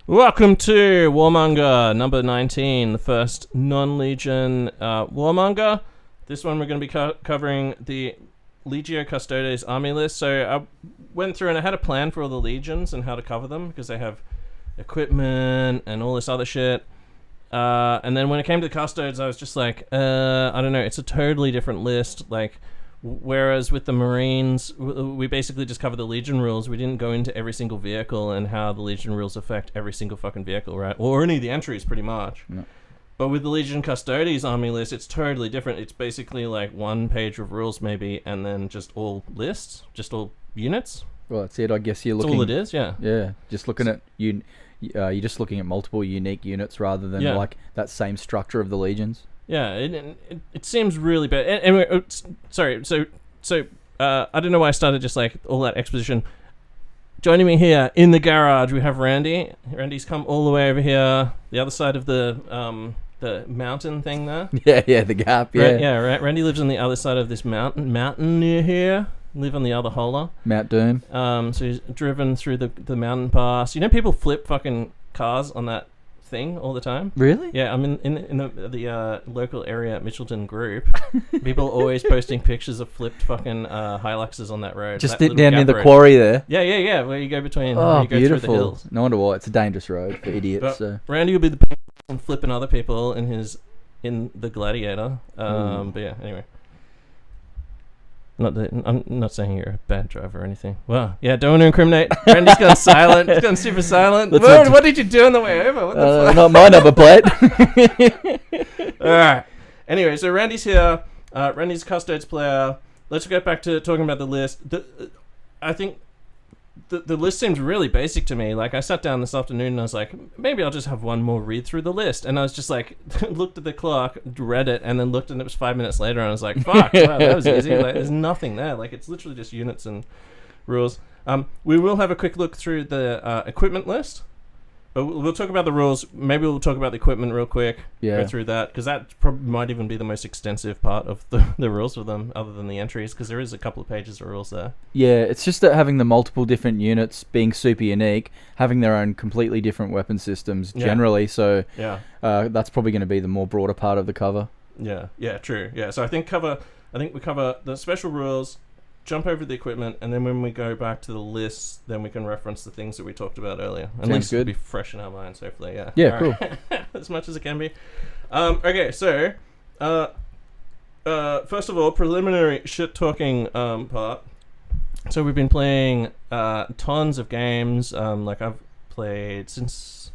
Welcome to Warmonger number 19, the first non-Legion Warmonger. This one we're going to be covering the Legio Custodes army list. So I went through and I had a plan for all the legions and how to cover them because they have equipment and all this other shit. And then when it came to the Custodes, I was just like, I don't know, it's a totally different list. Like, whereas with the Marines, we basically just cover the Legion rules. We didn't go into every single vehicle and how the Legion rules affect every single fucking vehicle, right? Or any of the entries, pretty much. No. But with the Legion Custodes army list, it's totally different. It's basically like one page of rules, maybe, and then just all lists, just all units. Well, that's it. I guess you're looking. That's all it is, yeah. Yeah, just looking at you're just looking at multiple unique units rather than like that same structure of the legions. Yeah, it seems really bad. Anyway, sorry. So I don't know why I started just like all that exposition. Joining me here in the garage, we have Randy. Randy's come all the way over here, the other side of the mountain thing there. Yeah, the gap. Yeah, Randy lives on the other side of this mountain near here. Live on the other holler. Mount Doom. So he's driven through the mountain pass. You know, people flip fucking cars on that thing all the time. Really? Yeah, I'm in the local area Mitchelton group. People always posting pictures of flipped fucking Hiluxes on that road. Just down near the quarry there. Yeah. Where you go between. Oh, you go beautiful. through the hills. No wonder why. It's a dangerous road for idiots. But so Randy will be the person flipping other people in the Gladiator. But yeah, anyway. I'm not saying you're a bad driver or anything. Well, yeah, don't want to incriminate. Randy's gone silent. He's gone super silent. What did you do on the way over? What the fuck? Not my number plate. All right. Anyway, so Randy's here. Randy's a Custodes player. Let's get back to talking about the list. I think the list seems really basic to me. Like, I sat down this afternoon and I was like, maybe I'll just have one more read through the list. And I was just like, looked at the clock, read it, and then looked and it was 5 minutes later and I was like, fuck, wow, that was easy. Like, there's nothing there. Like, it's literally just units and rules. We will have a quick look through the equipment list. But we'll talk about the rules. Maybe we'll talk about the equipment real quick. Yeah. Go through that, because that probably might even be the most extensive part of the rules for them, other than the entries, because there is a couple of pages of rules there. Yeah, it's just that having the multiple different units being super unique, having their own completely different weapon systems generally. So that's probably going to be the more broader part of the cover. Yeah, true. Yeah, so I think we cover the special rules, jump over the equipment, and then when we go back to the list, then we can reference the things that we talked about earlier. At least it'll be fresh in our minds, hopefully. Yeah, cool. Right. As much as it can be. Okay, so first of all, preliminary shit talking part. So we've been playing tons of games. Like, I've played since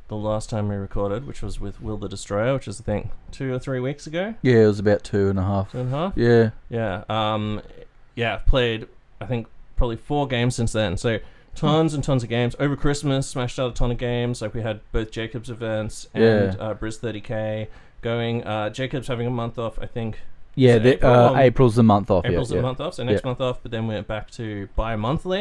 the last time we recorded, which was with Will the Destroyer, which is, I think, 2 or 3 weeks ago. Yeah, it was about 2.5. 2.5? Yeah. Yeah, I've played, I think, probably 4 games since then. So tons and tons of games. Over Christmas, smashed out a ton of games. Like, we had both Jacob's events and Briz 30K going. Jacob's having a month off, I think. Yeah, April's the month off. April's the month off, so next month off. But then we're back to bi-monthly.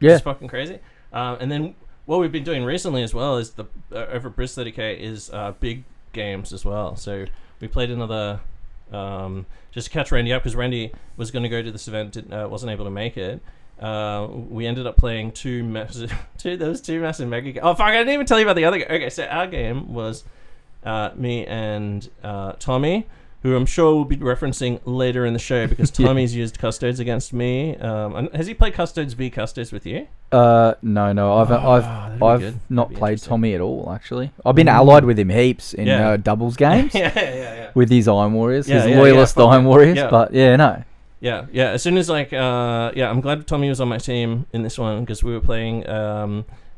Yeah. Which is fucking crazy. And then what we've been doing recently as well is over Briz 30K is big games as well. So we played another... just to catch Randy up, because Randy was going to go to this event, wasn't able to make it. We ended up playing two massive mega games. Oh fuck! I didn't even tell you about the other game. Okay, so our game was me and Tommy, who I'm sure we'll be referencing later in the show, because Tommy's used Custodes against me. Has he played Custodes v Custodes with you? No. I've not played Tommy at all, actually. I've been allied with him heaps in doubles games. Yeah. With his Iron Warriors, his loyalist Iron Warriors. But no. Yeah. As soon as I'm glad Tommy was on my team in this one, because we were playing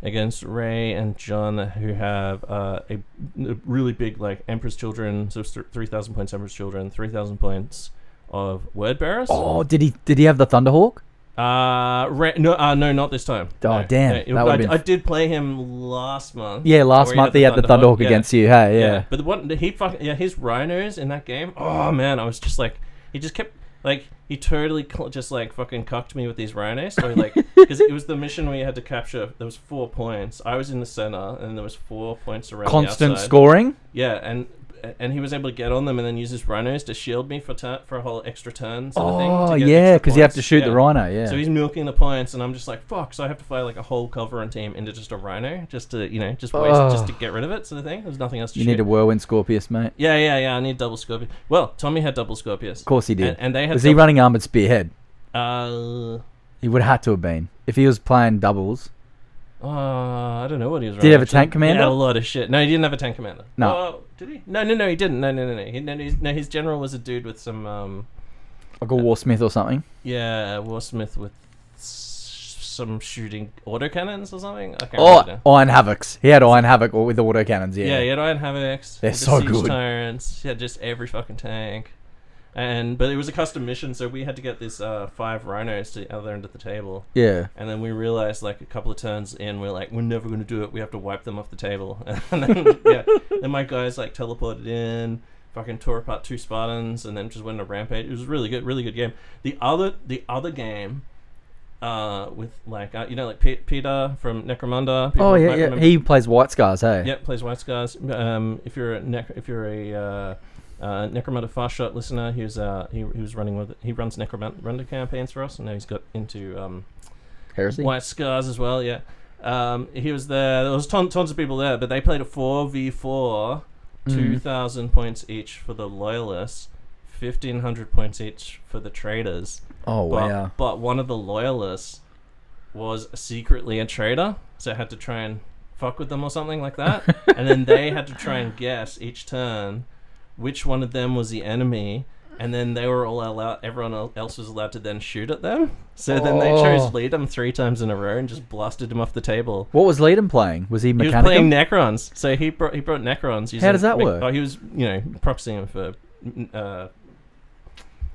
against Ray and John, who have a really big, like, Emperor's Children, so 3,000 points Emperor's Children, 3,000 points of Word Bearers. Oh, did he have the Thunderhawk? No, not this time. Oh, no. damn! No, I did play him last month. Yeah, last month he had the Thunderhawk against you. Hey, yeah. But his rhinos in that game. Oh man, I was just like, he just kept like, he totally just like fucking cucked me with these rhinos. So like, because it was the mission where you had to capture. There was 4 points. I was in the center, and there was 4 points around. Constant the outside. Scoring. Yeah, and and he was able to get on them and then use his rhinos to shield me for a whole extra turn sort of Oh, thing. yeah, because you have to shoot the rhino, yeah. So he's milking the points, and I'm just like, fuck, so I have to fly like a whole Culverin team into just a rhino, just to, just waste it, just to get rid of it sort of thing. There's nothing else to shoot. You need a Whirlwind Scorpius, mate. Yeah, I need double Scorpius. Well, Tommy had double Scorpius. Of course he did. And they had was he running Armored Spearhead? He would have had to have been. If he was playing doubles... I don't know what he was running. Did he have a tank commander? He had a lot of shit. No, he didn't have a tank commander. No. Oh, did he? No, he didn't. No. His general was a dude with some... like a Warsmith or something? Yeah, Warsmith with some shooting autocannons or something. I can't remember. Iron Havocs. He had Iron Havoc with autocannons, yeah. Yeah, he had Iron Havocs. They're so siege good. Tyrants. He had just every fucking tank. But it was a custom mission, so we had to get this 5 rhinos to the other end of the table. Yeah. And then we realized, like, a couple of turns in, we're like, we're never going to do it. We have to wipe them off the table. And then, then my guys, like, teleported in, fucking tore apart 2 Spartans, and then just went on a rampage. It was really good game. The other game, with, like, like Peter from Necromunda. People yeah. He plays White Scars, hey? Yep, plays White Scars. If you're a Necromunda Fast Shot listener, he was running with it. He runs Necromunda campaigns for us, and now he's got into Heresy? White Scars as well. Yeah, he was there. There was tons of people there, but they played a 4v4, 2,000 points each for the loyalists, 1,500 points each for the traitors. Oh wow! But one of the loyalists was secretly a traitor, so I had to try and fuck with them or something like that, and then they had to try and guess each turn which one of them was the enemy, and then they were all allowed. Everyone else was allowed to then shoot at them. So then they chose Leadham 3 times in a row and just blasted him off the table. What was Leadham playing? Was he Mechanicum? He was playing Necrons. So he brought Necrons. How does that work? Oh, he was proxying him for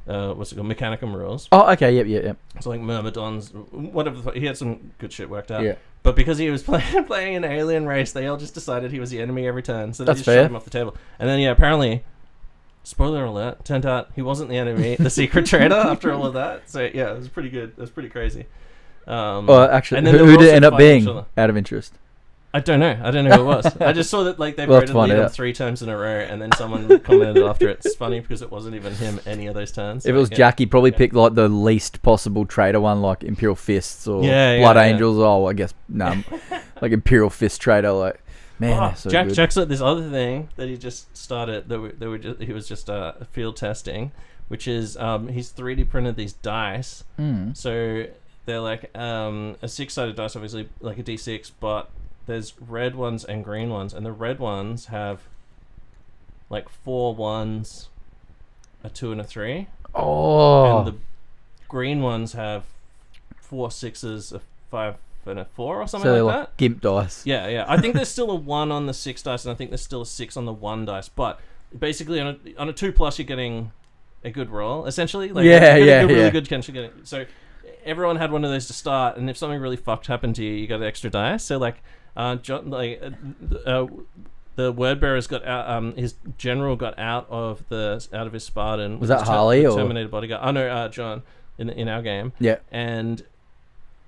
what's it called? Mechanicum rules. Oh, okay, yep. So like Myrmidons, whatever. He had some good shit worked out. Yeah. But because he was playing an alien race, they all just decided he was the enemy every turn. So they just fair. shot him off the table. And then apparently, spoiler alert, turned out he wasn't the enemy, the secret traitor after all of that. So yeah, it was pretty good. It was pretty crazy. Actually, who did it end up being, out of interest? I don't know who it was. I just saw that like they rated Leadham 3 times in a row, and then someone commented after it. It's funny because it wasn't even him any of those turns. So if it was Jack, he'd probably pick like the least possible traitor one, like Imperial Fists or Blood Angels. Oh, I guess like Imperial Fist traitor. Like man, so good. Jack's got this other thing that he just started. He was just field testing, which is he's 3D printed these dice. So they're like a 6-sided dice, obviously like a D6, but there's red ones and green ones, and the red ones have like 4 1s, a 2 and a 3. Oh. And the green ones have 4 6s, a 5 and a 4 or something like that. Gimp dice. Yeah. I think there's still a 1 on the 6 dice, and I think there's still a 6 on the 1 dice. But basically, on a 2+, you're getting a good roll, essentially. Like really good chance you're getting. So everyone had one of those to start, and if something really fucked happened to you, you got an extra dice. So like. The word bearer's got out. His general got out of his Spartan. Was that Harley or Terminator bodyguard? Oh no, John in our game. Yeah, and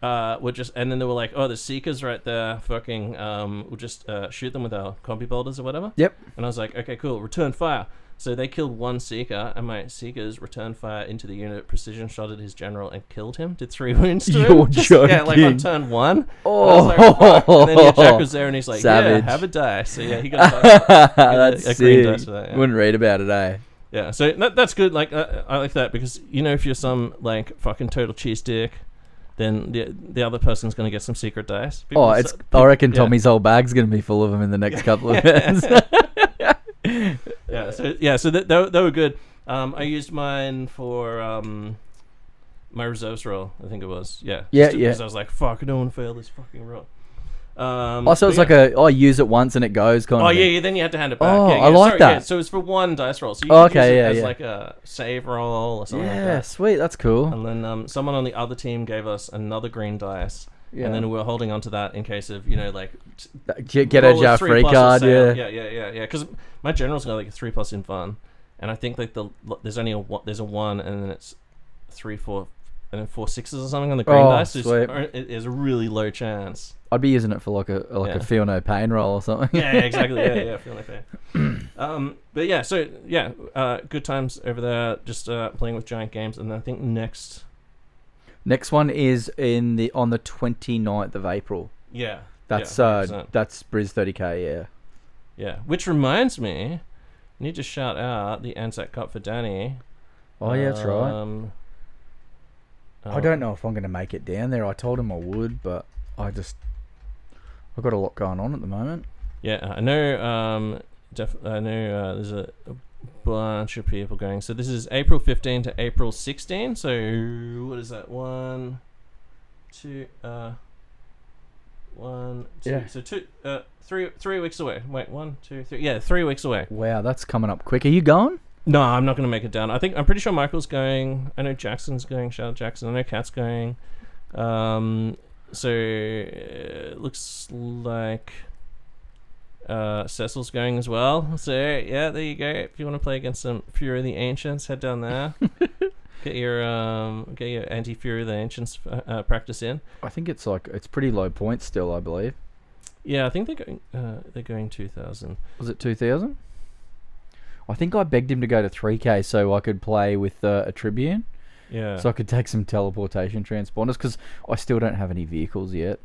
and then they were like, oh, the Seekers right there. Fucking we'll just shoot them with our combi bolters or whatever. Yep. And I was like, okay, cool. Return fire. So they killed 1 Seeker, and my Seekers returned fire into the unit, precision shotted his general, and killed him. Did 3 wounds to him. You're joking. Yeah, like on turn 1. Oh. And, like, and then Jack was there, and he's like, Savage. yeah, have a dice. So yeah, he got a green dice for that. Yeah. Wouldn't read about it, eh? Yeah, so that's good. Like I like that because if you're some like fucking total cheese dick, then the other person's going to get some secret dice. I reckon Tommy's whole bag's going to be full of them in the next couple of minutes. So they were good. I used mine for my reserves roll. I think it was. Yeah. Because I was like, fuck, I don't want to fail this fucking roll. So it's like I use it once and it goes kind of. Oh yeah, then you had to hand it back. Oh, I like that. Yeah, so it's for 1 dice roll. So you can use it as like a save roll or something like that. Yeah, sweet, that's cool. And then someone on the other team gave us another green dice. Yeah. And then we were holding on to that in case of, get a jar free card, Yeah. Because my general's got like a 3+ in fun, and I think like there's only there's a 1, and then it's 3, 4, and then 4 6s or something on the green dice. So it is a really low chance. I'd be using it for like a feel no pain roll or something. Yeah, exactly. Yeah, feel no pain. But yeah, so yeah, good times over there, just playing with giant games, and I think next one is on the 29th of April. Yeah. That's yeah, that's Briz 30k, yeah. Yeah, which reminds me, I need to shout out the Anzac Cup for Danny. Oh yeah, that's right. I don't know if I'm going to make it down there. I told him I would, but I've got a lot going on at the moment. Yeah, I know. I know there's a bunch of people going. So this is April 15 to April 16. So what is that? 1, 2. Yeah. So 3 weeks away. Wait, 1, 2, 3. Yeah, 3 weeks away. Wow, that's coming up quick. Are you going? No, I'm not going to make it down. I'm pretty sure Michael's going. I know Jackson's going. Shout out Jackson. I know Kat's going. So it looks like Cecil's going as well. So yeah, there you go. If you want to play against some Fury of the Ancients, head down there. Get your anti-Fury of the Ancients practice in. I think it's pretty low points still, I believe. Yeah, I think they're going 2,000. Was it 2,000? I think I begged him to go to 3k so I could play with a Tribune. Yeah. So I could take some teleportation transponders because I still don't have any vehicles yet.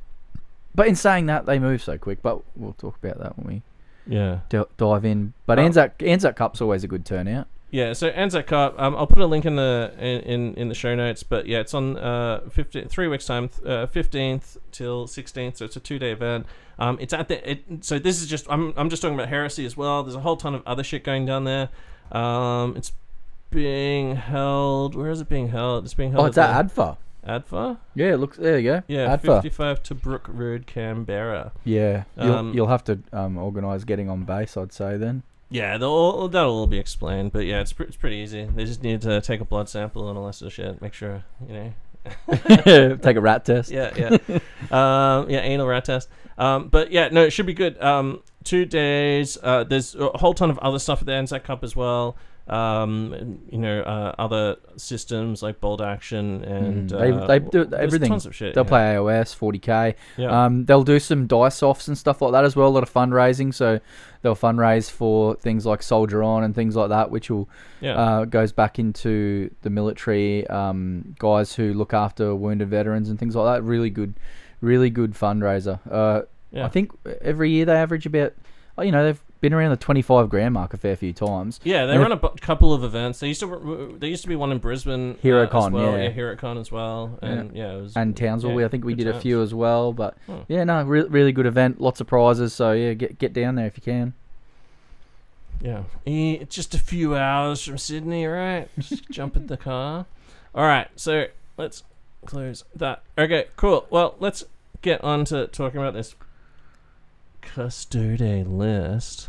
But in saying that, they move so quick. But we'll talk about that when we dive in. But Anzac Cup's always a good turnout. Yeah, so Anzac Cup, I'll put a link in the show notes, but yeah, it's on 3 weeks time, 15th till 16th, so it's a 2-day event. It's at so this is just I'm just talking about Heresy as well. There's a whole ton of other shit going down there. It's being held. Where is it being held? It's being held. Oh, it's at ADFA. ADFA? Yeah, it looks. There you go. Yeah, ADFA. 55 to Brook Road, Canberra. Yeah, you'll have to organise getting on base, I'd say then. Yeah, that'll all be explained, but yeah, it's pretty easy. They just need to take a blood sample and all that sort of shit. Make sure, take a rat test. Yeah. Anal rat test. But yeah, no, it should be good. 2 days. There's a whole ton of other stuff at the Anzac Cup as well. Other systems like bolt action and they do everything. Tons of shit. They'll play AOS 40k. Yeah. They'll do some dice offs and stuff like that as well. A lot of fundraising, so they'll fundraise for things like Soldier On and things like that, which will goes back into the military guys who look after wounded veterans and things like that. Really good fundraiser. I think every year they average about, they've been around the 25 grand mark a fair few times. Yeah, they run a couple of events. There used to be one in Brisbane. HeroCon, as well. Yeah, HeroCon as well. And it was. And Townsville, I think we did times. A few as well. But really good event. Lots of prizes. So yeah, get down there if you can. Yeah, it's just a few hours from Sydney, right? Just jump in the car. All right, so let's close that. Okay, cool. Well, let's get on to talking about this Custode list.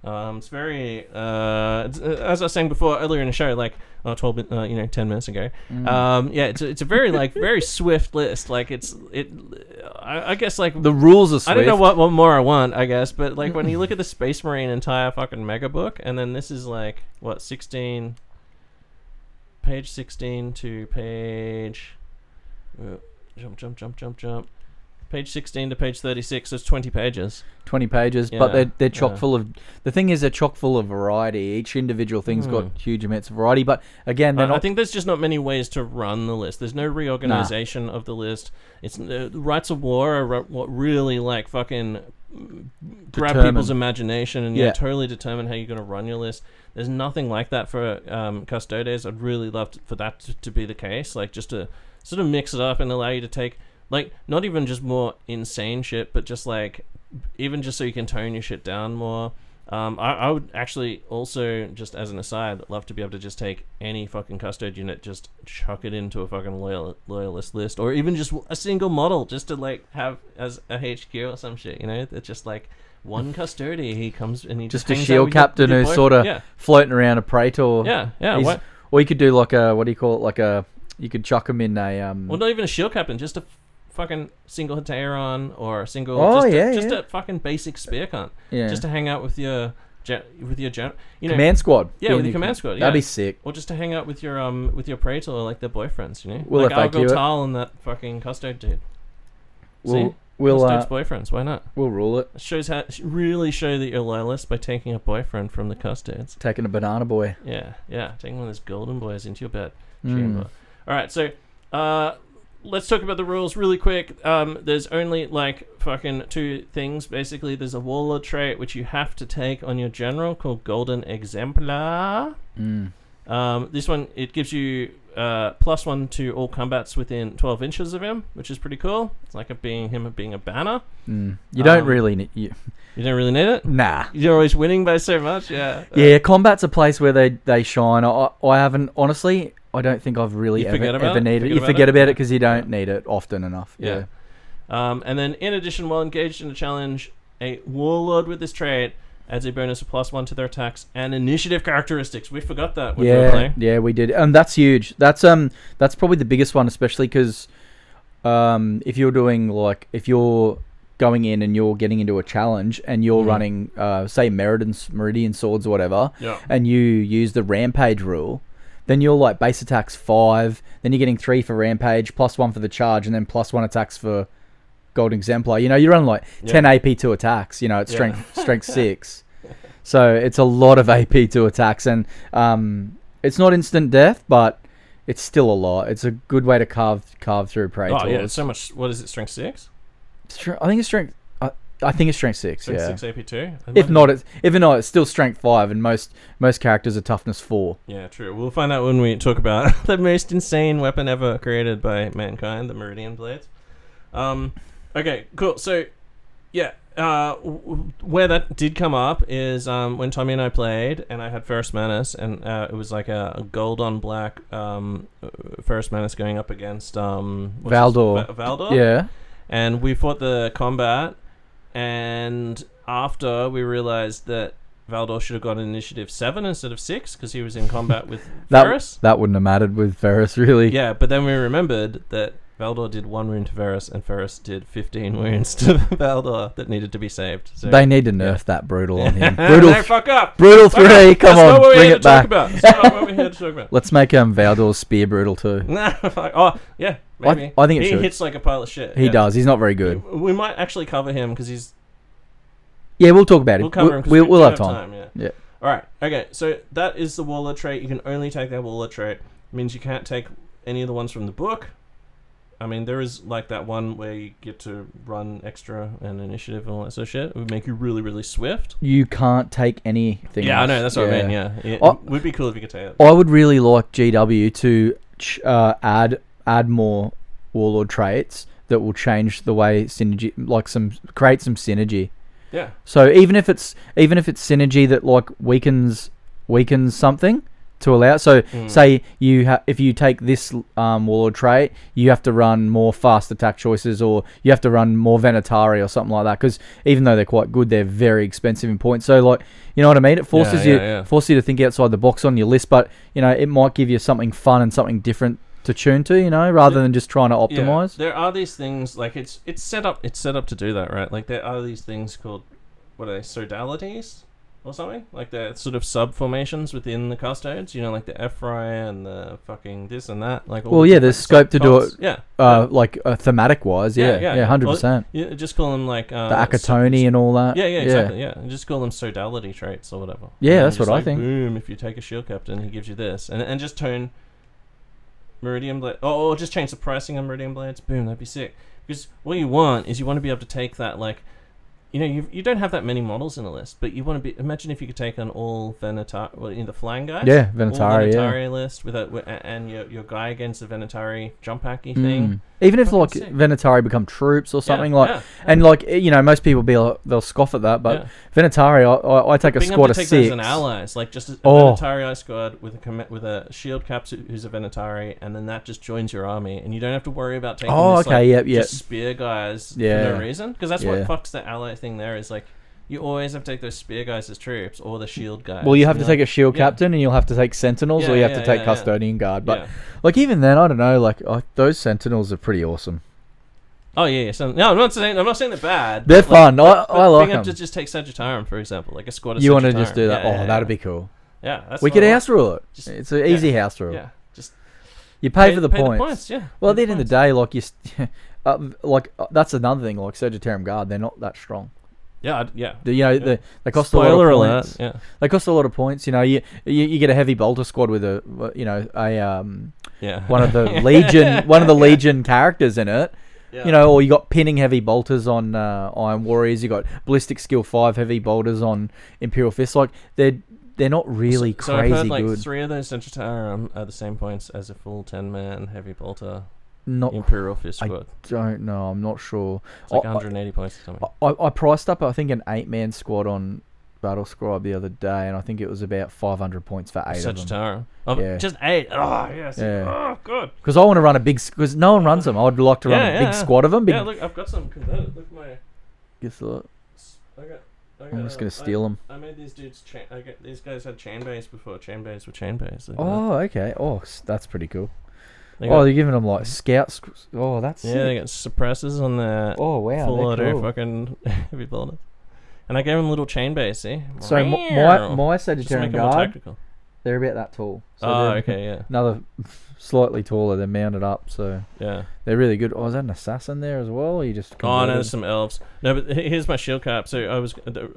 It's very as I was saying before earlier in the show, 10 minutes ago. It's a very very swift list. I guess the rules are swift. I don't know what more I want, I guess, but when you look at the Space Marine entire fucking mega book, and then this is page 16 to page jump. Page 16 to page 36, so it's 20 pages. 20 pages, but they're chock full of... The thing is, they're chock full of variety. Each individual thing's got huge amounts of variety, but again, they're not... I think there's just not many ways to run the list. There's no reorganization of the list. It's Rights of War are what really, fucking grab people's imagination and totally determine how you're going to run your list. There's nothing like that for Custodes. I'd really love for that to be the case, just to sort of mix it up and allow you to take... not even just more insane shit, but just even just so you can tone your shit down more. I would actually also, just as an aside, love to be able to just take any fucking custode unit, just chuck it into a fucking loyalist list, or even just a single model, just to have as a HQ or some shit. It's just one custode. He comes and he just a shield captain who's sort of floating around a Praetor. Yeah. Or you could do what do you call it? You could chuck him in a well, not even a shield captain, just a fucking single Heteron or a single a fucking basic spear cunt. Yeah. Just to hang out with your command squad. Yeah, with your command squad. That'd be sick. Or just to hang out with your Praetor, their boyfriends, Well, I'll go Tal and that fucking custode dude. Well, Custodes boyfriends. Why not? We'll rule it. It shows really show that you're loyalist by taking a boyfriend from the Custodes. Taking a banana boy. Yeah. Taking one of those golden boys into your bed chamber. All right, so let's talk about the rules really quick. There's only like fucking 2 things. Basically, there's a Warlord trait which you have to take on your general called Golden Exemplar. This one, it gives you +1 to all combats within 12 inches of him, which is pretty cool. It's like him being a banner. You don't really need you don't really need it. Nah, you're always winning by so much. Yeah, combat's a place where they shine. I haven't, honestly, I don't think I've really ever needed it. You forget about it because you don't need it often enough. Yeah. And then in addition, while engaged in a challenge, a Warlord with this trait adds a bonus of +1 to their attacks and initiative characteristics. We forgot that when we were playing. Yeah, we did. That's huge. That's probably the biggest one, especially because if you're doing if you're going in and you're getting into a challenge and you're running say Meridian swords or whatever, and you use the rampage rule, then you're base attacks 5, then you're getting 3 for rampage, +1 for the charge, and then +1 attacks for Gold Exemplar. You run 10 AP to attacks, at strength 6. So it's a lot of AP to attacks, and it's not instant death, but it's still a lot. It's a good way to carve through Praetors. Oh yeah, it's so much. What is it? Strength 6? I think it's strength. I think it's strength 6. Strength 6 AP 2. If not, it's still strength 5, and most characters are toughness 4. Yeah, true. We'll find out when we talk about the most insane weapon ever created by mankind, the Meridian Blades. Okay, cool. So, yeah, where that did come up is when Tommy and I played, and I had First Menace, and it was like a gold on black First Menace going up against Valdor. Valdor. Yeah. And we fought the combat, and after we realized that Valdor should have got initiative 7 instead of 6 because he was in combat with Varus. That wouldn't have mattered with Varus, really. Yeah, but then we remembered that Valdor did 1 wound to Varus, and Varus did 15 wounds to Valdor that needed to be saved. So, they need to nerf that brutal on him. Brutal. No, fuck up. Brutal 3. Come on, bring it back. That's not what we're here to talk about. Let's make Valdor's spear brutal too. Nah, fuck. Oh, yeah, maybe. I think it should. He hits like a pile of shit. He does. He's not very good. We might actually cover him because he's... Yeah, we'll talk about him. We'll cover him because we'll have time. Yeah. Alright, okay. So that is the Warlord trait. You can only take that Warlord trait. It means you can't take any of the ones from the book. I mean, there is that one where you get to run extra and initiative and all that sort of shit. It would make you really, really swift. You can't take anything else. I know. That's what I mean, yeah. It would be cool if you could take it. I would really like GW to add more Warlord traits that will change the way synergy, create some synergy. Yeah. So even if it's synergy that weakens something to allow. So say if you take this Warlord trait, you have to run more fast attack choices, or you have to run more Venatori or something like that. Because even though they're quite good, they're very expensive in points. So you know what I mean? It forces you to think outside the box on your list, but it might give you something fun and something different to tune to, rather than just trying to optimize. There are these things it's set up to do that, right? There are these things called, what are they, sodalities or something? The sort of sub-formations within the Custodes, like the Ephrai and the fucking this and that. There's scope to do it. Yeah. Thematic wise, 100%. Yeah, just call them the Akatoni and all that. Yeah, exactly. Yeah, and just call them sodality traits or whatever. Yeah, that's what I think. Boom! If you take a shield captain, he gives you this, and just turn Meridian Blade. Or just change the pricing on Meridian Blades. Boom! That'd be sick. Because what you want is to be able to take that you don't have that many models in a list, but you want to be. Imagine if you could take on all Venatori, the flying guys. Yeah, Venatori. List and your guy against the Venatori jump hacky thing. Even if Venatori become troops or something and most people they'll scoff at that, but Venatori, I take a squad of 6. Those as allies, just a Venatori squad with a shield cap who's a Venatori, and then that just joins your army, and you don't have to worry about taking just spear guys for no reason, because that's what fucks the ally thing there is you always have to take those spear guys as troops or the shield guys. Well, you have to take a shield captain, and you'll have to take sentinels, or you have to take custodian guard. But even then, I don't know. Those sentinels are pretty awesome. Oh yeah. So, no, I'm not saying they're bad. They're fun. I like them. To just take Sagittarium, for example, a squad of. You want to just do that? That'd be cool. Yeah, we could house rule it. It's an easy house rule. Yeah, just you pay for the points. Yeah. Well, at the end of the day, that's another thing. Like Sagittarium Guard, they're not that strong. Yeah, yeah. They cost Spoiler a lot of points. alert. Yeah. They cost a lot of points. You get a heavy bolter squad with one of the Legion characters in it. Yeah. Or you got pinning heavy bolters on Iron Warriors. You got ballistic skill 5 heavy bolters on Imperial Fist. Like they're not really crazy I've heard, good. 3 of those Sagittarium are the same points as a full 10-man heavy bolter. Not Imperial Fist squad. I don't know. I'm not sure. It's like 180 points or something. I priced up, I think, an 8-man squad on Battlescribe the other day, and I think it was about 500 points for 8 Sagittarium. of them. Yeah. Just 8. Oh, yes. Yeah. Oh, good. Because I want to run a big... Because no one runs them. I would like to run a big squad of them. Yeah, look, I've got some converted. Look at my... Guess what? I'm just going to steal them. I made these dudes... these guys had chain base before. Chain base with chain base. Oh, okay. Oh, that's pretty cool. They're giving them like scouts. Oh, that's sick. They got suppressors on their full auto fucking heavy bolters. And I gave them little chain base, see? So my Sagittarian Guard, they're about that tall. So okay, yeah. Another slightly taller. They're mounted up, so yeah, they're really good. Oh, is that an assassin there as well? Or you just no, there's some elves. No, but here's my shield cap. So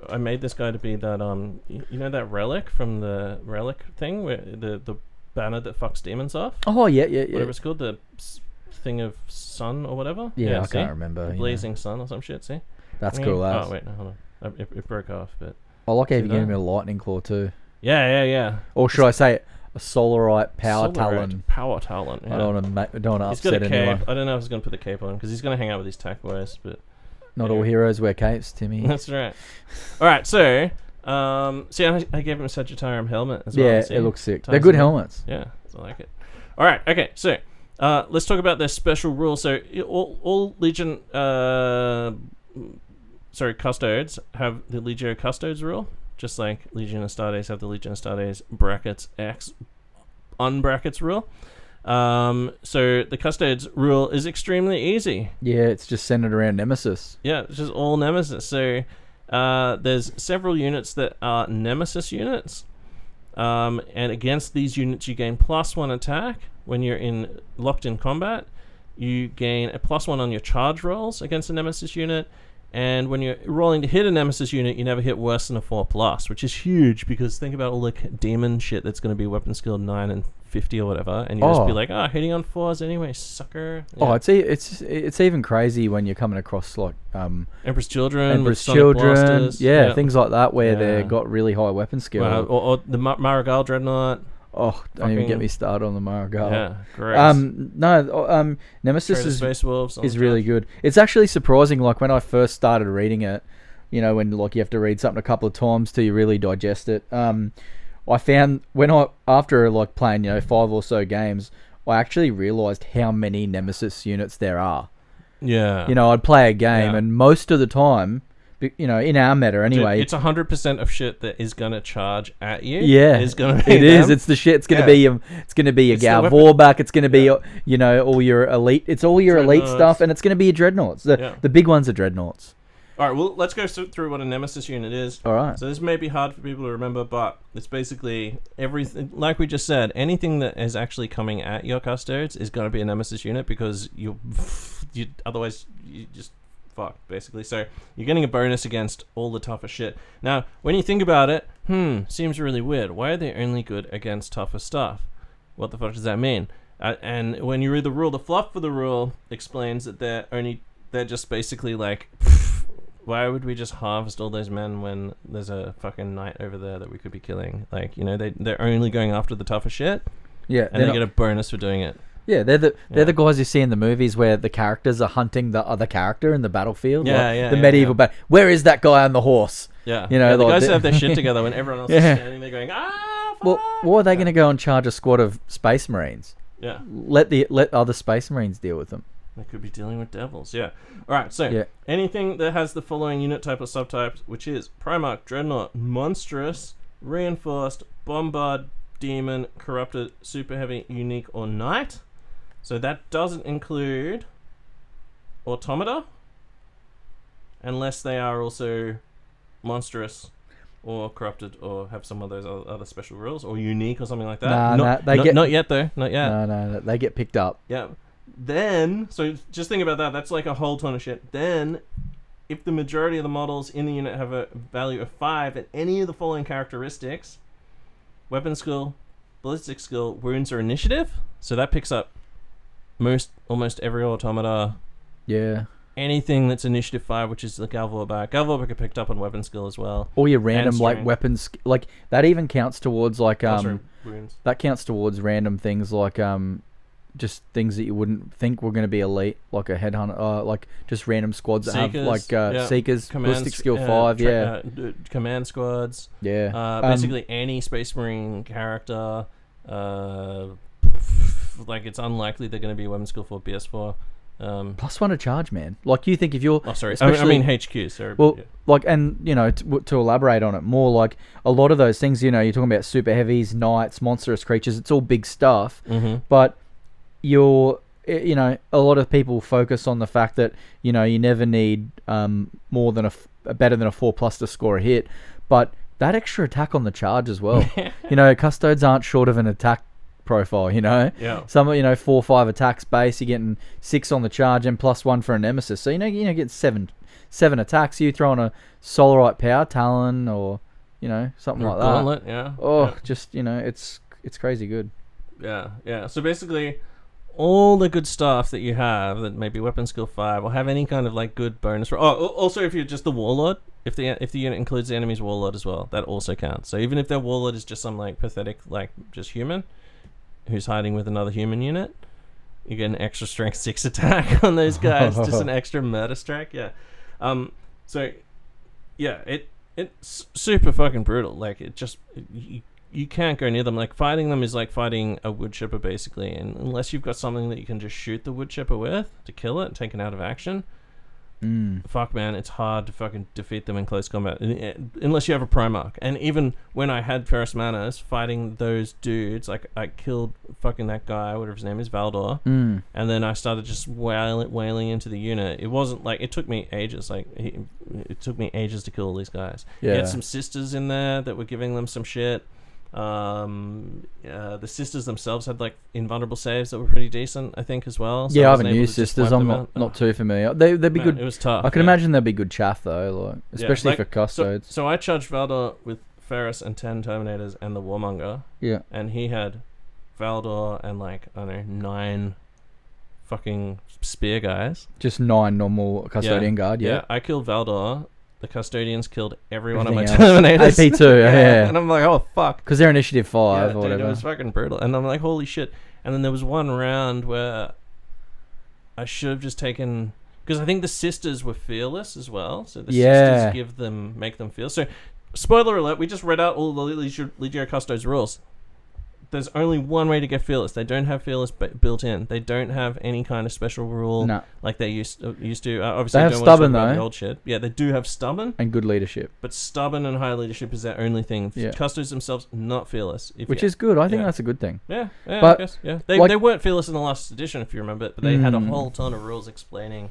I made this guy to be that that relic from the relic thing where the banner that fucks demons off. Oh yeah. Whatever it's called, the thing of sun or whatever. Yeah, I can't remember. The blazing sun or some shit. See, that's cool. Oh wait, no, hold on. It broke off, but I like how you gave me a lightning claw too. Yeah. Or should I say a solarite power talon? Power talon. Yeah. I don't want to upset anyone. anyone. I don't know if he's gonna put the cape on him because he's gonna hang out with his tack boys, but not all heroes wear capes, Timmy. That's right. All right, so see, I gave him a Sagittarium helmet as well. Yeah, it looks sick. They're good helmets. Yeah, I like it. All right, okay, so let's talk about their special rule. So all Legion, Custodes have the Legio Custodes rule, just like Legion Astartes have the Legion Astartes brackets X unbrackets rule. So the Custodes rule is extremely easy. Yeah, it's just centered around Nemesis. Yeah, it's just all Nemesis. So there's several units that are Nemesis units. And against these units, you gain +1 attack when you're locked in combat. You gain a +1 on your charge rolls against a Nemesis unit. And when you're rolling to hit a Nemesis unit, you never hit worse than a 4+, which is huge because think about all the demon shit that's going to be weapon skill 9 and 50 or whatever, and you just be like, hitting on 4s anyway, sucker. Yeah. It's even crazy when you're coming across like Emperor's Children, blasters, things like that where they've got really high weapon skill. Or the Marigal Dreadnought. Oh, don't even get me started on the Marigal. Yeah, great. Nemesis is really good. It's actually surprising, like when I first started reading it, when like you have to read something a couple of times till you really digest it. I found after like playing 5 or so games, I actually realized how many Nemesis units there are. Yeah. I'd play a game and most of the time, in our meta anyway, it's 100% of shit that is gonna charge at you. Yeah, is gonna be It's the shit. It's gonna be it's gonna be your Gal Vorback. It's gonna be all your elite. It's all your elite stuff, and it's gonna be your dreadnoughts. The big ones are dreadnoughts. All right, well, let's go through what a Nemesis unit is. All right. So this may be hard for people to remember, but it's basically everything. Like we just said, anything that is actually coming at your Custodes is going to be a Nemesis unit because otherwise you just fuck, basically. So you're getting a bonus against all the tougher shit. Now, when you think about it, seems really weird. Why are they only good against tougher stuff? What the fuck does that mean? And when you read the rule, the fluff for the rule explains that they're just basically like... Why would we just harvest all those men when there's a fucking knight over there that we could be killing? Like, they're only going after the tougher shit. Yeah, and they get a bonus for doing it. Yeah, they're the guys you see in the movies where the characters are hunting the other character in the battlefield. The medieval battle. Where is that guy on the horse? Yeah, the guys that have their shit together when everyone else is standing there going, fuck! Well, why are they going to go and charge a squad of Space Marines? Yeah, let other Space Marines deal with them. They could be dealing with devils, yeah. Alright, so anything that has the following unit type or subtypes, which is Primarch, Dreadnought, Monstrous, Reinforced, Bombard, Demon, Corrupted, Super Heavy, Unique, or Knight. So that doesn't include Automata, unless they are also Monstrous or Corrupted or have some of those other special rules, or Unique or something like that. Not yet. Not yet, though. Not yet. No, they get picked up. Yeah. Then, so just think about that. That's like a whole ton of shit. Then, if the majority of the models in the unit have a value of 5 at any of the following characteristics: weapon skill, ballistic skill, wounds, or initiative. So that picks up almost every automata. Yeah. Anything that's initiative 5, which is the Galvorback. Galvorback are picked up on weapon skill as well. All your random like weapons, like that even counts towards like wounds. That counts towards random things like just things that you wouldn't think were going to be elite, like a headhunter, like just random squads that Seekers, have like Seekers, ballistic skill 5, command squads. Yeah. Basically any Space Marine character. Like it's unlikely they're going to be weapon skill 4, BS4. +1 to charge, man. Like you think if you're... Oh, sorry. I mean HQ, sorry. Well, yeah. Like, and, you know, to elaborate on it more, like, a lot of those things, you know, you're talking about super heavies, knights, monstrous creatures, it's all big stuff. Mm-hmm. But you know, a lot of people focus on the fact that, you know, you never need more than better than a 4+ to score a hit. But that extra attack on the charge as well. You know, Custodes aren't short of an attack profile, you know. Yeah. Some, you know, 4 or 5 attacks base, you're getting 6 on the charge and +1 for a Nemesis. So you get 7 attacks. You throw on a Solarite Power Talon or, you know, something like Gauntlet, that. Yeah. Oh, yeah. Just, you know, it's crazy good. Yeah. So basically, all the good stuff that you have that maybe weapon skill 5 or have any kind of like good bonus. Also if you're just the Warlord, if the unit includes the enemy's Warlord as well, that also counts. So even if their Warlord is just some like pathetic like just human who's hiding with another human unit, you get an extra strength 6 attack on those guys. Just an extra murder strike. Yeah. So yeah, it's super fucking brutal. Like it just you can't go near them. Like fighting them is like fighting a wood chipper basically, and unless you've got something that you can just shoot the wood chipper with to kill it and take it out of action, fuck man, it's hard to fucking defeat them in close combat unless you have a Primarch. And even when I had Ferrous Manus fighting those dudes, like I killed fucking that guy, whatever his name is, Valdor, and then I started just wailing into the unit. It wasn't like it took me ages. Like it took me ages to kill all these guys. Yeah. You had some sisters in there that were giving them some shit. The sisters themselves had like invulnerable saves that were pretty decent, I think, as well. So I haven't used sisters. I'm not too familiar. They'd be good. It was tough. I can imagine they'd be good chaff though, like especially for Custodes. So I charged Valdor with Ferrous and 10 Terminators and the Warmonger. Yeah. And he had Valdor and like I don't know 9 fucking spear guys. Just 9 normal Custodian guard. Yeah. I killed Valdor. The Custodians killed every one of my else. Terminators. AP2, yeah. And I'm like, oh, fuck. Because they're initiative 5 or dude, whatever. It was fucking brutal. And I'm like, holy shit. And then there was one round where I should have just taken... Because I think the sisters were fearless as well. So the sisters make them feel. So, spoiler alert, we just read out all the Legio Custodes rules. There's only one way to get fearless. They don't have fearless built in. They don't have any kind of special rule like they used to. Obviously, they have stubborn though. The old shit. Yeah, they do have stubborn and good leadership. But stubborn and high leadership is their only thing. Yeah. Custodes themselves not fearless, which is good. I think that's a good thing. Yeah, but I guess, yeah. They weren't fearless in the last edition, if you remember, but they had a whole ton of rules explaining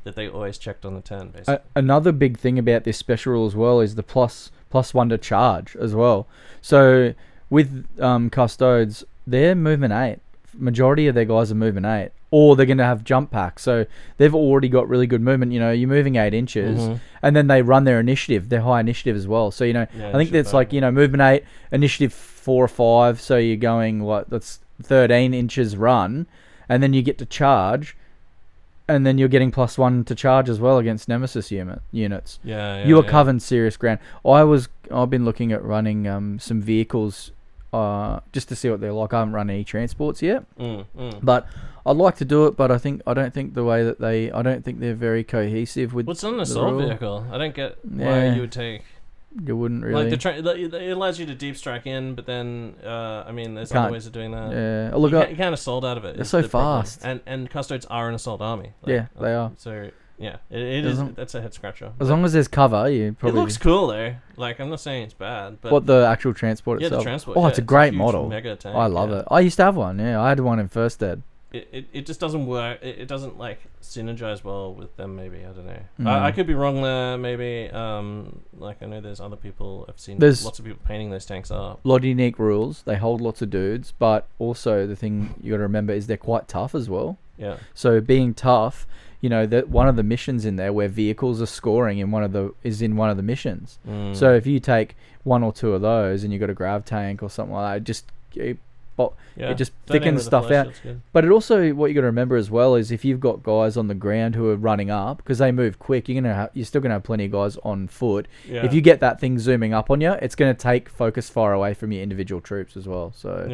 that they always checked on the 10. Basically, another big thing about this special rule as well is the +1 to charge as well. So with Custodes, they're movement 8. Majority of their guys are movement 8, or they're going to have jump packs. So they've already got really good movement. You know, you're moving 8 inches, and then they run their initiative, their high initiative as well. So, you know, I think that's like, you know, movement 8, initiative 4 or 5. So you're going, that's 13 inches run, and then you get to charge, and then you're getting +1 to charge as well against Nemesis units. You are covering serious ground. I've been looking at running some vehicles just to see what they're like. I haven't run any transports yet, but I'd like to do it. But I don't think they're very cohesive with. What's on an assault vehicle? I don't get why you would take. You wouldn't really. Like it allows you to deep strike in, but then I mean, there's other ways of doing that. Yeah, you can't assault out of it. They're so fast, and Custodes are an assault army. Like, they are. So yeah, it is. That's a head scratcher. As long as there's cover, you probably. It looks cool though. Like I'm not saying it's bad, but what the actual transport itself. The transport. Oh, it's a great model. Mega tank, I love it. I used to have one. Yeah, I had one in First Ed. It just doesn't work. It doesn't like synergize well with them. Maybe I don't know. I could be wrong there. Maybe like I know there's other people. I've seen lots of people painting those tanks up. A lot of unique rules. They hold lots of dudes, but also the thing you got to remember is they're quite tough as well. Yeah. So being tough, that one of the missions in there where vehicles are scoring in one of the missions. So if you take one or two of those and you got a grav tank or something like that, it just thickens stuff out. But it also, what you got to remember as well is if you've got guys on the ground who are running up, because they move quick, you're still gonna have plenty of guys on foot. Yeah. If you get that thing zooming up on you, it's gonna take focus fire away from your individual troops as well. So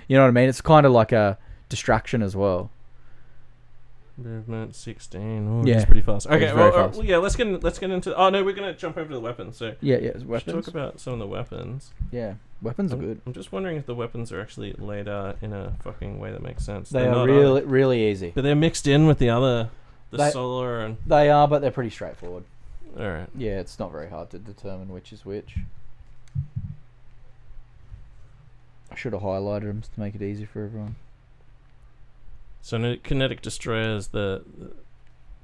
you know what I mean? It's kind of like a distraction as well. Movement 16. Oh, yeah, it's pretty fast. Okay, fast. Yeah, let's get into. Oh no, we're gonna jump over to the weapons. So weapons. Let's talk about some of the weapons. Yeah, weapons are good. I'm just wondering if the weapons are actually laid out in a fucking way that makes sense. They are really easy. But they're mixed in with the solar and. They are, but they're pretty straightforward. All right. Yeah, it's not very hard to determine which is which. I should have highlighted them to make it easy for everyone. So kinetic destroyer is the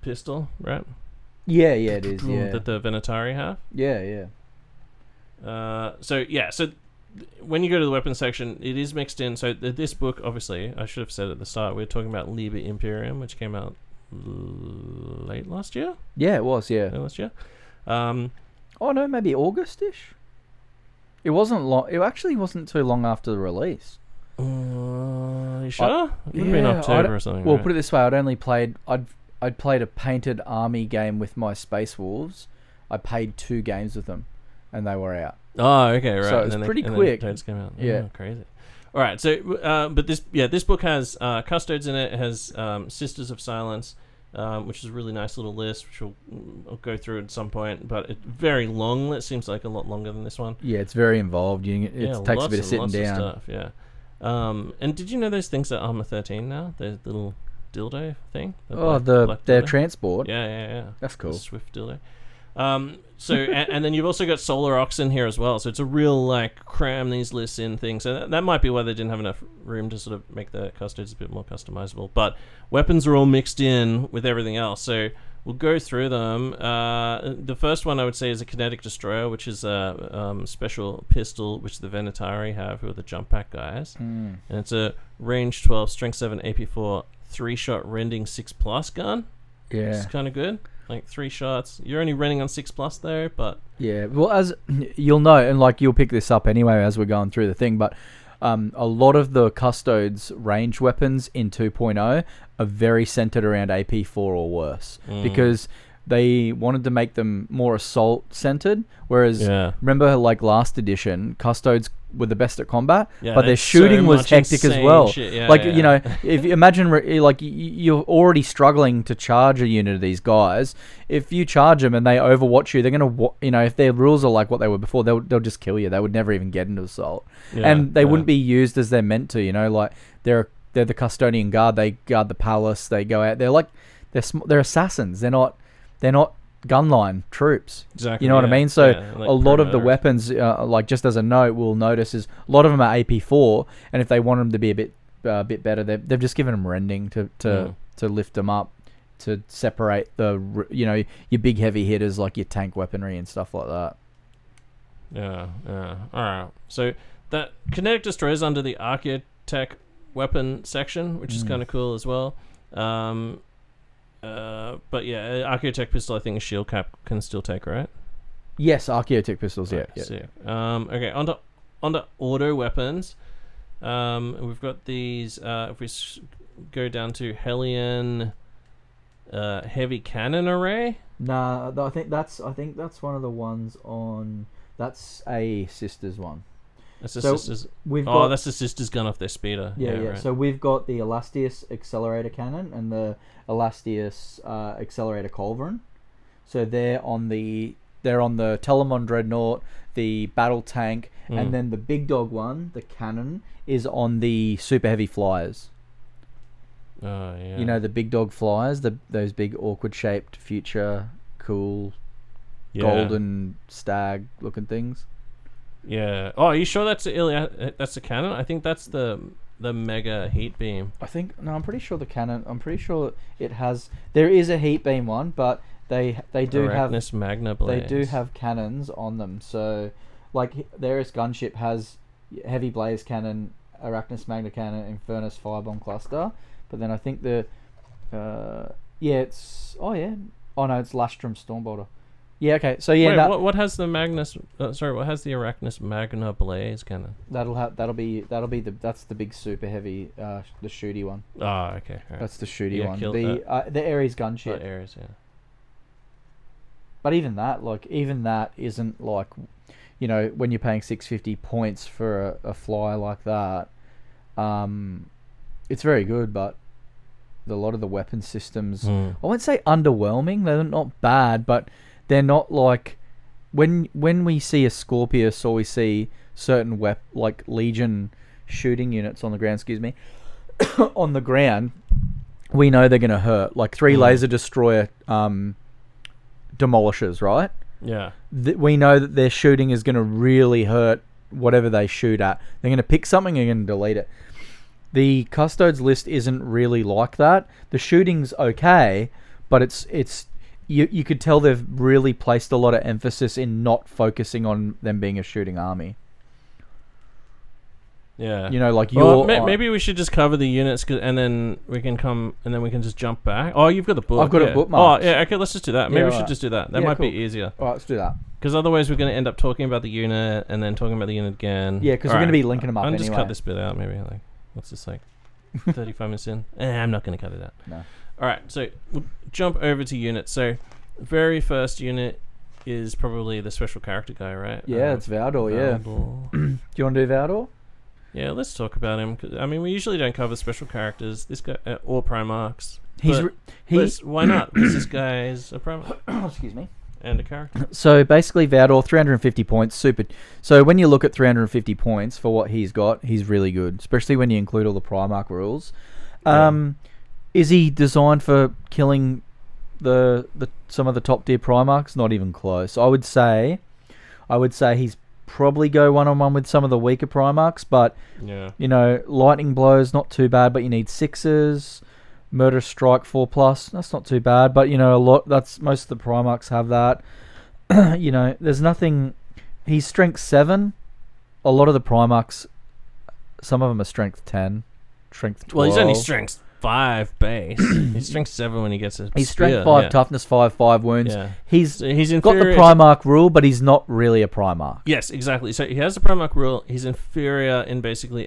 pistol, right? Yeah, it is. Yeah, that the Venatori have. Yeah. So when you go to the weapons section, it is mixed in. So this book, obviously, I should have said at the start, we're talking about Liber Imperium, which came out late last year. Yeah, it was. Yeah, late last year. Oh no, maybe August-ish. It wasn't long. It actually wasn't too long after the release. You sure? It would have been October or something. Well, right? Put it this way: I'd played a painted army game with my Space Wolves. I played 2 games with them, and they were out. Oh, okay, right. So it was pretty quick. They just came out. Yeah, crazy. All right, so but this book has Custodes in it. It has Sisters of Silence, which is a really nice little list, which I'll go through at some point. But it's very long. It seems like a lot longer than this one. Yeah, it's very involved. It takes a bit of sitting down. Stuff, yeah. And did you know those things at Armor 13 now? The little dildo thing? Their transport. Yeah. That's cool. The Swift dildo. So and then you've also got Solar Ox in here as well. So it's a real cram these lists in thing. So that might be why they didn't have enough room to sort of make the Custodes a bit more customizable. But weapons are all mixed in with everything else. So we'll go through them. The first one I would say is a kinetic destroyer, which is a special pistol which the Venatori have, who are the jump pack guys. And it's a range 12, strength 7, AP4, 3-shot rending 6+ gun. Yeah, it's kind of good. 3 shots. You're only renting on 6+ though, but yeah. Well, as you'll know, and you'll pick this up anyway as we're going through the thing, but a lot of the Custodes range weapons in 2.0 are very centered around AP4 or worse because they wanted to make them more assault centered. Whereas remember, last edition, Custodes were the best at combat, but their shooting was hectic as well. Shit. If you imagine, you're already struggling to charge a unit of these guys. If you charge them and they overwatch you, they're gonna, if their rules are like what they were before, they'll just kill you. They would never even get into assault, and they wouldn't be used as they're meant to. They're the custodian guard. They guard the palace. They go out. They're assassins. They're not gunline troops. Exactly. You know what I mean? So a lot of the weapons, just as a note, we'll notice is a lot of them are AP4, and if they want them to be a bit better, they've just given them rending to lift them up, to separate your big heavy hitters like your tank weaponry and stuff like that. Yeah. All right. So that kinetic destroyer is under the Archaeotech weapon section, which is kind of cool as well. But yeah, Archaeotech pistol, I think a shield cap can still take, right? Yes, Archaeotech pistols, yeah. Sick. Okay, onto auto weapons. We've got these. If we go down to Hellion heavy cannon array. Nah, I think that's one of the ones on. That's a Sisters one. That's the Sisters. That's the Sisters gun off their speeder. Yeah. Right. So we've got the Elastius accelerator cannon and the Elastius accelerator culverin. So they're on the Telemon Dreadnought, the battle tank, and then the big dog one, the cannon, is on the super heavy flyers. Oh yeah. The big dog flyers, those big awkward shaped future cool golden stag looking things. Yeah. Oh, are you sure that's the cannon? I think that's the mega heat beam. I'm pretty sure the cannon. I'm pretty sure it has. There is a heat beam one, but they do Arachnus Magna Blaze. They do have cannons on them. So, Theris gunship has heavy blaze cannon, Arachnus Magna cannon, Infernus firebomb cluster. But then I think the Yeah, it's... Oh, yeah. Oh, no, it's Lastrum Stormbolter. Yeah, okay. So, yeah... Wait, what has the Magnus... what has the Arachnus Magna Blaze cannon? That'll be that's the big super heavy, the shooty one. Oh, okay. Right. That's the shooty one. The Ares gunship. Ares, yeah. But even that isn't like, when you're paying 650 points for a fly like that, it's very good, but a lot of the weapon systems, I won't say underwhelming. They're not bad, but they're not like when we see a Scorpius or we see certain like Legion shooting units on the ground. Excuse me, on the ground, we know they're going to hurt. Like 3 laser destroyer demolishers, right? Yeah. We know that their shooting is going to really hurt whatever they shoot at. They're going to pick something and going to delete it. The Custodes list isn't really like that. The shooting's okay, but it's you could tell they've really placed a lot of emphasis in not focusing on them being a shooting army. Yeah. Maybe we should just cover the units and then we can just jump back. Oh, you've got the book. I've got a bookmark. Oh, yeah, okay, let's just do that. Maybe we should just do that. That might be easier. All right, let's do that. Because otherwise we're going to end up talking about the unit and then talking about the unit again. Yeah, because we're going to be linking them up I'll anyway. just cut this bit out maybe. Like, what's this like? 35 minutes in? I'm not going to cut it out. No. All right, so we'll jump over to units. So very first unit is probably the special character guy, right? Yeah, it's Valdor, yeah. Do you want to do Valdor? Yeah, let's talk about him. I mean, we usually don't cover special characters. This guy, or Primarchs. Why not? Because this guy is a Primarch. Excuse me. And a character. So basically, Valdor, 350 points, super. So when you look at 350 points for what he's got, he's really good, especially when you include all the Primarch rules. Is he designed for killing the some of the top tier Primarchs? Not even close. I would say he's probably go one-on-one with some of the weaker Primarchs, but lightning blows not too bad, but you need 6s. Murder strike 4+, that's not too bad, but that's most of the Primarchs have that. There's nothing. He's strength 7. A lot of the Primarchs, some of them are strength 10, strength 12. Well, he's only strength 5 base. He's strength 7 when he gets his He's strength 5, toughness 5, 5 wounds. Yeah. He's got the Primarch rule, but he's not really a Primarch. Yes, exactly. So he has the Primarch rule. He's inferior in basically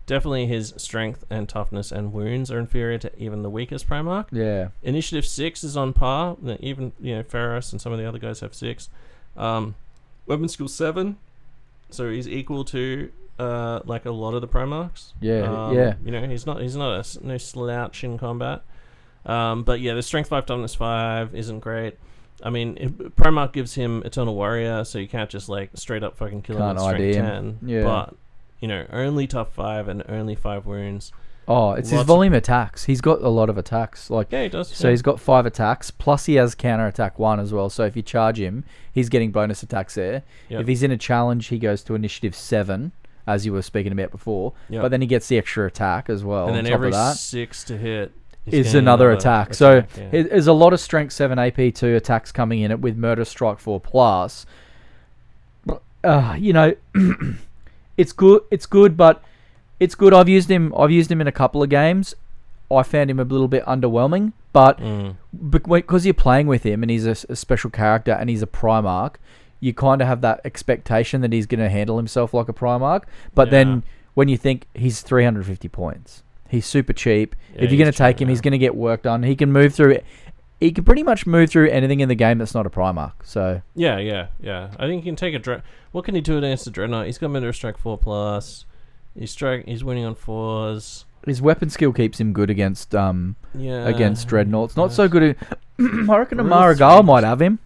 definitely his strength and toughness and wounds are inferior to even the weakest Primarch. Yeah. Initiative 6 is on par. Even Ferris and some of the other guys have 6. Weapon skill 7. So he's equal to like a lot of the Primarchs. He's not no slouch in combat. But yeah, the strength 5, toughness 5 isn't great. I mean, Primarch gives him Eternal Warrior, so you can't just like straight up fucking kill him with strength 10. Yeah. But only tough 5 and only 5 wounds. Oh, it's his volume attacks. He's got a lot of attacks. Yeah, he does. So he's got 5 attacks, plus he has counter attack 1 as well. So if you charge him, he's getting bonus attacks there. Yep. If he's in a challenge, he goes to initiative 7. As you were speaking about before, but then he gets the extra attack as well. And then every 6 to hit is another attack. So there's a lot of strength 7 AP2 attacks coming in it with murder strike 4+. It's good, but it's good. I've used him in a couple of games. I found him a little bit underwhelming, but because you're playing with him and he's a special character and he's a Primarch, you kind of have that expectation that he's going to handle himself like a Primarch. But then when you think he's 350 points, he's super cheap. If you're going to take him, he's going to get work done. He can move through. He can pretty much move through anything in the game that's not a Primarch. So yeah. I think he can take a what can he do against the Dreadnought? He's got Murder Strike 4+. He's winning on 4s. His weapon skill keeps him good against Dreadnoughts. Not so good. I reckon Amara Gal might have him.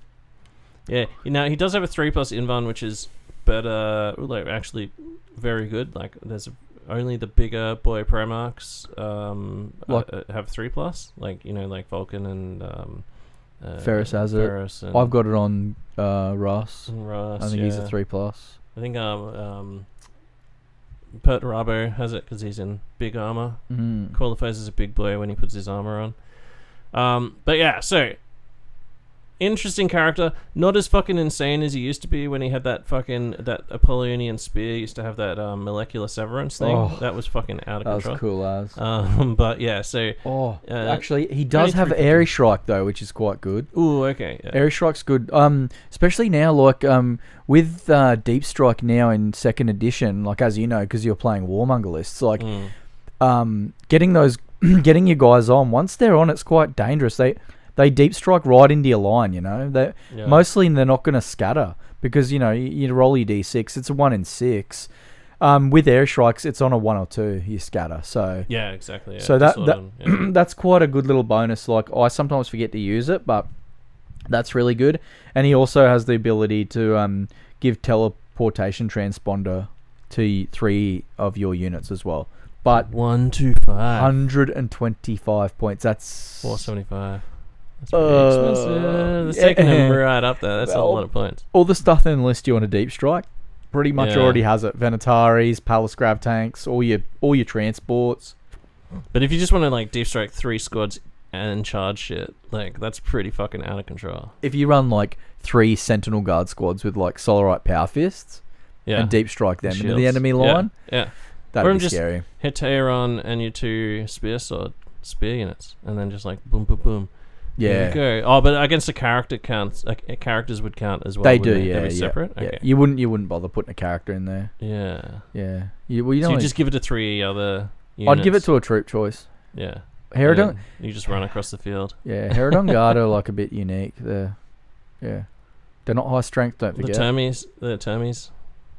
Yeah, he does have a 3+ invuln, which is better, actually very good. Like, there's only the bigger boy Primarchs have 3+, like Vulcan and Ferris has it. I've got it on Russ. I think he's a 3+. I think Perturabo has it because he's in big armor. Qualifies as a big boy when he puts his armor on. But yeah, so interesting character. Not as fucking insane as he used to be when he had that Apollonian spear. He used to have that molecular severance thing. Oh, that was fucking out of control. That was cool as. But yeah, so... actually, he does have Airy Strike, though, which is quite good. Ooh, okay. Yeah. Airy Strike's good. Especially now, like, with Deep Strike now in 2nd edition, like, as you know, because you're playing Warmonger lists, like, getting your guys on, once they're on, it's quite dangerous. They deep strike right into your line, you know. Mostly they're not going to scatter because, you know, you roll your d6. It's a 1 in 6. With air strikes, it's on a 1 or 2. You scatter. So yeah, exactly. Yeah. So that's quite a good little bonus. Like, I sometimes forget to use it, but that's really good. And he also has the ability to give teleportation transponder to 3 of your units as well. But 125, 125 points. That's 475. That's pretty expensive. It's taking him right up there. That's a lot of points. All the stuff in the list you want to deep strike pretty much already has it. Venatoris, Palace Grav tanks, all your transports. But if you just want to like deep strike 3 squads and charge shit, like that's pretty fucking out of control. If you run like 3 Sentinel Guard squads with like Solarite Power Fists and deep strike them into the enemy line, that'd be scary. Hit Tehran and your 2 spear units, and then just like boom, boom, boom. Yeah. Go. Oh, but against the character counts, characters would count as well. They do, They'd be yeah. separate. Yeah. Okay. You wouldn't bother putting a character in there. Yeah. Yeah. You just give it to 3 other units. I'd give it to a troop choice. Yeah. Herodon. You just run across the field. Yeah, Herodon Guard are like a bit unique. They're not high strength. Don't forget. The Termies.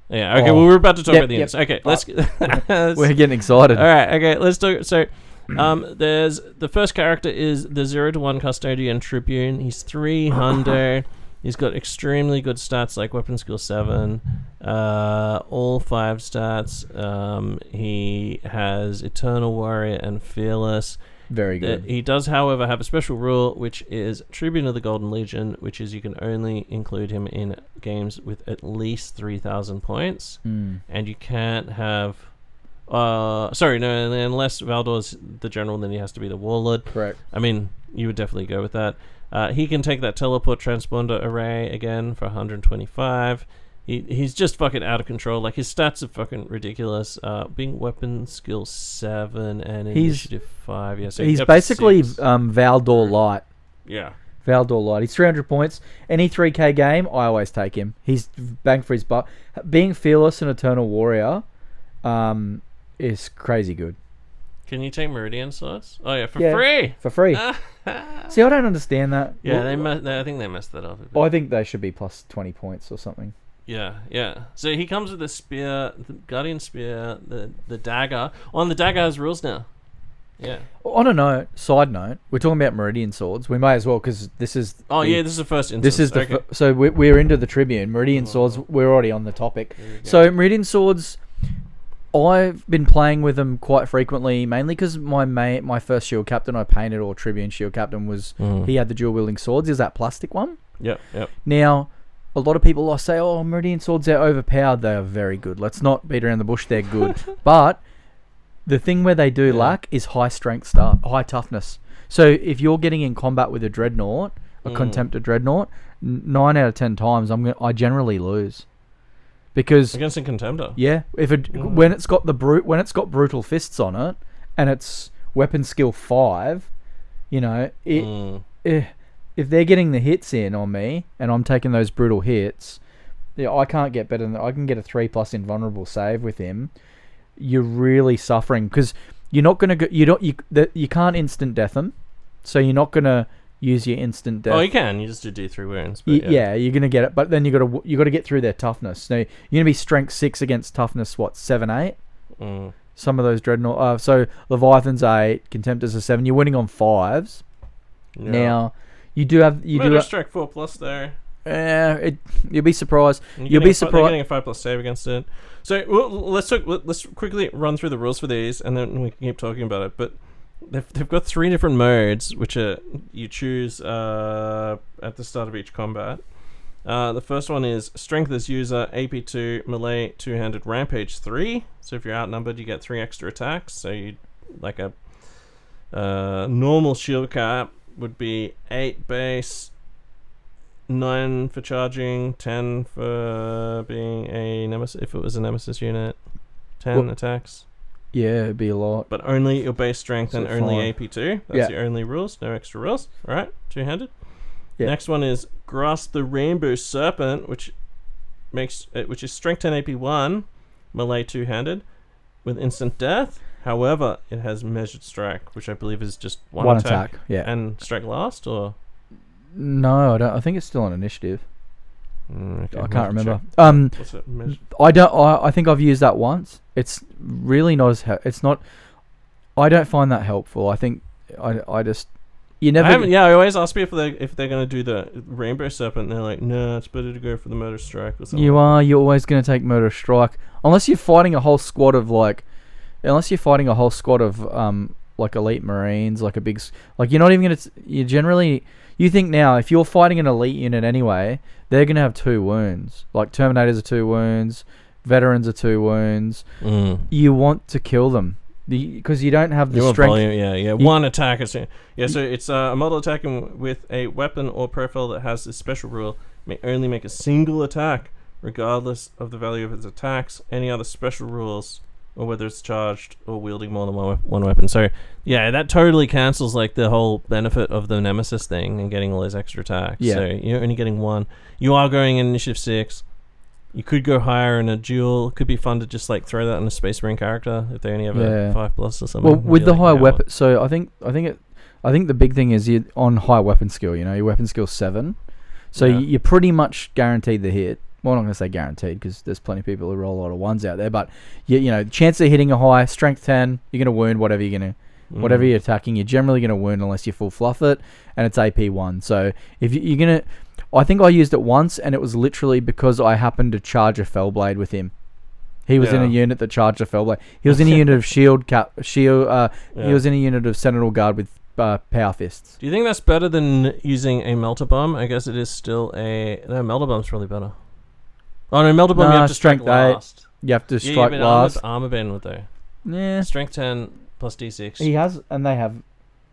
Yeah. Okay. Well, we're about to talk about the units. Okay. Let's. We're getting excited. All right. Okay. Let's talk. So. There's the first character is the 0-1 Custodian Tribune. He's 300. He's got extremely good stats like weapon skill 7, all 5 stats. He has Eternal Warrior and Fearless. Very good. He does, however, have a special rule, which is Tribune of the Golden Legion, which is you can only include him in games with at least 3,000 points, and you can't have. Unless Valdor's the general, then he has to be the Warlord. Correct. I mean, you would definitely go with that. He can take that teleport transponder array again for 125. He's just fucking out of control. Like, his stats are fucking ridiculous. Being weapon skill 7 and initiative 5. Yeah, so he's basically Valdor Light. Yeah. Valdor Light. He's 300 points. Any 3k game, I always take him. He's bang for his buck. Being Fearless and Eternal Warrior, is crazy good. Can you take Meridian Swords? Oh yeah, free. For free. See, I don't understand that. Yeah, I think they messed that up a bit. I think they should be plus 20 points or something. Yeah. So he comes with a spear, the Guardian Spear, the dagger. On the dagger has rules now. Yeah. On a side note, we're talking about Meridian Swords. We may as well, because this is... this is the first instance. This is so we're into the Tribune. Meridian Swords, we're already on the topic. So Meridian Swords... I've been playing with them quite frequently, mainly because my first shield captain I painted, or Tribune shield captain, was he had the dual wielding swords. Is that plastic one? Yep. Now, a lot of people say, "Oh, Meridian swords are overpowered." They are very good. Let's not beat around the bush. They're good, but the thing where they do lack is high strength stuff, high toughness. So if you're getting in combat with a dreadnought, a contemptor dreadnought, 9 out of 10 times I generally lose. Because against a contender, when it's got brutal fists on it, and it's weapon skill 5, you know, if they're getting the hits in on me and I'm taking those brutal hits, I can't get better than I can get a 3+ invulnerable save with him. You're really suffering because you're not gonna go. You can't instant death him, so you're not gonna use your instant death. Oh, you can. You just do D3 wounds. Yeah, you're gonna get it, but then you got to get through their toughness. Now you're gonna be strength 6 against toughness 7, 8. Some of those dreadnought. So Leviathan's 8, Contemptors are 7. You're winning on 5s. Yeah. Now you do have strike 4+ there. You'll be surprised. You'll be surprised. They're getting a 5+ save against it. So let's quickly run through the rules for these, and then we can keep talking about it. But they've got 3 different modes, which you choose at the start of each combat. The first one is Strength as User, AP 2, Melee 2-handed, Rampage 3. So if you're outnumbered, you get 3 extra attacks. So you like a normal shield cap would be 8 base, 9 for charging, 10 for being a Nemesis. If it was a Nemesis unit, 10 attacks. Yeah, it'd be a lot. But only your base strength and only 5. AP2. That's the only rules. No extra rules. All right, two-handed. Yeah. Next one is Grasp the Rainbow Serpent, which is strength 10 AP1, melee two-handed, with instant death. However, it has measured strike, which I believe is just one attack. Yeah. And strike last, or no, I don't. I think it's still on initiative. Okay, I can't remember. What's it I don't. I think I've used that once. It's really not as. It's not. I don't find that helpful. I think. I just. You never. I always ask people if they're going to do the Rainbow Serpent, and they're like, "No, it's better to go for the Murder Strike or something." You're always going to take Murder Strike unless you're fighting a whole squad of like elite Marines, like a big. Like you're not even going to. You generally. You think now, if you're fighting an elite unit anyway, they're going to have 2 wounds. Like Terminators are 2 wounds, Veterans are 2 wounds. You want to kill them because you don't have the strength. Volume, one attack. So it's a model attacking with a weapon or profile that has this special rule. May only make a single attack, regardless of the value of its attacks. Any other special rules, or whether it's charged or wielding more than one weapon. So, yeah, that totally cancels like the whole benefit of the Nemesis thing and getting all those extra attacks. Yeah. So you're only getting 1. You are going in initiative 6. You could go higher in a duel. It could be fun to just like throw that on a Space Marine character if they only have a 5+ or something. Well, with the high weapon, so I think the big thing is you on high weapon skill. You know, your weapon skill 7, so you're pretty much guaranteed the hit. Well, I'm not going to say guaranteed because there's plenty of people who roll a lot of 1s out there. But, you know, chance of hitting a high, strength 10, you're going to wound whatever whatever you're attacking. You're generally going to wound unless you full fluff it, and it's AP 1. So if you're going to... I think I used it once, and it was literally because I happened to charge a Fellblade with him. He was in a unit that charged a Fellblade. He was in a unit of He was in a unit of Sentinel Guard with Power Fists. Do you think that's better than using a Melter Bomb? I guess it is still a... No, Melter Bomb's probably better. Oh no, Melter Bomb you have to strike last. You have to strike last. Armor band with though. Yeah. Strength 10 plus D6. He has, and they have.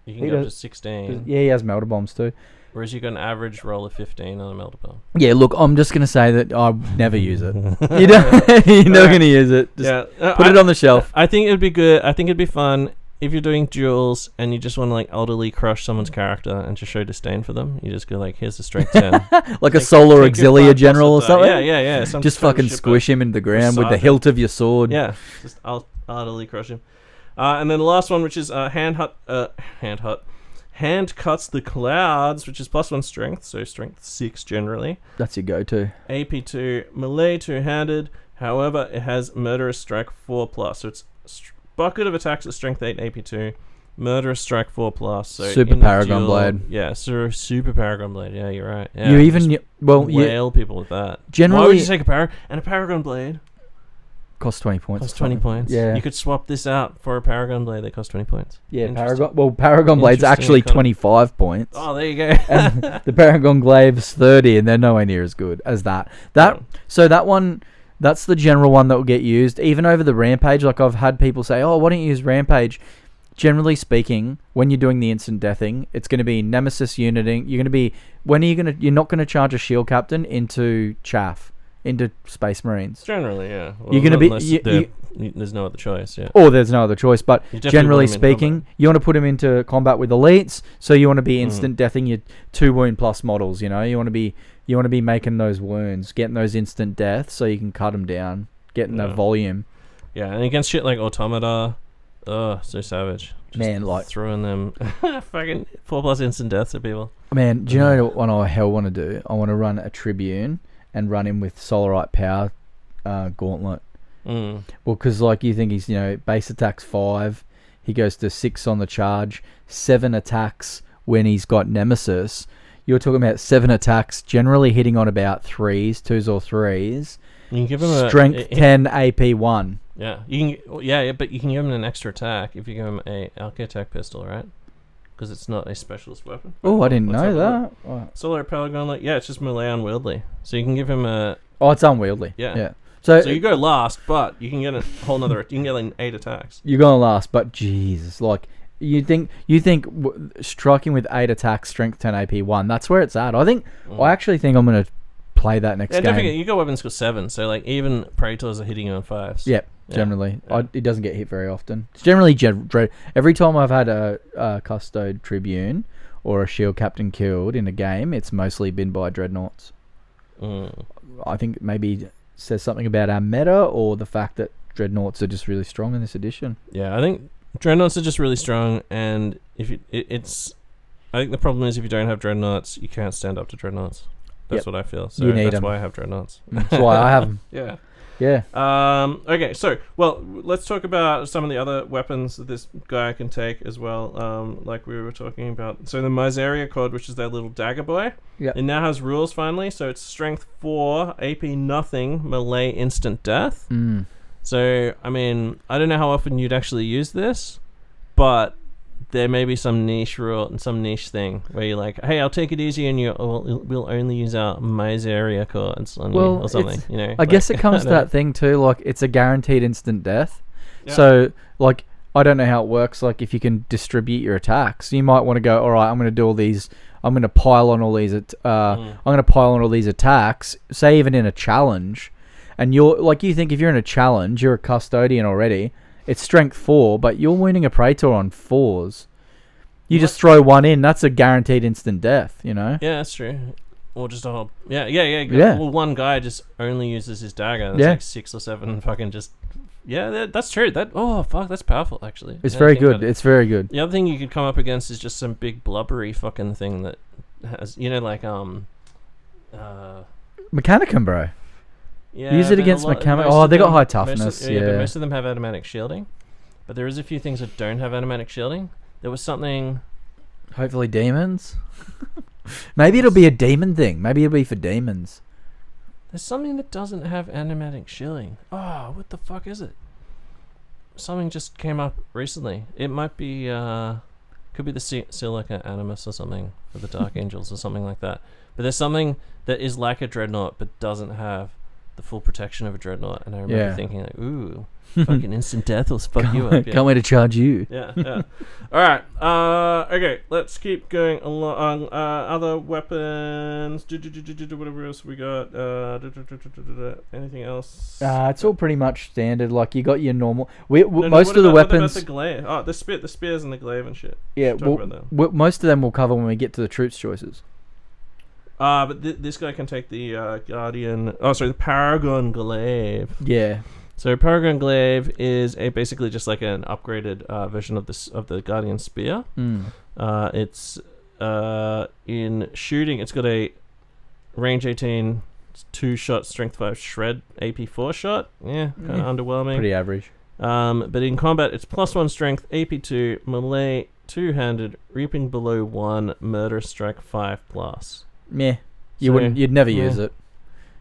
You can go up to 16. Yeah, he has Melter Bombs too. Whereas you got an average roll of 15 on a Melter Bomb. Yeah, look, I'm just gonna say that I never use it. You're never gonna use it. Just put it on the shelf. I think it'd be good. I think it'd be fun. If you're doing duels and you just want to like elderly crush someone's character and just show disdain for them, you just go like, here's the strength 10. like a Solar Auxilia general or something? Yeah. Just fucking squish him into the ground with the hilt of your sword. Yeah, just elderly crush him. And then the last one, which is Hand Cuts the Clouds, which is +1 strength, so strength 6 generally. That's your go-to. AP2, melee two-handed. However, it has Murderous Strike 4+, so it's bucket of attacks at strength 8 AP2, Murderous Strike 4+. So super Paragon Blade. Yeah, super Paragon Blade. Yeah, you're right. Yeah, you even whale people with that. Generally, why would you take a Paragon Blade? Costs 20 points. Costs 20 points. Yeah. You could swap this out for a Paragon Blade that costs 20 points. Yeah, Paragon Blade's actually 25 points. Oh, there you go. And the Paragon Blade's 30, and they're nowhere near as good as that. So that one, that's the general one that will get used. Even over the Rampage, like I've had people say, oh, why don't you use Rampage? Generally speaking, when you're doing the instant deathing, it's going to be Nemesis uniting. You're not going to charge a shield captain into chaff. Into Space Marines. Generally, yeah. Well, you're going to be... there's no other choice, yeah. Or there's no other choice, but generally speaking, you want to put them into combat with elites, so you want to be instant deathing your 2 wound plus models, you know? You want to be making those wounds, getting those instant deaths, so you can cut them down, getting that volume. Yeah, and against shit like Automata, so savage. Just man, like... throwing them fucking 4+ instant deaths at people. Man, do you know what I hell want to do? I want to run a Tribune and run him with Solarite Power Gauntlet. Well, because like you think he's, base attacks 5, he goes to 6 on the charge, 7 attacks when he's got Nemesis. You're talking about 7 attacks, generally hitting on about 2s or 3s. You can give him strength 10 AP 1. Yeah, but you can give him an extra attack if you give him a Alchitect pistol, right? Because it's not a specialist weapon. Oh, I didn't know that. Oh. Solar Power Gauntlet, it's just melee unwieldy. So you can give him a... Oh, it's unwieldy. Yeah. So you go last, but you can get a whole nother... You can get like 8 attacks. You're going last, but Jesus, like You think striking with 8 attacks, strength 10 AP 1. That's where it's at. I actually think I'm gonna play that next game. Don't forget, you got weapon skill 7, so like even Praetors are hitting you on 5s. Yep. Generally, it doesn't get hit very often. It's generally every time I've had a Custode Tribune or a Shield Captain killed in a game, it's mostly been by Dreadnoughts. I think maybe says something about our meta or the fact that Dreadnoughts are just really strong in this edition. Yeah, I think Dreadnoughts are just really strong, and if I think the problem is if you don't have Dreadnoughts, you can't stand up to Dreadnoughts. That's what I feel. So that's why I have Dreadnoughts. That's why I have them. Yeah. Yeah. Okay, so, let's talk about some of the other weapons that this guy can take as well, like we were talking about. So the Miseria Cord, which is that little dagger boy, it now has rules finally, so it's strength 4, AP nothing, melee instant death. So, I mean, I don't know how often you'd actually use this, but there may be some niche rule and some niche thing where you're like, hey, I'll take it easy and we'll only use our Miseria Cords on you or something. You know, I guess it comes to that thing too, like it's a guaranteed instant death. Yeah. So, like, I don't know how it works. Like, if you can distribute your attacks, you might want to go, all right, I'm going to do all these. I'm going to pile on all these. I'm going to pile on all these attacks. Say even in a challenge, and you think if you're in a challenge, you're a custodian already. It's strength 4, but you're wounding a Praetor on 4s. You just throw one in. That's a guaranteed instant death, you know? Yeah, that's true. Or just a whole... Yeah. Well, one guy just only uses his dagger. It's like 6 or 7 fucking just... Yeah, that's true. That's powerful, actually. It's very good. It's very good. The other thing you could come up against is just some big blubbery fucking thing that has... You know, like... Mechanicum, bro. Yeah, use it against mechanic. Oh, they got high toughness. But most of them have automatic shielding. But there is a few things that don't have automatic shielding. There was something... Hopefully demons. Maybe it'll be a demon thing. Maybe it'll be for demons. There's something that doesn't have automatic shielding. Oh, what the fuck is it? Something just came up recently. It might be... could be the Silica Animus or something for the Dark Angels or something like that. But there's something that is like a Dreadnought but doesn't have the full protection of a Dreadnought, and I remember thinking like, ooh, fucking instant death will fuck you up. Yeah. Can't wait to charge you. Yeah. Alright, okay, let's keep going along. Other weapons, whatever else we got, anything else? It's all pretty much standard, like you got your normal, most of the weapons... What about the glaive? Oh, the spears and the glaive and shit. Yeah, most of them we'll cover when we get to the troops choices. But this guy can take the the Paragon Glaive. Yeah. So Paragon Glaive is basically just like an upgraded version of the Guardian Spear. It's in shooting. It's got a range 18, 2-shot, strength 5 shred, AP 4 shot. Yeah, kind of underwhelming. Pretty average. But in combat, it's +1 strength, AP 2, melee 2-handed, reaping below 1, murder strike 5+. Meh. You'd never use it.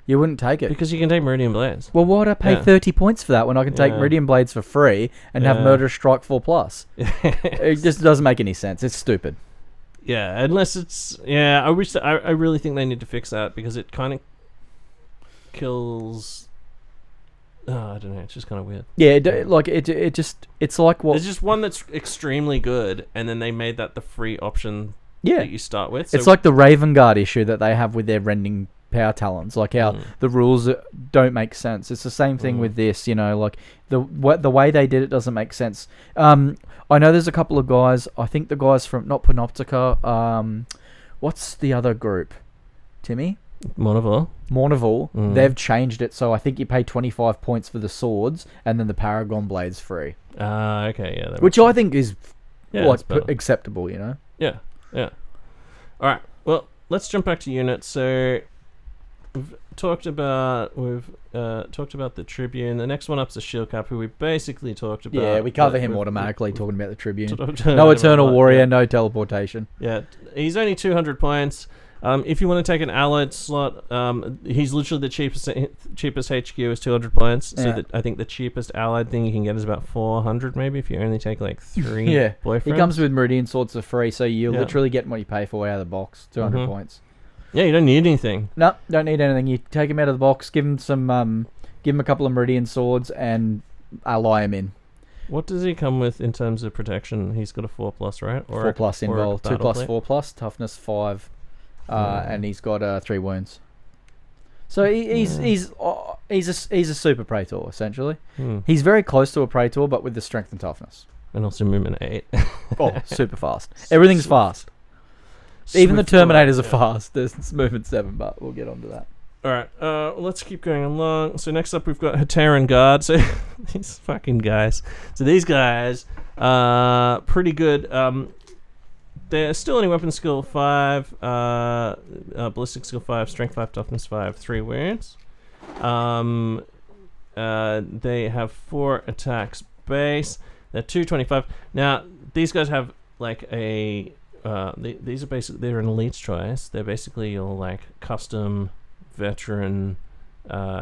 You wouldn't take it. Because you can take Meridian Blades. Well, why would I pay 30 points for that when I can take Meridian Blades for free and have Murder Strike 4+? It just doesn't make any sense. It's stupid. Yeah, unless it's... Yeah, I really think they need to fix that because it kind of kills... Oh, I don't know. It's just kind of weird. Yeah, it's like what... There's just one that's extremely good, and then they made that the free option that you start with. So it's like the Raven Guard issue that they have with their rending power talents, like how the rules don't make sense. It's the same thing with this, you know, like the way they did it doesn't make sense. I know there's a couple of guys, I think the guys from, not Panoptica, what's the other group? Timmy? Mournival. They've changed it, so I think you pay 25 points for the swords, and then the Paragon Blade's free. Okay, yeah. Which I think is acceptable, you know? Yeah. Alright, well, let's jump back to units. So, we've talked about the Tribune. The next one up's the Shield Cap, who we basically talked about. Yeah, we cover him automatically talking about the Tribune. No Eternal Warrior, no teleportation. Yeah, he's only 200 points. If you want to take an allied slot, he's literally the cheapest HQ is 200 points. So I think the cheapest allied thing you can get is about 400 maybe if you only take like 3 boyfriends. He comes with Meridian Swords for free, so you literally get what you pay for out of the box, 200 points. Yeah, you don't need anything. No, don't need anything. You take him out of the box, give him a couple of Meridian Swords and ally him in. What does he come with in terms of protection? He's got a 4+, right? Or 4+ invul, 2+, 4+, toughness 5, and he's got 3 wounds. So he's a super Praetor essentially. He's very close to a Praetor, but with the strength and toughness. And also movement 8. Super fast. Everything's fast. Even the Terminators are fast. There's movement 7, but we'll get onto that. Alright, let's keep going along. So next up we've got Heteran Guard. So these fucking guys. So these guys are pretty good. They're still only weapon skill 5, ballistic skill 5, strength 5, toughness 5, 3 wounds. They have 4 attacks base. They're 225. Now these guys have like a these are basically, they're an elite's choice. They're basically your like custom veteran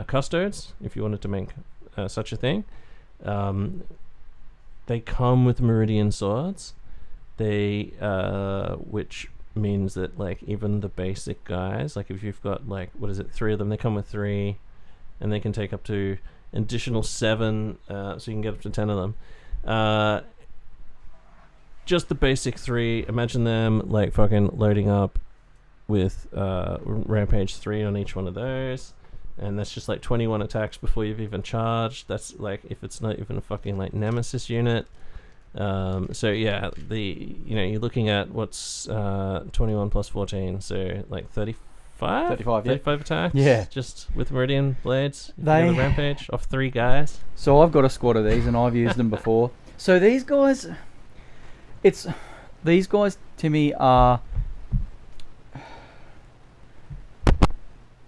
custodes, if you wanted to make such a thing. They come with meridian swords. They which means that like even the basic guys, like if you've got like 3 of them, they come with 3, and they can take up to an additional 7, so you can get up to 10 of them. Just the basic 3. Imagine them like fucking loading up with Rampage 3 on each one of those, and that's just like 21 attacks before you've even charged. That's like if it's not even a fucking like Nemesis unit. So yeah, you're looking at what's 21 plus 14, so like 35 attacks. Yeah, just with Meridian blades. The Rampage off 3 guys. So I've got a squad of these, and I've used them before. So these guys to me are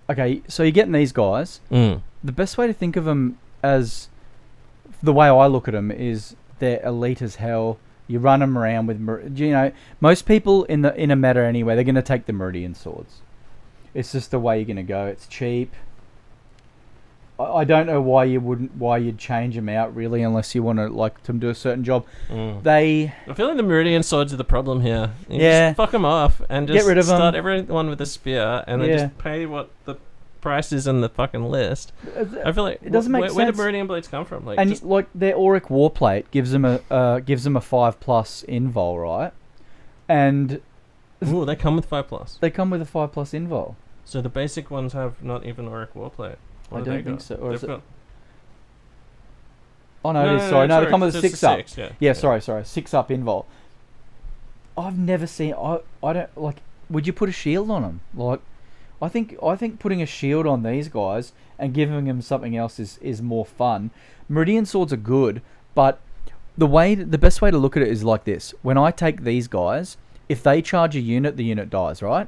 okay. So you're getting these guys. The best way to think of them, as the way I look at them, is they're elite as hell. You run them around with, most people in a meta anyway, they're going to take the Meridian swords. It's just the way you're going to go. It's cheap. I don't know why you'd change them out really, unless you want to like them do a certain job. I feel like the Meridian swords are the problem here. Just fuck them off and just get rid of start them. Everyone with a spear, and then just pay what the price is in the fucking list. I feel like it doesn't make sense. Where did Meridian blades come from? Like, and like their Auric Warplate gives them a 5+ invul, right? And they come with 5+. They come with a 5+ invul. So the basic ones have not even Auric Warplate. I don't think so. Or is it? Oh no, it is. Sorry, they come with a 6 up. 6, yeah, sorry, 6 up invul. I've never seen. I don't like. Would you put a shield on them? Like, I think putting a shield on these guys and giving them something else is more fun. Meridian swords are good, but the best way to look at it is like this: when I take these guys, if they charge a unit, the unit dies, right?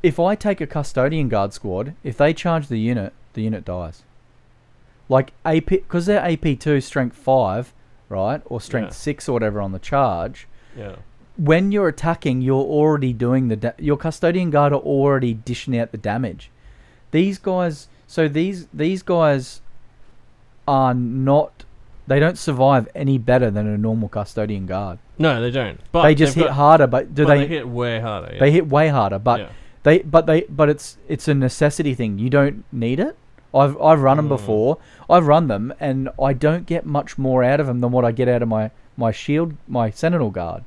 If I take a Custodian Guard squad, if they charge the unit dies. Like AP, because they're AP2 strength 5, right, or strength 6 or whatever on the charge. Yeah. When you're attacking, you're already doing your Custodian Guard are already dishing out the damage. These guys, these guys are not. They don't survive any better than a normal Custodian Guard. No, they don't. But they just hit harder. But they hit way harder? Yeah. They hit way harder, but. But it's a necessity thing. You don't need it. I've run them before. I've run them, and I don't get much more out of them than what I get out of my shield, my Sentinel Guard,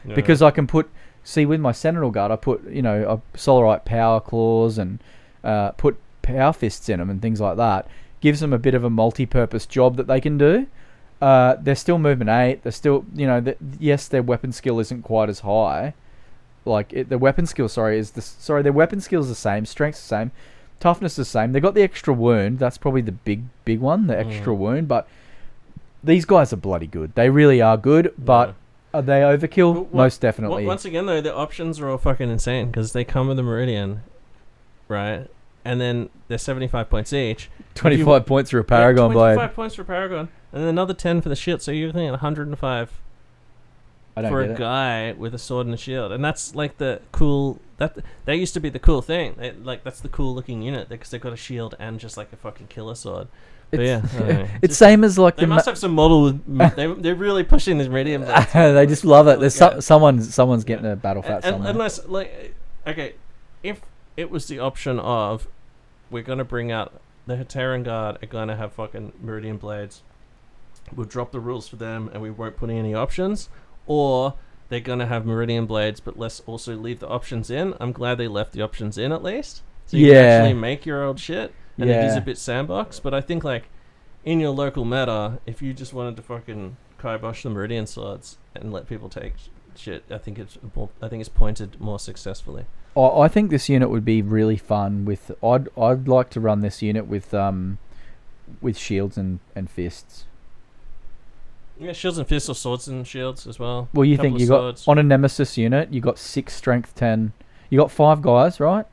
because I can put. See, with my Sentinel Guard, I put a Solarite Power Claws and put Power Fists in them and things like that. Gives them a bit of a multi-purpose job that they can do. They're still movement 8. They're still yes, their weapon skill isn't quite as high. The weapon skill, their weapon skill is the same, strength's the same, toughness is the same. They got the extra wound. That's probably the big one, the extra wound. But these guys are bloody good. They really are good. But are they overkill? Most definitely. Once again, though, the options are all fucking insane because they come with a Meridian, right? And then they're 75 points each. 25 points for a Paragon blade. 25 points for a Paragon, and then another 10 for the shield. So you're looking at 105. For a guy with a sword and a shield, and that's like the cool that used to be the cool thing. That's the cool looking unit because they've got a shield and just like a fucking killer sword. But it's same as like they must have some model. They're really pushing this Meridian blades. They just love it. There's someone's getting a battle fat somewhere. Unless if it was the option of we're gonna bring out the Heteran Guard are gonna have fucking Meridian blades. we'll drop the rules for them and we won't put in any options, or they're going to have Meridian Blades, but let's also leave the options in. I'm glad they left the options in at least. So you can actually make your old shit, and it is a bit sandbox. But I think, like, in your local meta, if you just wanted to fucking kibosh the Meridian Swords and let people take shit, I think it's pointed more successfully. I think this unit would be really fun with... I'd like to run this unit with shields and fists. Yeah, shields and fists, or swords and shields as well. Well, you think you got on a Nemesis unit, you got 6 strength 10. You got 5 guys, right?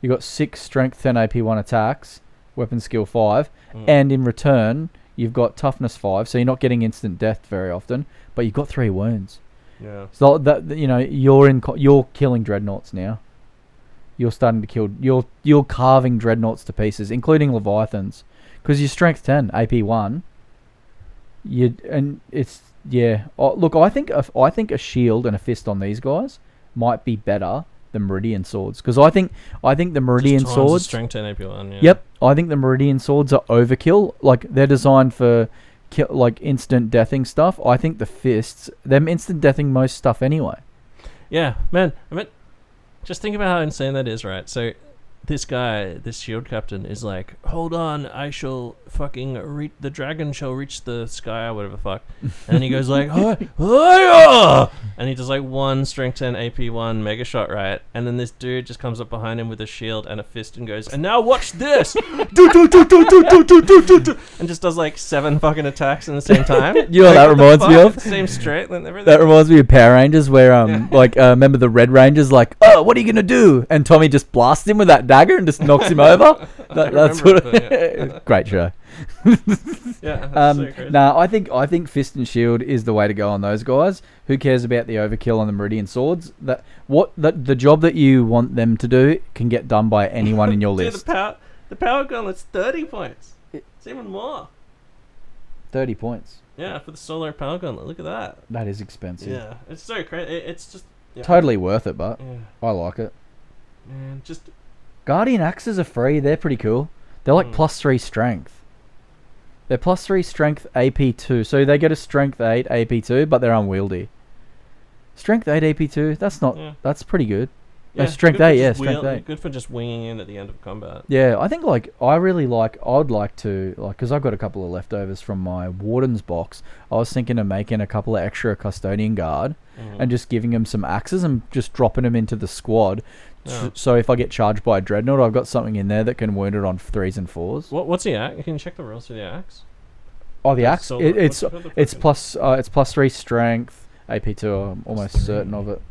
You got 6 strength 10 AP1 attacks, weapon skill 5, and in return you've got toughness 5. So you're not getting instant death very often, but you've got 3 wounds. Yeah. So that you're killing dreadnoughts now. You're starting to kill. You're carving dreadnoughts to pieces, including leviathans, because you're strength 10 AP1. Look, I think a shield and a fist on these guys might be better than Meridian swords, because I think the Meridian swords strength 10 AP1. Yeah. Yep, I think the Meridian swords are overkill. Like, they're designed for instant deathing stuff. I think the fists, them instant deathing most stuff anyway. Yeah, man. I mean, just think about how insane that is, right? So this guy, this shield captain, is like, hold on, I shall fucking the dragon shall reach the sky, or whatever the fuck. And then he goes like, and he does like 1 strength 10 AP1 mega shot, right? And then this dude just comes up behind him with a shield and a fist and goes, and now watch this! And just does like 7 fucking attacks in the same time. You know what that reminds me of? Same straight and everything. That reminds me of Power Rangers, where remember the Red Ranger's like, oh, what are you gonna do? And Tommy just blasts him with that dagger and just knocks him over. That's what. Great show. Yeah. So crazy. I think fist and shield is the way to go on those guys. Who cares about the overkill on the Meridian swords? The job that you want them to do can get done by anyone in your list. The power gauntlet's 30 points. It's even more. 30 points. Yeah, for the solar power gauntlet. Look at that. That is expensive. Yeah, it's so crazy. It's just totally worth it, but I like it. Man, just Guardian axes are free. They're pretty cool. They're like +3 strength. They're +3 strength AP2. So they get a strength 8 AP2, but they're unwieldy. Strength 8 AP2, that's pretty good. Yeah, strength 8, strength 8. Good for just winging in at the end of combat. Yeah, I think I would like to, because I've got a couple of leftovers from my Warden's box. I was thinking of making a couple of extra Custodian Guard and just giving them some axes and just dropping them into the squad. So if I get charged by a Dreadnought, I've got something in there that can wound it on 3s and 4s. What's the axe? Can you check the rules for the axe? Oh, the axe? It's +3 strength AP2. I'm almost certain of it.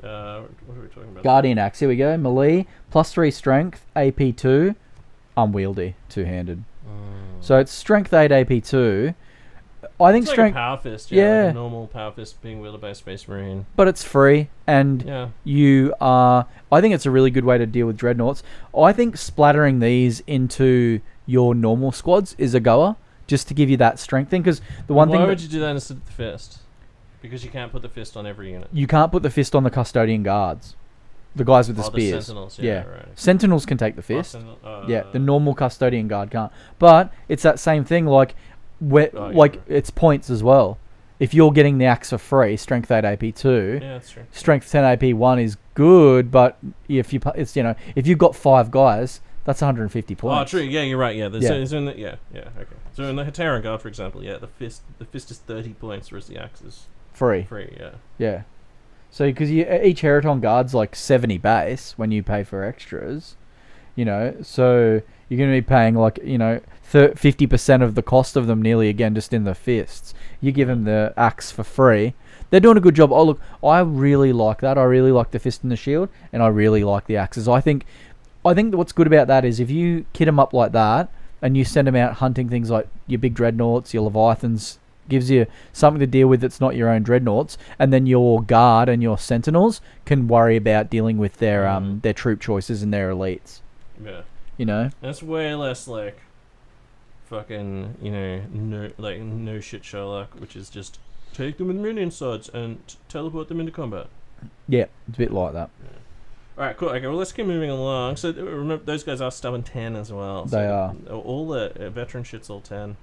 What are we talking about? Guardian axe. Here we go. Melee +3 strength AP2, unwieldy, 2-handed. So it's strength 8 AP2. I think it's strength. Like a power fist, like a normal power fist being wielded by a Space Marine. But it's free, and you are. I think it's a really good way to deal with dreadnoughts. I think splattering these into your normal squads is a goer, just to give you that strength thing. Because why would you do that instead of the fist? Because you can't put the fist on every unit. You can't put the fist on the Custodian Guards. The guys with the spears. The Sentinels, right. Sentinels can take the fist. The normal Custodian Guard can't. But it's that same thing, it's points as well. If you're getting the axe for free, strength 8 AP2, that's true. Strength 10 AP1 is good, but if you've got 5 guys, that's 150 points. Oh, true. Yeah, you're right. Yeah. Okay. So in the Heteran Guard, for example, the fist is 30 points, whereas the axe is free. Yeah. So because each Heraton Guard's like 70 base when you pay for extras, so you're going to be paying 50% of the cost of them nearly again just in the fists. You give them the axe for free. They're doing a good job. Oh, look, I really like that. I really like the fist and the shield, and I really like the axes. I think what's good about that is if you kit them up like that and you send them out hunting things like your big dreadnoughts, your leviathans, gives you something to deal with that's not your own dreadnoughts, and then your guard and your sentinels can worry about dealing with their troop choices and their elites. Yeah. That's way less like fucking, no shit Sherlock, which is just take them with minion swords and teleport them into combat. Yeah, it's a bit like that. Yeah. Alright, cool. Okay, well, let's keep moving along. So remember, those guys are stubborn 10 as well. They are. All the veteran shit's all 10.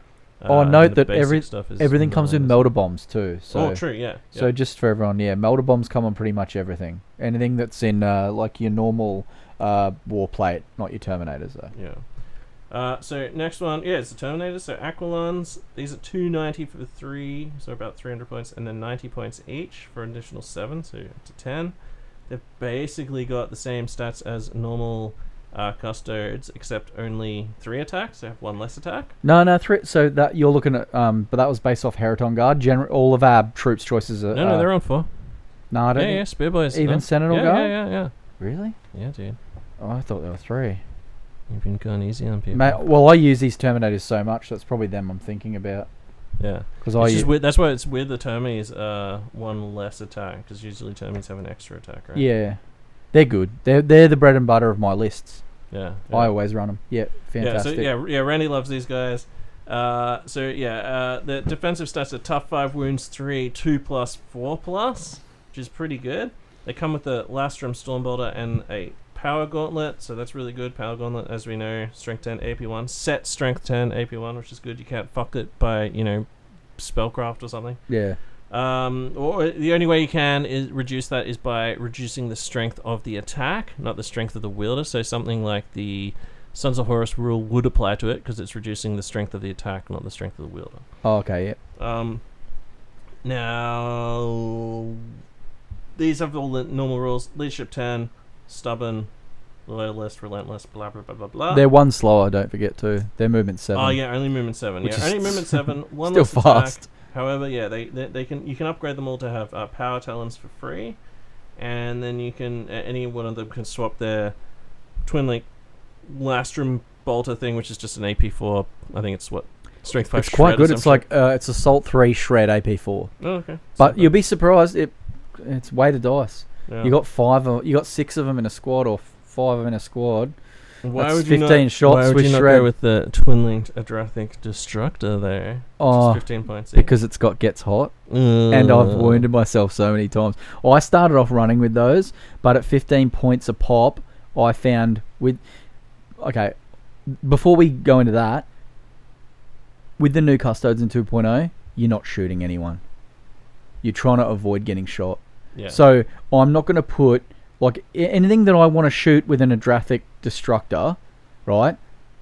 Note that stuff is everything comes with melter bombs too. So, true, yeah. So just for everyone, melter bombs come on pretty much everything. Anything that's in like your normal war plate, not your Terminators though. Yeah. So next one, it's the Terminators. So Aquilons, these are 290 for the 3, so about 300 points, and then 90 points each for an additional 7, so up to 10. They've basically got the same stats as normal Custodes, except only 3 attacks. They have 1 less attack. No, 3. So that you're looking at, but that was based off Heraton Guard. All of our troops' choices are. No, they're on 4. No, I don't. Yeah, Spear Boys. Even Sentinel Guard. Yeah. Really? Yeah, dude. Oh, I thought there were 3. You've been going easy on people. Well, I use these Terminators so much, that's probably them I'm thinking about. Yeah, because that's why it's weird. The Termies 1 less attack, because usually Termies have an extra attack, right? Yeah, they're good. They're the bread and butter of my lists. Yeah. I always run them. Yeah, fantastic. Yeah, Randy loves these guys. The defensive stats are tough 5, wounds 3, 2+, 4+, which is pretty good. They come with a Lastrum Stormbolter and a Power Gauntlet, so that's really good. Power Gauntlet, as we know, Strength 10, AP1. Set Strength 10, AP1, which is good. You can't fuck it by, Spellcraft or something. Yeah. Or the only way you can is reduce that is by reducing the strength of the attack, not the strength of the wielder. So something like the Sons of Horus rule would apply to it, because it's reducing the strength of the attack, not the strength of the wielder. Oh, okay, yeah. Now, these have all the normal rules. Leadership 10, stubborn, loyalist, relentless, blah, blah, blah, blah, blah. They're 1 slower, don't forget too. They're movement 7. Oh, yeah, only movement 7. Only movement 7, 1 still less fast. Attack. However, you can upgrade them all to have power talons for free, and then you can any one of them can swap their twin link Lastrum Bolter thing, which is just an AP4. I think it's strength 5. It's quite good. It's like it's assault 3 shred AP4. Oh, okay. But you'll be surprised. It's weighted dice. Yeah. You got 6 of them in a squad, or 5 of them in a squad. Why That's would you 15 shots why would with you not shred. go with the twin-linked Adrathic Destructor there? Oh, 15 points each. because it's got gets hot, and I've wounded myself so many times. I started off running with those, but at 15 points a pop, I found before we go into that, with the new Custodes in 2.0, you're not shooting anyone. You're trying to avoid getting shot. Yeah. So I'm not going to put anything that I want to shoot with an Adrathic Destructor, right?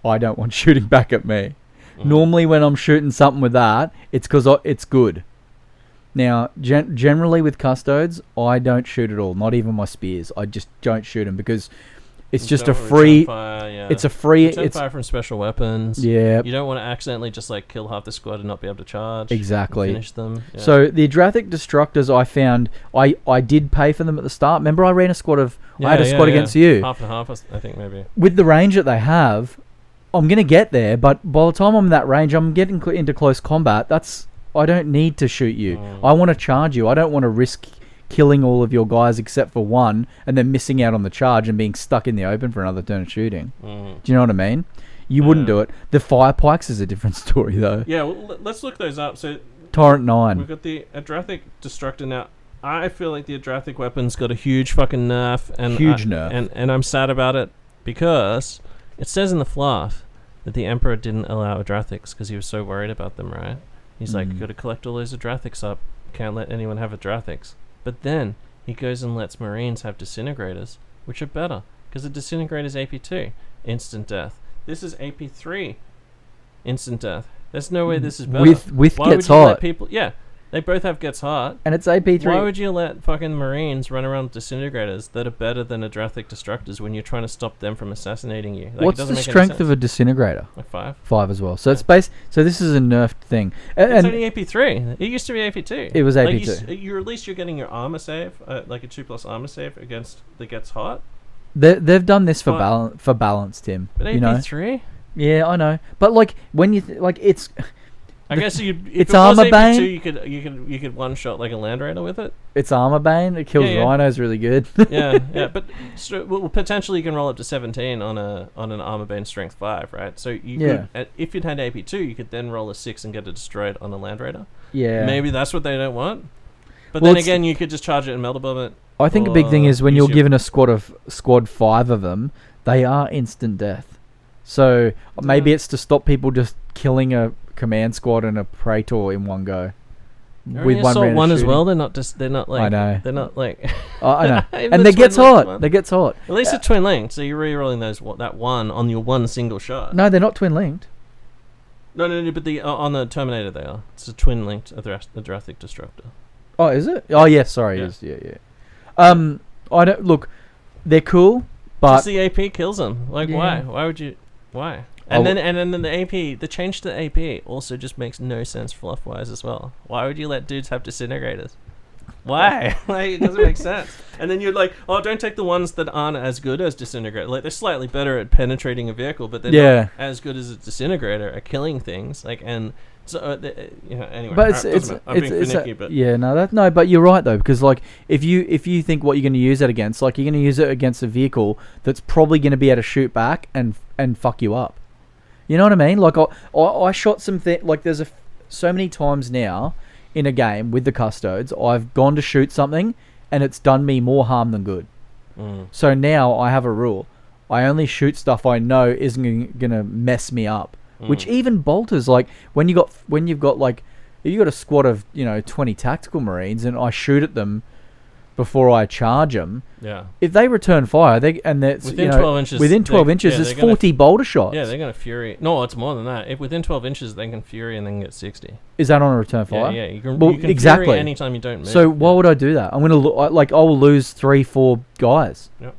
I don't want shooting back at me. Normally when I'm shooting something with that, it's because it's good. Now, generally with Custodes, I don't shoot at all. Not even my spears. I just don't shoot them because it's just a free. It's a free. It's fire from special weapons. Yeah. You don't want to accidentally just kill half the squad and not be able to charge. Exactly. Finish them. Yeah. So the Adrathic Destructors, I found I did pay for them at the start. Remember, I ran a squad of. I had a squad against you. Half and half, I think maybe. With the range that they have, I'm gonna get there. But by the time I'm in that range, I'm getting into close combat. I don't need to shoot you. I want to charge you. I don't want to risk killing all of your guys except for one, and then missing out on the charge and being stuck in the open for another turn of shooting. Do you know what I mean? You wouldn't do it. The fire pikes is a different story, though. Yeah, well, let's look those up. So Torrent 9. We've got the Adrathic Destructor now. I feel like the Adrathic weapon's got a huge fucking nerf, and I'm sad about it because it says in the fluff that the Emperor didn't allow Adrathics because he was so worried about them, right? He's like, got to collect all those Adrathics up. Can't let anyone have Adrathics. But then he goes and lets Marines have Disintegrators, which are better because the Disintegrator's AP2, instant death. This is AP3, instant death. There's no way this is better. With Why gets would you hot. let people? Yeah, they both have gets hot. And it's AP3. Why would you let fucking Marines run around with Disintegrators that are better than Adrathic Destructors when you're trying to stop them from assassinating you? What's the strength of a Disintegrator? Like 5. 5 as well. So it's so this is a nerfed thing. It's only AP3. It used to be AP2. It was AP2. At least you're getting your armor save, like a 2+ armor save against the gets hot. They've done this for balance, Tim. But AP3? Yeah, I know. But when you it's. I guess if it's it was armor bane. AP2, you could one shot like a Land Raider with it. It's armor bane. It kills rhinos really good. yeah, but potentially you can roll up to 17 on an armor bane strength 5, right? So you could, if you'd had AP2, you could then roll a 6 and get it destroyed on a Land Raider. Yeah, maybe that's what they don't want. But then again, you could just charge it in Melter Bomb. I think a big thing is when you're given a squad 5 of them, they are instant death. So maybe it's to stop people just killing a command squad and a praetor in one go. With one round one as well. They're not like. I know. They're not like. I know. And it gets hot. They gets hot. At least it's twin linked, so you're re-rolling that one on your one single shot. No, they're not twin linked. No, but on the Terminator they are. It's a twin linked Adrathic Destructor. Oh, is it? Oh, yes. Sorry, it is. Yeah. I don't look. They're cool, but just the AP kills them. Like, why? Why would you? Why? And then the AP, the change to the AP also just makes no sense fluff wise as well. Why would you let dudes have disintegrators? Why? Like, it doesn't make sense. And then you're like, oh, don't take the ones that aren't as good as disintegrator. Like, they're slightly better at penetrating a vehicle, but they're not as good as a disintegrator at killing things. Like, and so anyway. But I'm being finicky, but but you're right though, because like if you think what you're going to use it against, like you're going to use it against a vehicle that's probably going to be able to shoot back and fuck you up. You know what I mean? Like I shot some like there's so many times now in a game with the Custodes, I've gone to shoot something and it's done me more harm than good. So now I have a rule: I only shoot stuff I know isn't gonna mess me up. Which even bolters, like when you've got like if you got a squad of 20 tactical marines and I shoot at them before I charge them. Yeah. If they return fire, within 12 inches. Within 12 inches, there's 40 bolter shots. Yeah, they're gonna fury. No, it's more than that. If within 12 inches, they can fury and then get 60. Is that on a return fire? Yeah. You can exactly fury anytime you don't move. So why would I do that? I'm gonna I will lose 3-4 guys. Yep.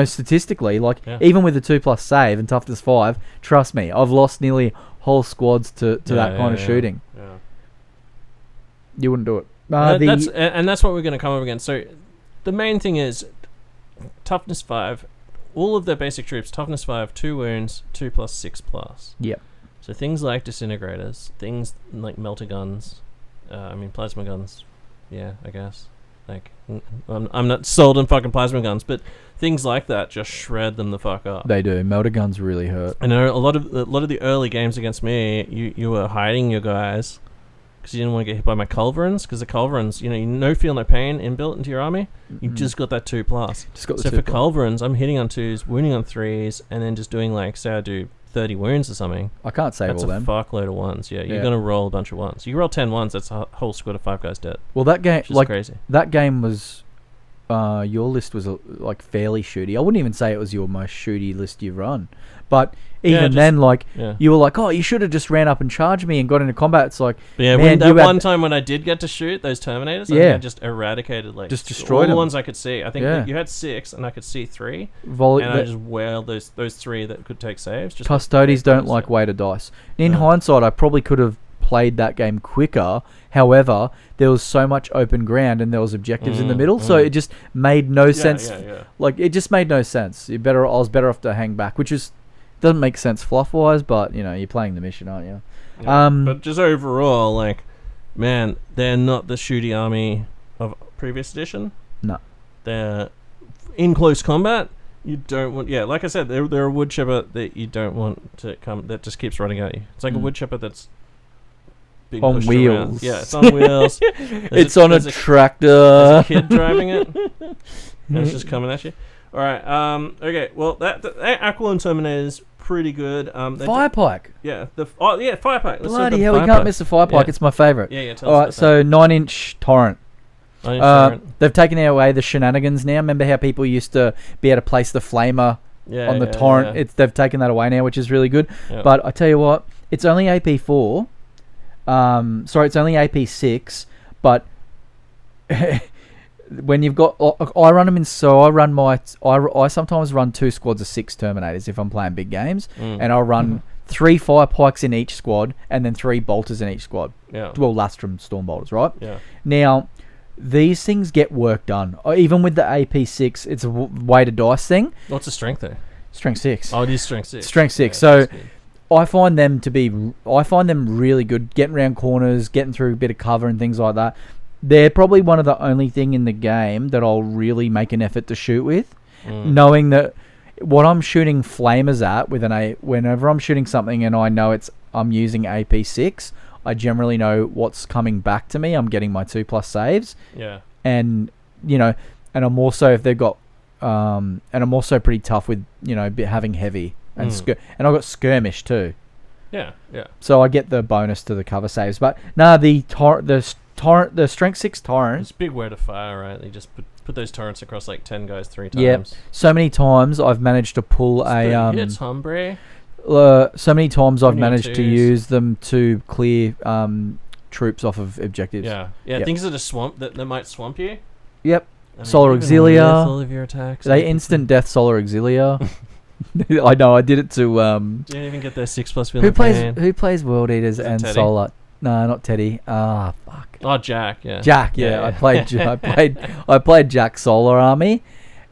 Statistically, even with the 2+ save and toughness 5, trust me, I've lost nearly whole squads to that kind of shooting. Yeah. You wouldn't do it. That's what we're going to come up against. So the main thing is toughness 5. All of their basic troops, toughness 5, 2 wounds, 2+, 6+. Yep. So things like disintegrators, things like melter guns, plasma guns. Yeah, I guess. Like, I'm not sold on fucking plasma guns, but things like that just shred them the fuck up. They do. Melter guns really hurt. I know a lot of the early games against me, you were hiding your guys because you didn't want to get hit by my culverins. Because the culverins, no feel, no pain inbuilt into your army. You just got that 2+. So for culverins, I'm hitting on 2s, wounding on 3s, and then just doing say I do 30 wounds or something. I can't save all them. That's a fuckload of 1s. Yeah, you're gonna roll a bunch of 1s. You roll 10 1s, that's a whole squad of 5 guys dead. Well, that game, crazy. That game was, your list was fairly shooty. I wouldn't even say it was your most shooty list you've run, but even you were like, oh, you should have just ran up and charged me and got into combat. It's like, one time when I did get to shoot those Terminators, I just eradicated just destroyed all the ones I could see. I think you had 6 and I could see 3, and I just wailed those 3 that could take saves. Custodes don't like weighted dice. In hindsight, I probably could have played that game quicker. However, there was so much open ground and there was objectives in the middle, so it just made no sense. Like, it just made no sense. I was better off to hang back, which doesn't make sense fluff wise, but you're playing the mission, aren't you? But just overall, man, they're not the shooty army of previous edition. No, they're in close combat. You don't want, like I said, they're a wood chipper that you don't want to come. That just keeps running at you. It's like a wood chipper that's on wheels. Around. Yeah, it's on wheels. It's on a tractor. There's a kid driving it. And it's just coming at you. All right. Okay. Well, that Aquilon Terminator is pretty good. Firepike. Firepike. Bloody hell, we can't miss the Firepike. Yeah. It's my favourite. Yeah. All right. So 9-inch torrent. They've taken away the shenanigans now. Remember how people used to be able to place the flamer on the torrent? Yeah. They've taken that away now, which is really good. Yeah. But I tell you what, it's only AP4. It's only AP6, but when you've got, I run them I sometimes run 2 squads of 6 Terminators if I'm playing big games, and I'll run 3 Firepikes in each squad and then 3 Bolters in each squad. Yeah. Well, Lastrum Storm Bolters, right? Yeah. Now, these things get work done. Even with the AP6, it's a weighted dice thing. What's the strength there? Strength 6. Oh, it is strength 6. Strength 6. So I find them really good, getting around corners, getting through a bit of cover and things like that. They're probably one of the only thing in the game that I'll really make an effort to shoot with, knowing that what I'm shooting flamers at whenever I'm shooting something and I know I'm using AP6, I generally know what's coming back to me. I'm getting my 2+ saves. Yeah. And and I'm also, if they've got and I'm also pretty tough with having heavy and and I got skirmish too. Yeah. So I get the bonus to the cover saves, but the strength 6 torrent. It's a big word of fire, right? They just put those torrents across like 10 guys 3 times. Yeah. So many times I've managed to pull hits, hombre. So many times I've managed to use them to clear troops off of objectives. Yeah. Yep. Things that are that might swamp you. Yep. I mean, Solar Auxilia. All of your attacks. They instant death Solar Auxilia. I know. I did it to. Didn't even get their 6+ Who plays World Eaters and Teddy? Solar? No, not Teddy. Fuck. Oh, Jack. Yeah. Jack. Yeah. I played Jack Solar Army,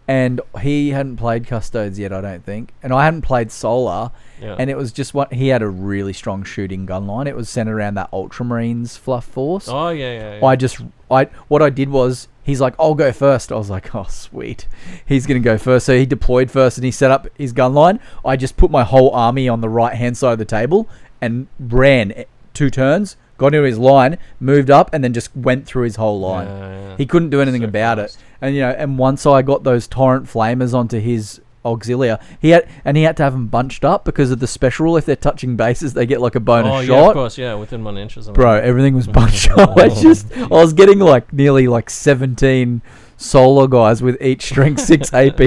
and he hadn't played Custodes yet, I don't think, and I hadn't played Solar. Yeah. And it was just he had a really strong shooting gun line. It was centered around that Ultramarines fluff force. Oh yeah. What I did was, he's like, I'll go first. I was like, oh sweet, he's gonna go first. So he deployed first and he set up his gun line. I just put my whole army on the right hand side of the table and ran 2 turns, got into his line, moved up, and then just went through his whole line. Yeah. He couldn't do anything about it. And and once I got those torrent flamers onto his Auxilia, he had to have them bunched up because of the special rule. If they're touching bases, they get like a bonus shot. Yeah, of course, yeah, within 1 inch or something. Bro, everything was bunched up. I was getting like nearly like 17 Solar guys with each strength 6 AP,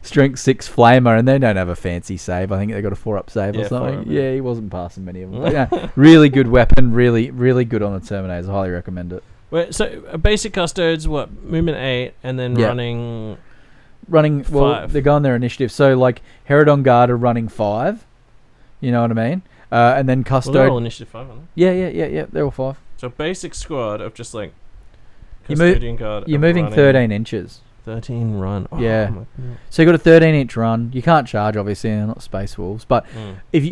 strength 6 flamer, and they don't have a fancy save. I think they got a 4-up save or something. Yeah, he wasn't passing many of them. But, really good weapon, really, really good on the Terminators. I highly recommend it. Wait, so basic Custodes, movement 8, and then running 5. They go on their initiative. So like Herodon Guard are running 5. You know what I mean? And then Custode. They're all initiative 5, aren't they? Yeah. They're all 5. So basic squad of just like Custodian Guard. You're moving 13 inches. 13 run. Oh, yeah. So you got a 13-inch run. You can't charge, obviously, they're not Space Wolves, but if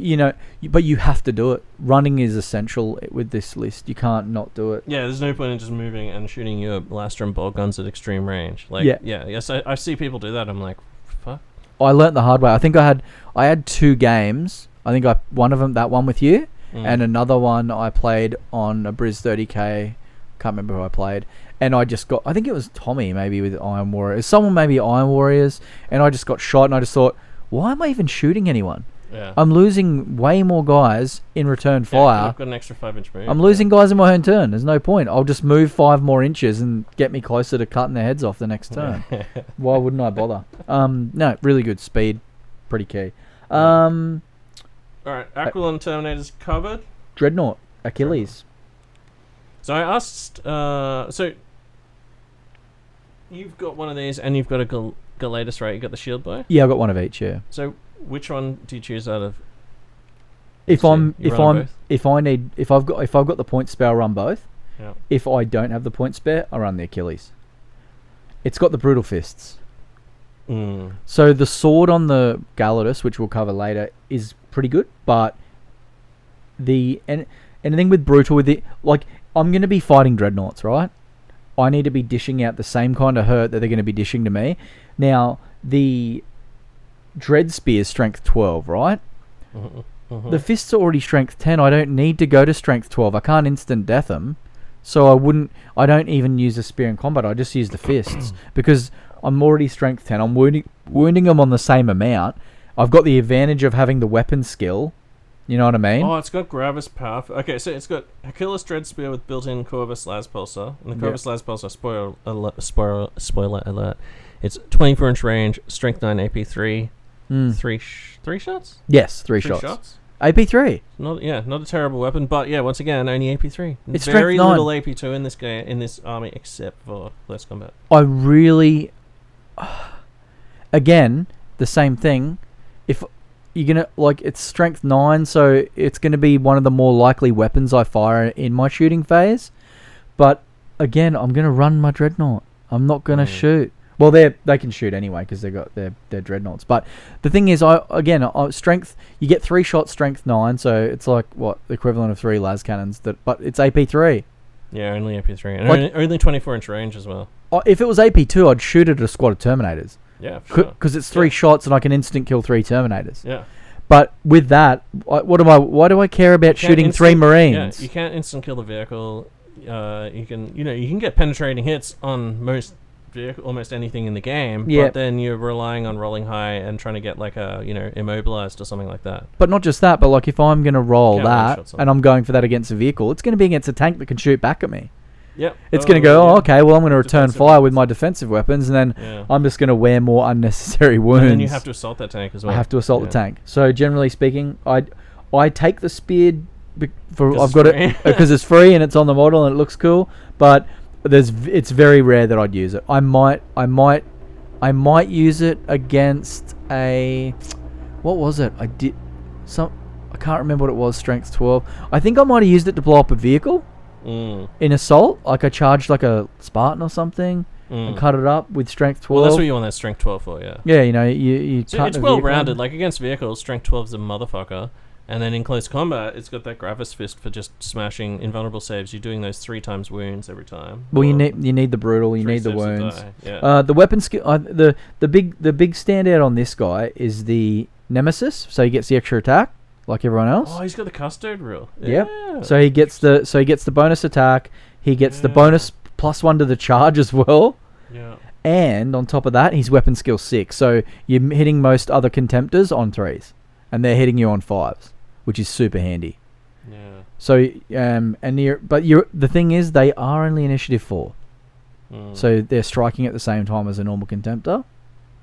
but you have to do it. Running is essential with this list. You can't not do it. Yeah, there's no point in just moving and shooting your blaster and bolt guns at extreme range. Yes, I see people do that. I'm like, fuck. I learnt the hard way. I think I had 2 games. I think one of them, that one with you, and another one I played on a Briz 30k. Can't remember who I played. And I just got, I think it was Tommy maybe with Iron Warriors. Someone maybe Iron Warriors. And I just got shot and I just thought, why am I even shooting anyone? Yeah. I'm losing way more guys in return fire. I've got an extra 5-inch move. I'm losing guys in my own turn. There's no point. I'll just move 5 more inches and get me closer to cutting their heads off the next turn. Why wouldn't I bother? No, really good speed. Pretty key. Alright, Aquilon Terminators covered. Dreadnought. Achilles. So I asked, so you've got one of these and you've got a Galatus, right? You got the shield bow? Yeah, I've got one of each, yeah. So which one do you choose out of? If I've got the point spare, I'll run both. Yeah. If I don't have the point spare, I run the Achilles. It's got the brutal fists. So the sword on the Galatus, which we'll cover later, is pretty good, but anything with brutal with it, like, I'm going to be fighting dreadnoughts, right? I need to be dishing out the same kind of hurt that they're going to be dishing to me. Now, the Dread Spear is strength 12, right? The fists are already strength 10. I don't need to go to strength 12. I can't instant death them. So I don't even use a spear in combat. I just use the fists because I'm already strength 10. I'm wounding them on the same amount. I've got the advantage of having the weapon skill. You know what I mean? Oh, it's got Gravis Power. Okay, so it's got Achilles Dread Spear with built-in Corvus Laspulsar. And the Corvus Laspulsar, spoiler alert, it's 24-inch range, strength 9, AP3. Three shots? Yes, 3 shots. AP3. Not a terrible weapon, but yeah, once again, only AP3. It's very strength 9. little AP2 in this army except for close combat. I really, again, the same thing. If you're gonna it's strength 9, so it's gonna be one of the more likely weapons I fire in my shooting phase. But again, I'm gonna run my dreadnought. I'm not gonna shoot. Well, they can shoot anyway because they got their dreadnoughts. But the thing is, strength. You get 3 shots, strength 9, so it's like what the equivalent of 3 las cannons. But it's AP3. Yeah, only AP3, and only 24-inch range as well. If it was AP2, I'd shoot it at a squad of Terminators. Yeah, for sure. Because it's 3 shots and I can instant kill 3 Terminators. Yeah. But with that, why do I care about shooting 3 Marines? Yeah, you can't instant kill the vehicle. You can get penetrating hits on most vehicle, almost anything in the game. Yep. But then you're relying on rolling high and trying to get like a immobilized or something like that. But not just that, but like if I'm going to roll Can't that and I'm going for that against a vehicle, it's going to be against a tank that can shoot back at me. Yep. It's going to go, okay, well, I'm going to return fire with my defensive weapons, and then I'm just going to wear more unnecessary wounds. And then you have to assault that tank as well. I have to assault the tank. So generally speaking, I take the spear I've got it because it's free and it's on the model and it looks cool, but it's very rare that I'd use it. I might use it against a, what was it? I can't remember what it was. Strength 12. I think I might have used it to blow up a vehicle in assault. Like I charged like a Spartan or something and cut it up with strength 12. Well, that's what you want that strength 12 for, yeah. Yeah, you so it's well rounded. Like against vehicles, strength 12 is a motherfucker. And then in close combat, it's got that Gravis Fist for just smashing invulnerable saves. You're doing those 3 times wounds every time. Well, you need the brutal, you need the wounds. Yeah. The weapon skill, the big standout on this guy is the Nemesis. So he gets the extra attack like everyone else. Oh, he's got the Custode rule. Yep. So he gets the bonus attack. He gets the bonus +1 to the charge as well. Yeah. And on top of that, he's weapon skill 6. So you're hitting most other contemptors on 3s, and they're hitting you on 5s. Which is super handy. Yeah. So the thing is, they are only initiative 4. So they're striking at the same time as a normal contemptor.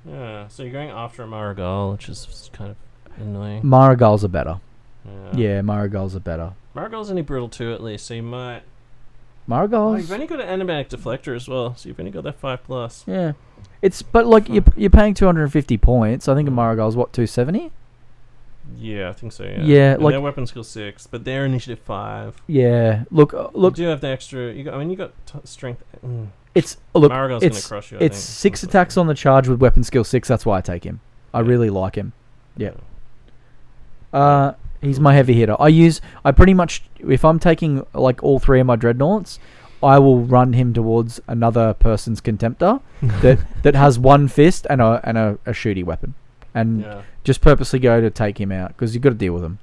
Yeah. So you're going after a Marigal, which is kind of annoying. Marigals are better. Yeah, Marigals are better. Marigal's only brutal 2 at least, so you might. Marigals. Oh, you've only got an animatic deflector as well, so you've only got that 5+. Yeah. But like you're paying 250 points. I think a Marigal's what, 270. Yeah, I think so. Yeah. Yeah, and like their weapon skill 6, but they're initiative 5. Yeah. Look. You do have the extra. You got strength. Marigal's gonna crush you. It's 6 attacks on the charge with weapon skill 6. That's why I take him. I really like him. Yeah. He's my heavy hitter. I pretty much, if I'm taking like all 3 of my dreadnoughts, I will run him towards another person's contemptor that has 1 fist and a shooty weapon. And just purposely go to take him out because you've got to deal with him.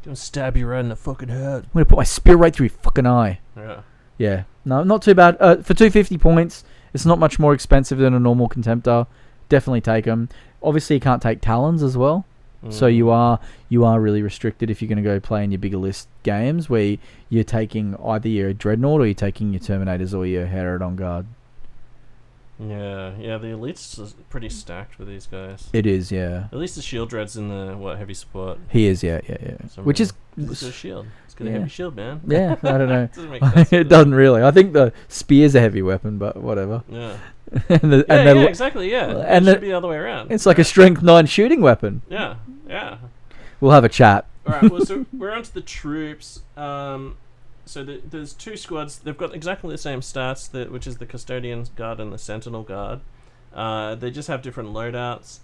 Gonna stab you right in the fucking head. I'm gonna put my spear right through your fucking eye. Yeah. Yeah. No, not too bad. For 250 points, it's not much more expensive than a normal contemptor. Definitely take them. Obviously, you can't take talons as well, so you are really restricted if you're gonna go play in your bigger list games where you're taking either your dreadnought or you're taking your Terminators or your Herodon Guard. Yeah, the elites is pretty stacked with these guys. It is, yeah. At least the shield dread's in the heavy support. He is, yeah. Which is it's a shield. It's got a heavy shield, man. Yeah, I don't know. Doesn't make sense, it doesn't really. I think the spear's a heavy weapon, but whatever. Yeah. Exactly. Yeah, and it should be the other way around. It's like a strength 9 shooting weapon. Yeah. We'll have a chat. All right. Well, so we're on to the troops. So there's 2 squads. They've got exactly the same stats, which is the Custodian Guard and the Sentinel Guard. They just have different loadouts.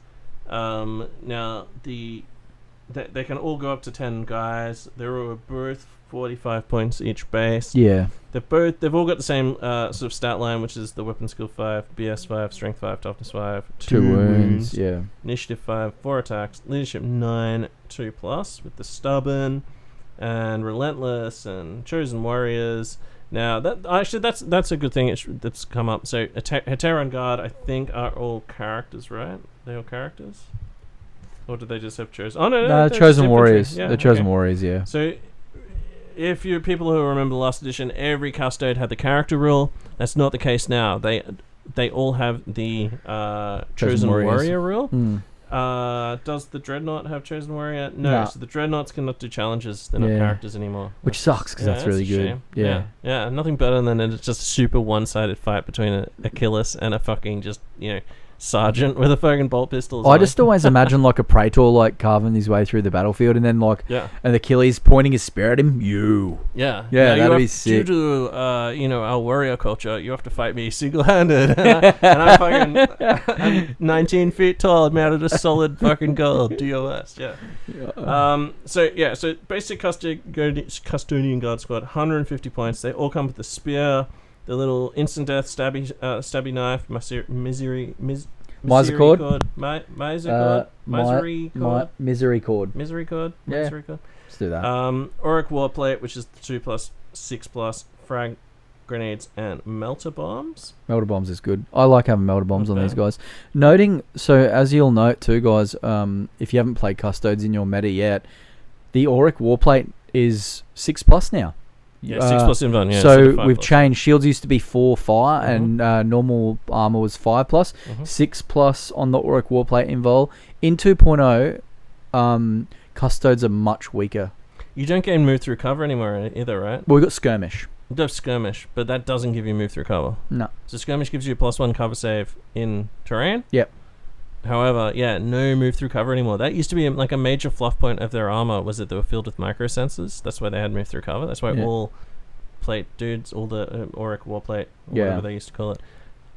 Now they can all go up to 10 guys. They're both 45 points each base. Yeah. They've all got the same sort of stat line, which is the weapon skill 5, BS 5, strength 5, toughness 5, 2 wounds. Yeah. Initiative 5, 4 attacks, leadership 9, 2+ with the stubborn and relentless and chosen warriors. Now that's a good thing that's come up. So Heteron Guard I think are all characters, right? They all characters, or do they just have chosen? Oh no, chosen warriors. Yeah, they're chosen warriors. Yeah. So if you're people who remember the last edition, every custode had the character rule. That's not the case now. They all have the chosen warrior rule. Does the Dreadnought have Chosen Warrior? No. So the Dreadnoughts cannot do challenges. They're not characters anymore. Which sucks, because that's really good. Yeah. Nothing better than it's just a super one-sided fight between a Achilles and a fucking just, sergeant with a fucking bolt pistol. I just always imagine like a Praetor like carving his way through the battlefield and then and Achilles pointing his spear at him. Yeah, that'd be sick. Due to our warrior culture, you have to fight me single-handed, and I'm 19 feet tall, made out of solid fucking gold. DOS. So basic Custodian Guard squad, 150 points. They all come with the spear, the little instant death stabby knife, misery cord. Misery cord. Let's do that. Auric Warplate, which is the 2+6+ frag grenades, and melter bombs. Melter bombs is good. I like having melter bombs on these guys. Noting, so as you'll note too, guys, if you haven't played Custodes in your meta yet, the Auric Warplate is 6+ now. Yeah, 6+ invuln. Yeah, so we've changed. Shields used to be 4 fire, and normal armor was 5+. 6+ on the Auric Warplate invul. In 2.0, Custodes are much weaker. You don't gain move through cover anymore either, right? Well, we got skirmish. You have skirmish, but that doesn't give you move through cover. No. So skirmish gives you a +1 cover save in terrain. Yep. However, no move through cover anymore. That used to be like a major fluff point of their armor, was that they were filled with micro sensors. That's why they had move through cover. That's why all plate dudes, all the Auric Warplate, or whatever they used to call it,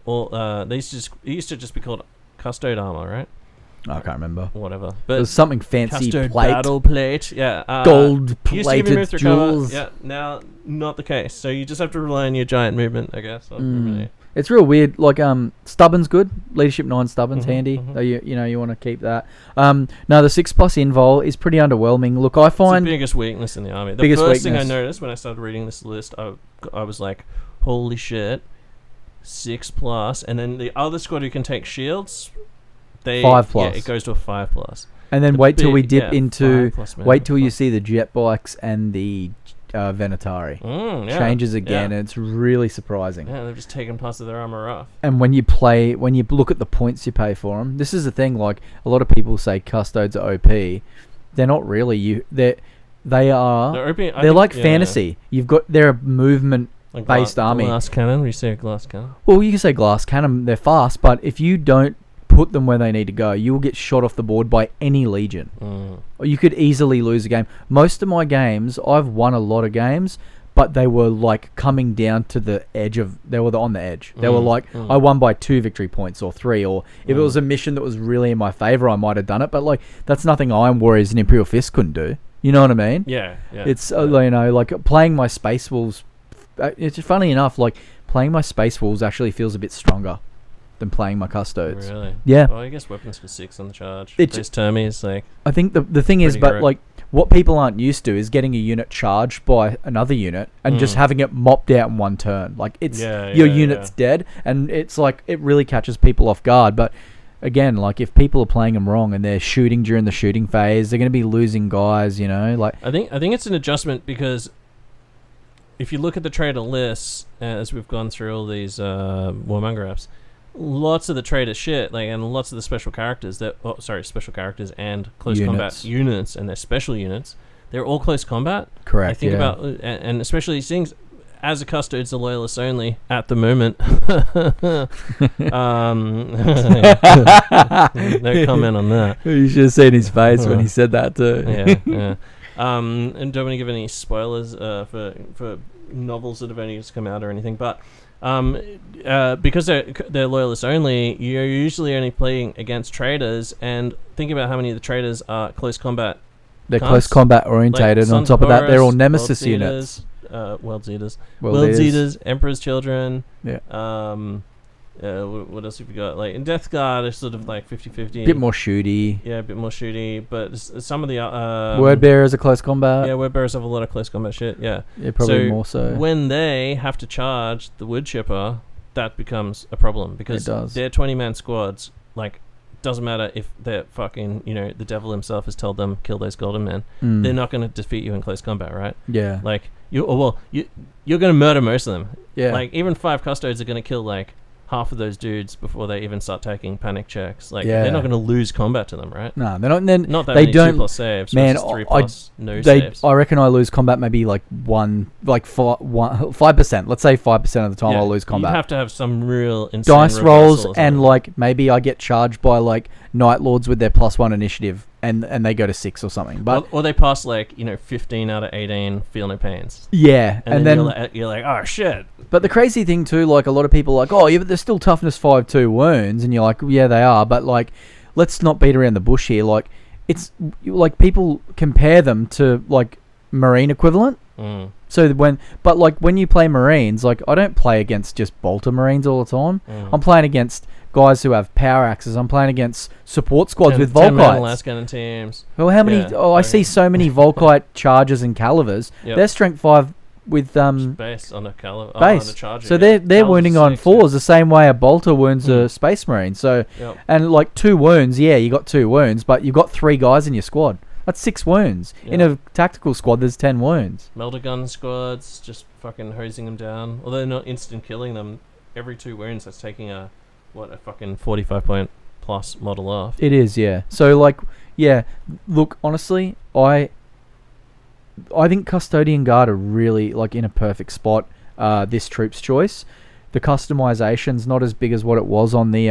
all it used to just be called Custode armor, right? I can't remember. Whatever. But there's something fancy. Custode plate. battle plate. Yeah. Gold plated jewels. Yeah. Now, not the case. So you just have to rely on your giant movement, I guess. It's real weird. Like stubborn's good. Leadership 9 stubborn's handy. You want to keep that. No, the 6+ invul is pretty underwhelming. Look, I find it's the biggest weakness in the army. The first thing I noticed when I started reading this list, I was like, holy shit, 6+, and then the other squad who can take shields, 5+. Yeah, it goes to a 5+. And then wait till we dip into. 5+, wait till you see the jet bikes and the Venatori. Changes again, and it's really surprising. Yeah, they've just taken parts of their armor off. And when you look at the points you pay for them, this is the thing. Like a lot of people say, Custodes are OP. They're not really. They are. They're OP. They're like fantasy. They're a movement. Like based army. Glass cannon. We say a glass cannon. Well, you can say glass cannon. They're fast, but if you don't put them where they need to go, you will get shot off the board by any legion. Or you could easily lose a game. Most of my games, I've won a lot of games, but they were like coming down to the edge of. They were on the edge. They were like, I won by 2 victory points or 3, or if it was a mission that was really in my favor, I might have done it. But like, that's nothing Iron Warriors and Imperial Fist couldn't do. You know what I mean? Yeah. It's like playing my Space Wolves. It's funny enough, like playing my Space Wolves actually feels a bit stronger than playing my Custodes. Really? Yeah. Well, I guess weapons for 6 on the charge. Those termies, like. I think the thing is, but like what people aren't used to is getting a unit charged by another unit and just having it mopped out in one turn. Like it's your unit's dead, and it's like it really catches people off guard. But again, like if people are playing them wrong and they're shooting during the shooting phase, they're going to be losing guys. You know, like I think it's an adjustment because. If you look at the trader lists, as we've gone through all these Warmonger apps, lots of the trader shit, like, and lots of the special characters special characters and close combat units and their special units, they're all close combat. Correct. I think about, and especially these things, as a Custodes, the loyalists only at the moment. No comment on that. You should have seen his face when he said that too. Yeah. And don't want to give any spoilers for novels that have only just come out or anything, but because they're loyalists only, you're usually only playing against traders, and think about how many of the traders are close combat. They're close combat orientated, and on top of that, they're all Nemesis units. World Eaters, Emperor's Children. Yeah. What else have we got? Like in Death Guard, it's sort of like 50-50. Bit more shooty. Yeah, a bit more shooty. But some of the Word Bearers are close combat. Yeah, Word Bearers have a lot of close combat shit. Yeah, probably more so. When they have to charge the wood chipper, that becomes a problem because their 20-man squads, like, doesn't matter if they're fucking, the devil himself has told them kill those golden men. They're not going to defeat you in close combat, right? Yeah. Like you're going to murder most of them. Yeah. Like even 5 Custodes are going to kill like half of those dudes before they even start taking panic checks. Like they're not going to lose combat to them, right? No, they're not. Then not that they many don't 2+ saves. Man, 3+ no saves. I reckon I lose combat maybe like 5%. Let's say 5% of the time I'll lose combat. You have to have some real insane dice rolls, and like maybe I get charged by like Night Lords with their +1 initiative, and they go to 6 or something. But or they pass like 15 out of 18, feel no pains. Yeah, and then you're like, oh shit. But the crazy thing too, like a lot of people are like, oh yeah, but they're still toughness 5/2 wounds, and you're like, yeah, they are, but like, let's not beat around the bush here. Like, it's like people compare them to like Marine equivalent. So when you play Marines, like I don't play against just bolter Marines all the time. I'm playing against guys who have power axes. I'm playing against support squads with Volkites. Last cannon teams. Well, how many? I see so many Volkite chargers and calivers. Yep. They're strength 5 Base on a caliber. Base. On a charger, so they're wounding on 4s the same way a bolter wounds a Space Marine. So and like 2 wounds, you got 2 wounds, but you've got 3 guys in your squad. That's 6 wounds. In a tactical squad, there's 10 wounds. Melter gun squads, just fucking hosing them down. Although not instant killing them, every 2 wounds, that's taking a fucking 45 point plus model off. It is, yeah. So like, look, honestly, I think Custodian Guard are really like in a perfect spot. This troop's choice. The customization's not as big as what it was on the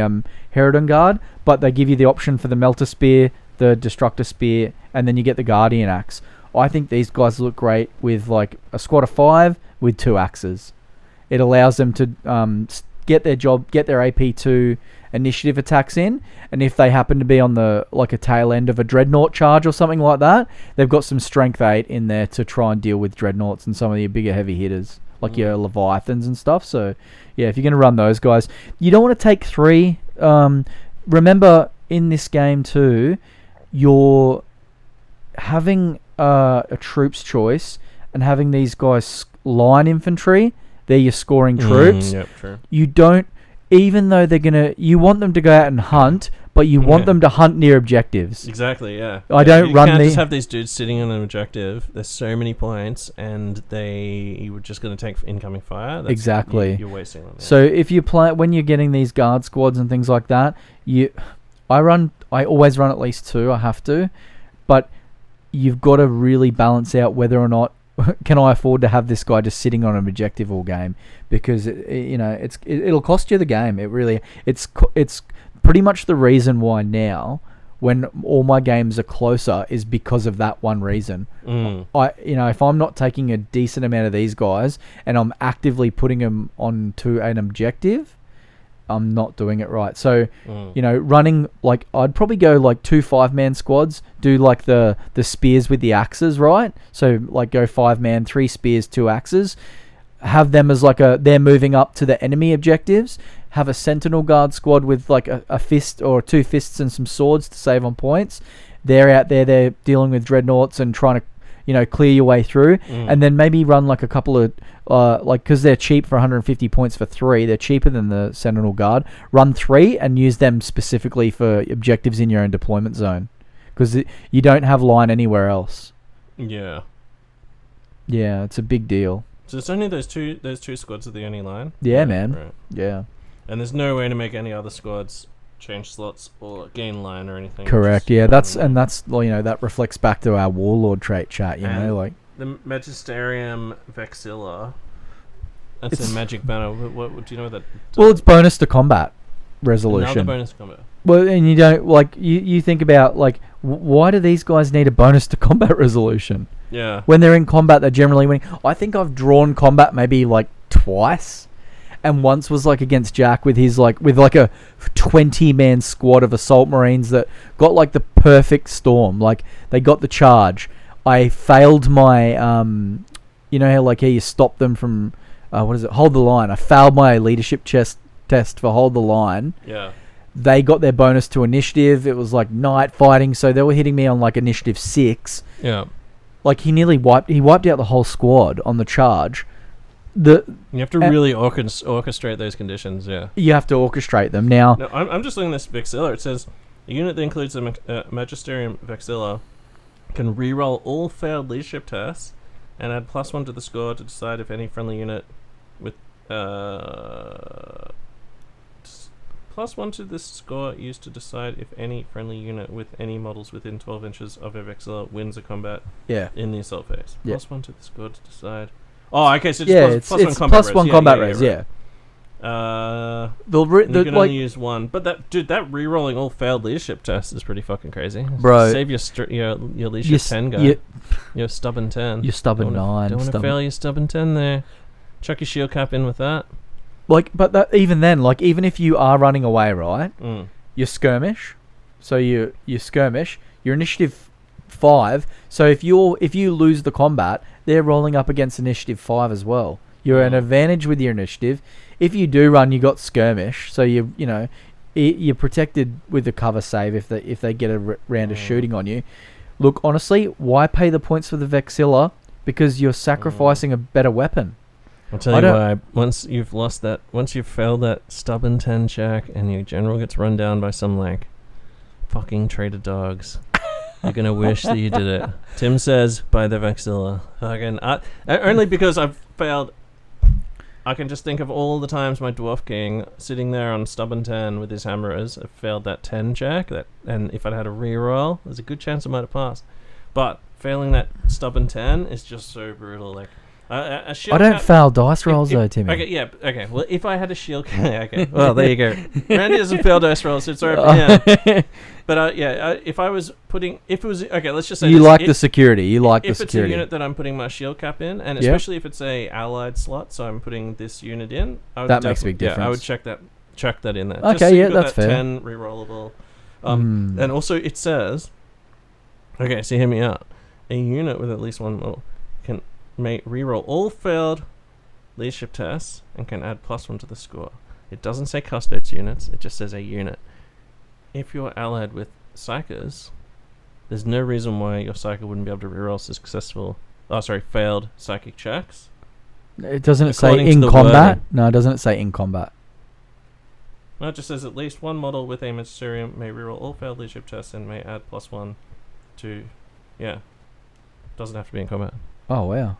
Herodon Guard, but they give you the option for the Melter Spear, the Destructor Spear, and then you get the Guardian Axe. I think these guys look great with like a squad of 5 with 2 axes. It allows them to get their AP2 initiative attacks in, and if they happen to be on the like a tail end of a Dreadnought charge or something like that, they've got some strength 8 in there to try and deal with Dreadnoughts and some of your bigger heavy hitters like your Leviathans and stuff. So yeah, if you're going to run those guys, you don't want to take 3. Remember in this game too, you're having a troops choice and having these guys line infantry. They're your scoring troops. Yep, true. You don't, even though you want them to go out and hunt, but you want them to hunt near objectives. Exactly, yeah. You can't just have these dudes sitting on an objective. There's so many points, and you were just going to take incoming fire. Exactly. You're wasting them. Yeah. So if you when you're getting these guard squads and things like that, I always run at least 2. I have to, but you've got to really balance out whether or not can I afford to have this guy just sitting on an objective all game, because it'll cost you the game. It's pretty much the reason why now, when all my games are closer, is because of that one reason. If I'm not taking a decent amount of these guys and I'm actively putting them onto an objective, I'm not doing it right. So, running, like, I'd probably go like 2 5-man squads, do like the spears with the axes, right? So like go 5-man, 3 spears, 2 axes, have them as like they're moving up to the enemy objectives, have a sentinel guard squad with like a fist or 2 fists and some swords to save on points. They're out there, they're dealing with dreadnoughts and trying to clear your way through, and then maybe run like a couple of because they're cheap for 150 points for 3, they're cheaper than the Sentinel Guard. Run 3 and use them specifically for objectives in your own deployment zone, because you don't have line anywhere else. Yeah, it's a big deal. So it's only those two squads are the only line. Yeah, man. Right. Yeah, and there's no way to make any other squads change slots or gain line or anything. Correct. Yeah, that's that reflects back to our Warlord trait chat. Like the Magisterium Vexilla. That's a magic banner. What do you know that? Well, it's bonus to combat resolution. Another bonus to combat. Well, and you don't you think about why do these guys need a bonus to combat resolution? Yeah. When they're in combat, they're generally winning. I think I've drawn combat maybe twice. And once was against Jack with his with a 20-man squad of assault marines that got the perfect storm. They got the charge. I failed my how you stop them from hold the line. I failed my leadership test for hold the line. Yeah. They got their bonus to initiative. It was night fighting, so they were hitting me on initiative 6. Yeah. He wiped out the whole squad on the charge. You have to really orchestrate those conditions, yeah. You have to orchestrate them. Now, no, I'm just looking at this Vexilla. It says, a unit that includes a Magisterium Vexilla can reroll all failed leadership tests and add +1 to the score to decide if any friendly unit with... +1 to this score used to decide if any friendly unit with any models within 12 inches of a Vexilla wins a combat in the assault phase. Yeah. +1 to the score to decide... Oh, okay, so it's +1 combat res. +1 combat res, yeah. You can only use 1. But that re-rolling all failed leadership tests is pretty fucking crazy. Bro. Save your leadership 10 guy. Your stubborn 10. Your stubborn 9. Don't want to fail your stubborn 10 there. Chuck your shield cap in with that. But even then, even if you are running away, right? You skirmish. So you skirmish. Your initiative 5. So if you lose the combat, they're rolling up against initiative 5 as well. You're an advantage with your initiative. If you do run, you got skirmish, so you're protected with the cover save if they get a round of shooting on you. Look, honestly, why pay the points for the Vexilla because you're sacrificing a better weapon. I'll tell you why. Once you've failed that stubborn 10 check and your general gets run down by some like fucking traitor dogs, you're gonna wish that you did it. Tim says by the Vexilla. Fucking only because I've failed. I can just think of all the times my Dwarf King sitting there on stubborn 10 with his hammerers have failed that 10 check, and if I'd had a reroll, there's a good chance I might have passed. But failing that stubborn 10 is just so brutal. Like a shield I don't fail dice rolls though, Timmy. Okay, yeah, okay. Well, if I had a shield, okay. Well, there you go. Randy doesn't fail dice rolls, so it's alright. But if I was putting, if it was okay, let's just say you like the security. You like the security. If it's a unit that I'm putting my shield cap in, and especially if it's a allied slot, so I'm putting this unit in, that makes a big difference. Yeah, I would check that in there. Okay, just so you've got that's fair. 10 rerollable. And also it says, okay, so hear me out. A unit with at least one model may reroll all failed leadership tests and can add +1 to the score. It doesn't say Custodes units, it just says a unit. If you're allied with Psychers, there's no reason why your Psyker wouldn't be able to reroll failed psychic checks. Doesn't it say in combat? No, doesn't it say in combat? No, it just says at least one model with a Magisterium may reroll all failed leadership tests and may add +1 to... Yeah. Doesn't have to be in combat. Oh, wow.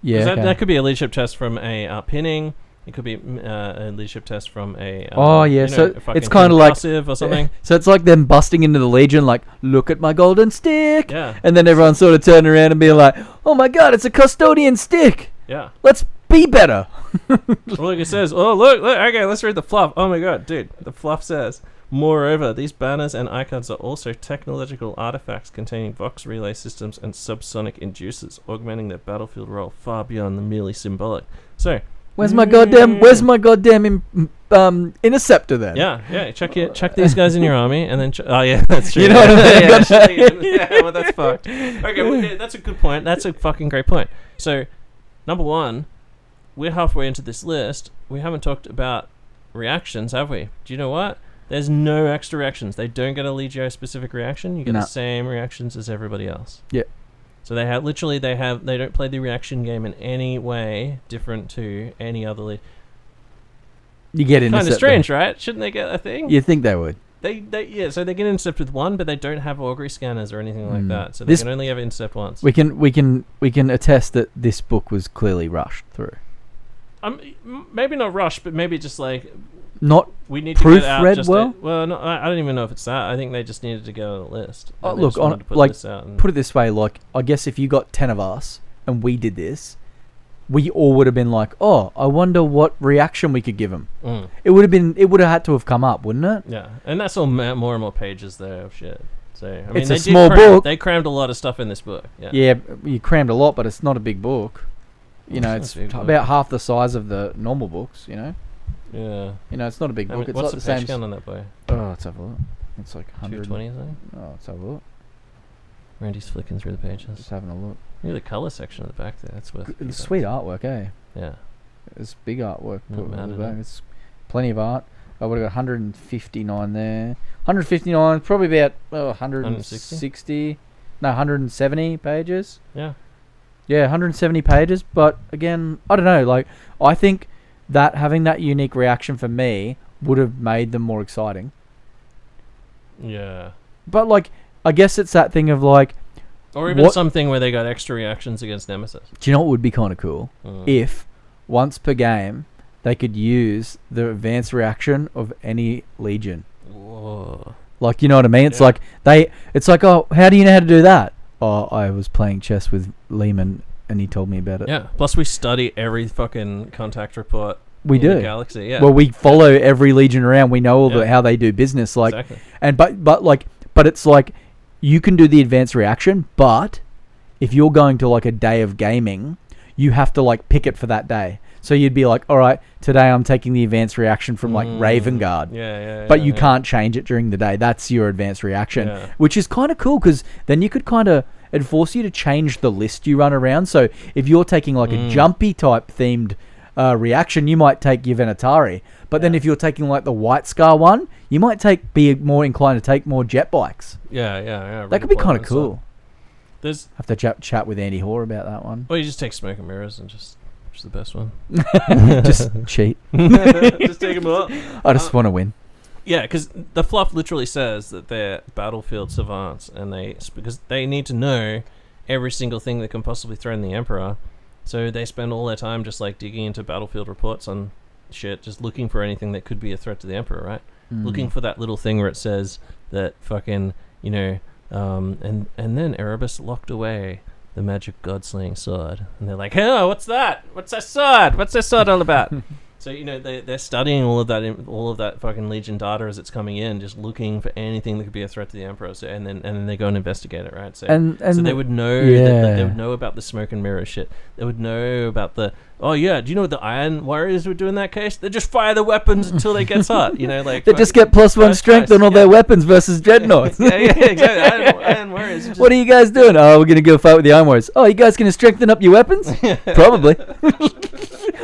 Yeah, that could be a leadership test from a pinning. It could be a leadership test from a... so it's kind of like... or something. So it's like them busting into the Legion like, look at my golden stick! Yeah. And then everyone sort of turning around and being like, oh my god, it's a custodian stick! Yeah. Let's be better! Look, it says, look, okay, let's read the fluff. Oh my god, dude, the fluff says... Moreover, these banners and icons are also technological artifacts containing Vox relay systems and subsonic inducers, augmenting their battlefield role far beyond the merely symbolic. So, where's my goddamn interceptor then? Yeah. Chuck these guys in your army, and then that's true. You know what I mean? Yeah, well, that's fucked. Okay, well, that's a good point. That's a fucking great point. So, number one, we're halfway into this list. We haven't talked about reactions, have we? Do you know what? There's no extra reactions. They don't get a Legio specific reaction. You get the same reactions as everybody else. Yeah. So they don't play the reaction game in any way different to any other You get intercept. Kind of strange, right? Shouldn't they get a thing? You think they would? So they get intercept with one, but they don't have augury scanners or anything like that. So they can only have intercept once. We can attest that this book was clearly rushed through. Maybe not rushed, but maybe just like we need proofread to get out just well. No, I don't even know if it's that. I think they just needed to go on the list. Look, put it this way, like I guess if you got 10 of us and we did this, we all would have been like, oh, I wonder what reaction we could give them. It would have had to have come up, wouldn't it? Yeah, and that's all more and more pages there of shit. So I mean, it's a small book. They crammed a lot of stuff in this book. Yeah, you crammed a lot, but it's not a big book. You know, it's about half the size of the normal books. You know. Yeah. You know, it's not a big book. It's what's like the page count on that boy? Oh, let's have a look. It's like 220 or something. Oh, let's have a look. Randy's flicking through the pages. Just having a look. Look at the color section at the back there. That's worth. It's sweet artwork, eh? Yeah. It's big artwork. It's plenty of art. I would have got 159 there. 159, probably about 160. No, 170 pages. Yeah. Yeah, 170 pages. But again, I don't know. Like, I think that having that unique reaction for me would have made them more exciting. Yeah. But like, I guess it's that thing of like, or even something where they got extra reactions against Nemesis. Do you know what would be kind of cool? If once per game they could use the advanced reaction of any Legion. Whoa. Like, you know what I mean? It's like it's like, oh, how do you know how to do that? Oh, I was playing chess with Lehman and he told me about it. Yeah. Plus we study every fucking contact report. We do. The galaxy. Yeah. Well, we follow every Legion around. We know all how they do business. Like, exactly. And but it's like you can do the advanced reaction, but if you're going to like a day of gaming, you have to like pick it for that day. So you'd be like, all right, today I'm taking the advanced reaction from like Raven Guard. But you can't change it during the day. That's your advanced reaction, which is kind of cool because then you could kind of force you to change the list you run around. So if you're taking like a jumpy type themed reaction, you might take your Venatori. But then if you're taking like the White Scar one, you might be more inclined to take more jet bikes. Yeah. That could be kind of cool. Have to chat with Andy Hoare about that one. Or you just take smoke and mirrors and just... Which is the best one. Just cheat. Just take them all. I just want to win. Yeah, because the fluff literally says that they're battlefield savants, and because they need to know every single thing that can possibly threaten the Emperor. So they spend all their time just like digging into battlefield reports on shit, just looking for anything that could be a threat to the Emperor, right? Looking for that little thing where it says that fucking, and then Erebus locked away the magic god-slaying sword. And they're like, oh, what's that? What's that sword? What's that sword all about? So, they're studying all of that fucking Legion data as it's coming in, just looking for anything that could be a threat to the Emperor. So, and then they go and investigate it, right? So, so they would know that they would know about the smoke and mirror shit. They would know about do you know what the Iron Warriors would do in that case? They just fire the weapons until they get hot. They just get +1 strength on all their weapons versus dreadnoughts. yeah, exactly. Iron Warriors. What are you guys doing? Oh, we're gonna go fight with the Iron Warriors. Oh, you guys gonna strengthen up your weapons? Probably.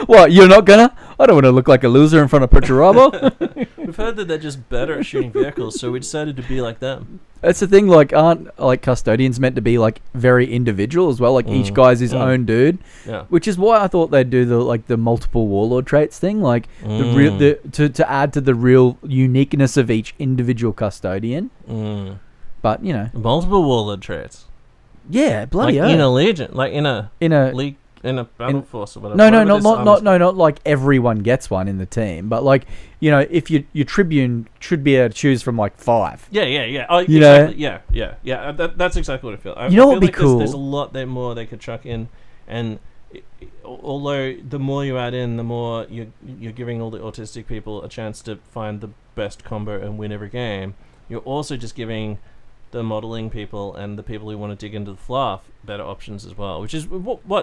What? You're not gonna? I don't want to look like a loser in front of Perturabo. We've heard that they're just better at shooting vehicles, so we decided to be like them. That's the thing, aren't custodians meant to be very individual as well? Each guy's his own dude. Yeah. Which is why I thought they'd do the multiple warlord traits thing, to add to the real uniqueness of each individual custodian. But multiple warlord traits. Yeah, bloody hell. In a legion, in a league. In a battle force or whatever. Not like everyone gets one in the team, but if your Tribune should be able to choose from 5. Yeah. Oh, exactly. Yeah. That's exactly what I feel. I what would be like cool? There's a lot more they could chuck in, and although the more you add in, the more you're giving all the autistic people a chance to find the best combo and win every game. You're also just giving the modeling people and the people who want to dig into the fluff better options as well, which is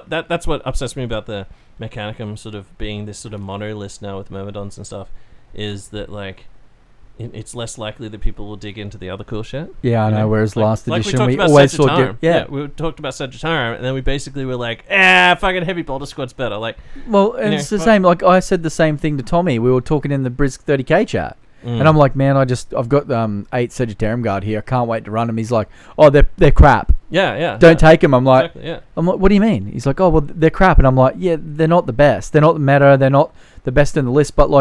that's what upsets me about the Mechanicum sort of being this sort of mono list now with Myrmidons and stuff, is that it's less likely that people will dig into the other cool shit. Yeah, I know. Whereas last edition we always saw we talked about Sagittarium, and then we basically were like, fucking Heavy Bolter Squad's better. It's the same. I said the same thing to Tommy. We were talking in the Brisk 30k chat. And I'm like, man, I've got 8 Sagittarium Guard here. I can't wait to run them. He's like, oh, they're crap. Yeah. Don't take them. I'm like, exactly, yeah. I'm like, what do you mean? He's like, oh, well, they're crap. And I'm like, yeah, they're not the best. They're not the meta. They're not the best in the list. But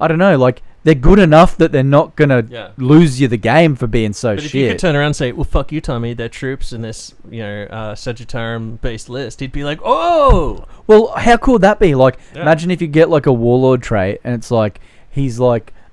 I don't know. They're good enough that they're not gonna lose you the game for being so shit. But if you could turn around and say, well, fuck you, Tommy, they're troops in this, Sagittarium-based list, he'd be like, oh! Well, how cool would that be? Imagine if you get a Warlord trait, and it's he's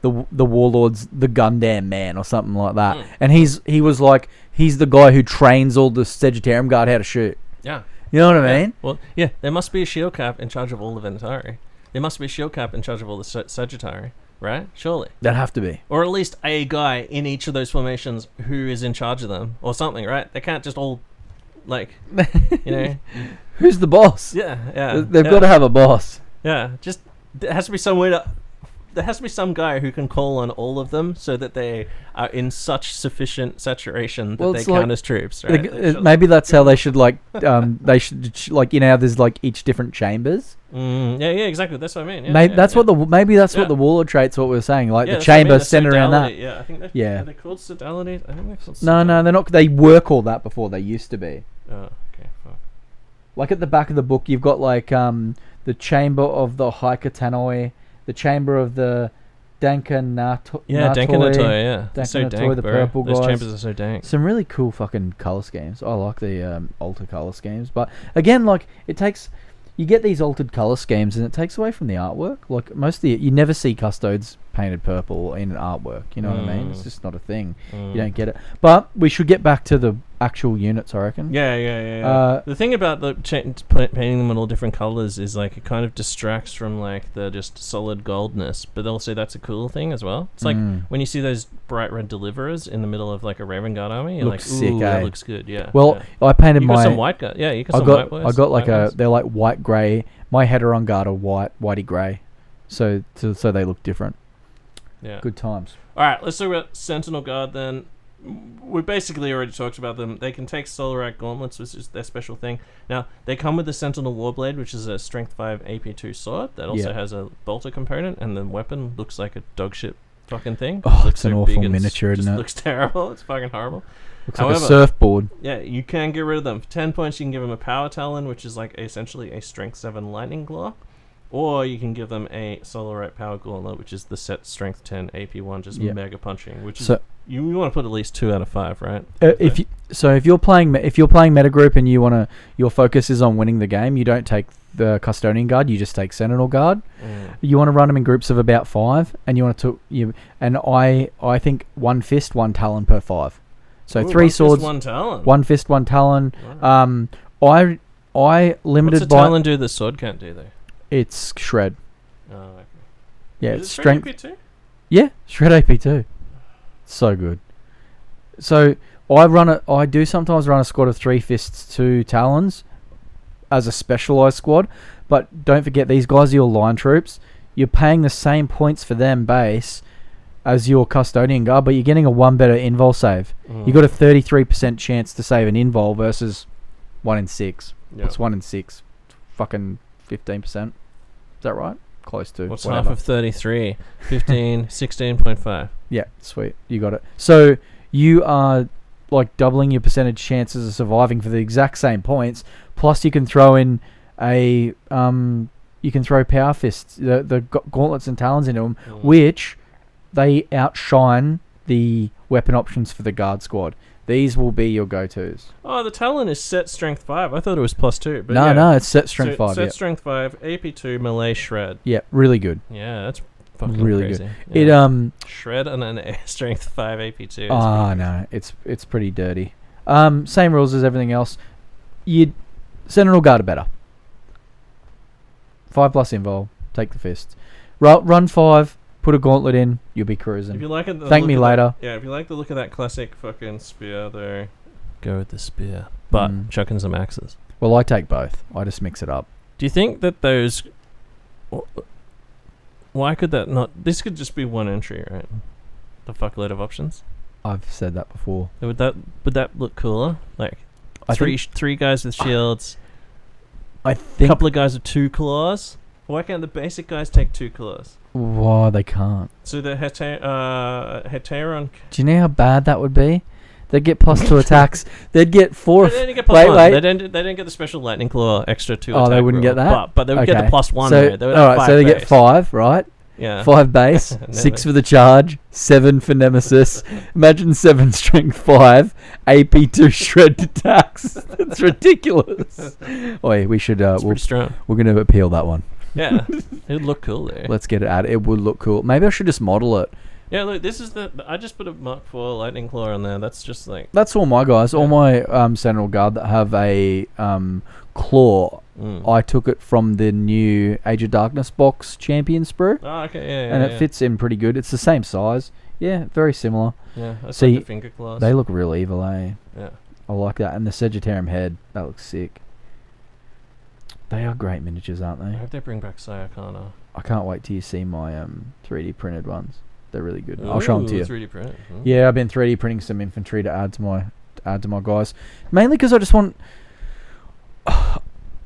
the Warlord's the Gundam man or something like that. And he's the guy who trains all the Sagittarium Guard how to shoot. Yeah. You know what I mean? Well, yeah, there must be a shield cap in charge of all the Venatori. There must be a shield cap in charge of all the Sagittari, right? Surely. That'd have to be. Or at least a guy in each of those formations who is in charge of them or something, right? They can't just all, Who's the boss? Yeah. They've got to have a boss. Yeah, just there has to be some way to... There has to be some guy who can call on all of them so that they are in such sufficient saturation that they count as troops. Right? Maybe that's how they should they should there's each different chambers. Yeah, exactly. That's what I mean. Maybe that's what the Warlord traits. What we were saying, the chamber centered around that. Yeah, I think are they called sodalities? I think they're called. No, they're not. They work all that before they used to be. Oh, okay, fuck. At the back of the book, you've got the chamber of the Haikatanoi. The chamber of the Dankanatoi. Yeah, Dankanatoi, yeah. So dank, the purple guys. Those chambers are so dank. Some really cool fucking colour schemes. I like the alter colour schemes. But again, it takes... You get these altered colour schemes and it takes away from the artwork. You never see Custodes painted purple in an artwork. You know what I mean? It's just not a thing. You don't get it. But we should get back to the actual units, I reckon. Yeah. The thing about painting them in all different colours is it kind of distracts from the just solid goldness, but also that's a cool thing as well. It's when you see those bright red deliverers in the middle of a Raven Guard army, you're looks sick, that looks good. Yeah. Well, I painted you got some white guard. Yeah, you got some white ones. I got they're white grey. My Heteron Guard are whitey grey, so they look different. Yeah. Good times. All right, let's talk about Sentinel Guard then. We basically already talked about them. They can take Solarak Gauntlets, which is their special thing. Now, they come with the Sentinel Warblade, which is a Strength 5 AP2 sword that also has a bolter component, and the weapon looks like a dogship fucking thing. Oh, it's an awful miniature, isn't it? Looks terrible. It's fucking horrible. Looks like a surfboard. Yeah, you can get rid of them. For 10 points, you can give them a Power Talon, which is like essentially a Strength 7 Lightning Claw. Or you can give them a Solarite Power Gauntlet, which is the set Strength 10 AP1, just mega punching. Which is you want to put at least 2 out of 5, right? If you're playing metagroup and your focus is on winning the game, you don't take the Custodian Guard. You just take Sentinel Guard. You want to run them in groups of about 5, and you want to I think 1 fist, 1 talon per 5. So 3 swords, 1 talon. 1 fist, 1 talon. Right. I limited. What's a talon do the sword can't do though? It's shred. Oh, okay. Yeah, Is it's it strength. AP2? Yeah, shred AP2. So good. So I do sometimes run a squad of 3 fists, 2 talons as a specialized squad, but don't forget these guys are your line troops. You're paying the same points for them base as your Custodian Guard, but you're getting a 1 better invul save. You got a 33% chance to save an invul versus 1 in 6. Yep. What's 1 in 6? Fucking 15%. Is that right? Close to. What's whatever. half of 33? 15, 16.5. Yeah, sweet. You got it. So you are like doubling your percentage chances of surviving for the exact same points. Plus, you can throw in you can throw power fists, the gauntlets and talons into them, which they outshine the weapon options for the guard squad. These will be your go-tos. Oh, the talon is set strength 5. I thought it was +2. But No, it's set strength 5. Set strength 5, AP2, melee shred. Yeah, really good. Yeah, that's fucking really crazy. good. Yeah. It shred and then strength 5 AP2. No, it's pretty dirty. Same rules as everything else. Sentinel Guard are better. 5+ invul. Take the fist. Run 5. Put a gauntlet in. You'll be cruising. If you like it, thank me later. If you like the look of that classic fucking spear, though, go with the spear. But chuck in some axes. Well, I take both. I just mix it up. Do you think that those? Why could that not? This could just be one entry, right? The fuckload of options. I've said that before. Would that look cooler? Like three guys with shields. I think a couple of guys with 2 claws. Why can't the basic guys take 2 claws? Why they can't? So the Heteron. Do you know how bad that would be? They'd get +2 attacks. They'd get 4. They didn't get +1. They didn't get the special lightning claw extra 2. Oh, they wouldn't get that. But they would get the +1. So, there. They would have 5 so they base. get 5, right? Yeah. 5 base, 6 for the charge, 7 for Nemesis. Imagine 7 strength 5, AP2 shred attacks. That's ridiculous. Oi, we should. Pretty strong. We're going to appeal that one. Yeah, it would look cool there. Let's get it out. It would look cool. Maybe I should just model it. Yeah, look, this is I just put a Mark 4 lightning claw on there. That's just like. That's all my guys. All my Sentinel Guard that have a claw. I took it from the new Age of Darkness box champion sprue. Oh, okay, yeah. And it fits in pretty good. It's the same size. Yeah, very similar. Yeah, I see the finger claws. They look real evil, eh? Yeah. I like that. And the Sagittarium head, that looks sick. They are great miniatures, aren't I they? hope they bring back Sayakana. I can't wait till you see my 3D printed ones. They're really good. I'll show them to you. 3D print. Yeah, I've been 3D printing some infantry to add to my guys. Mainly because I just want.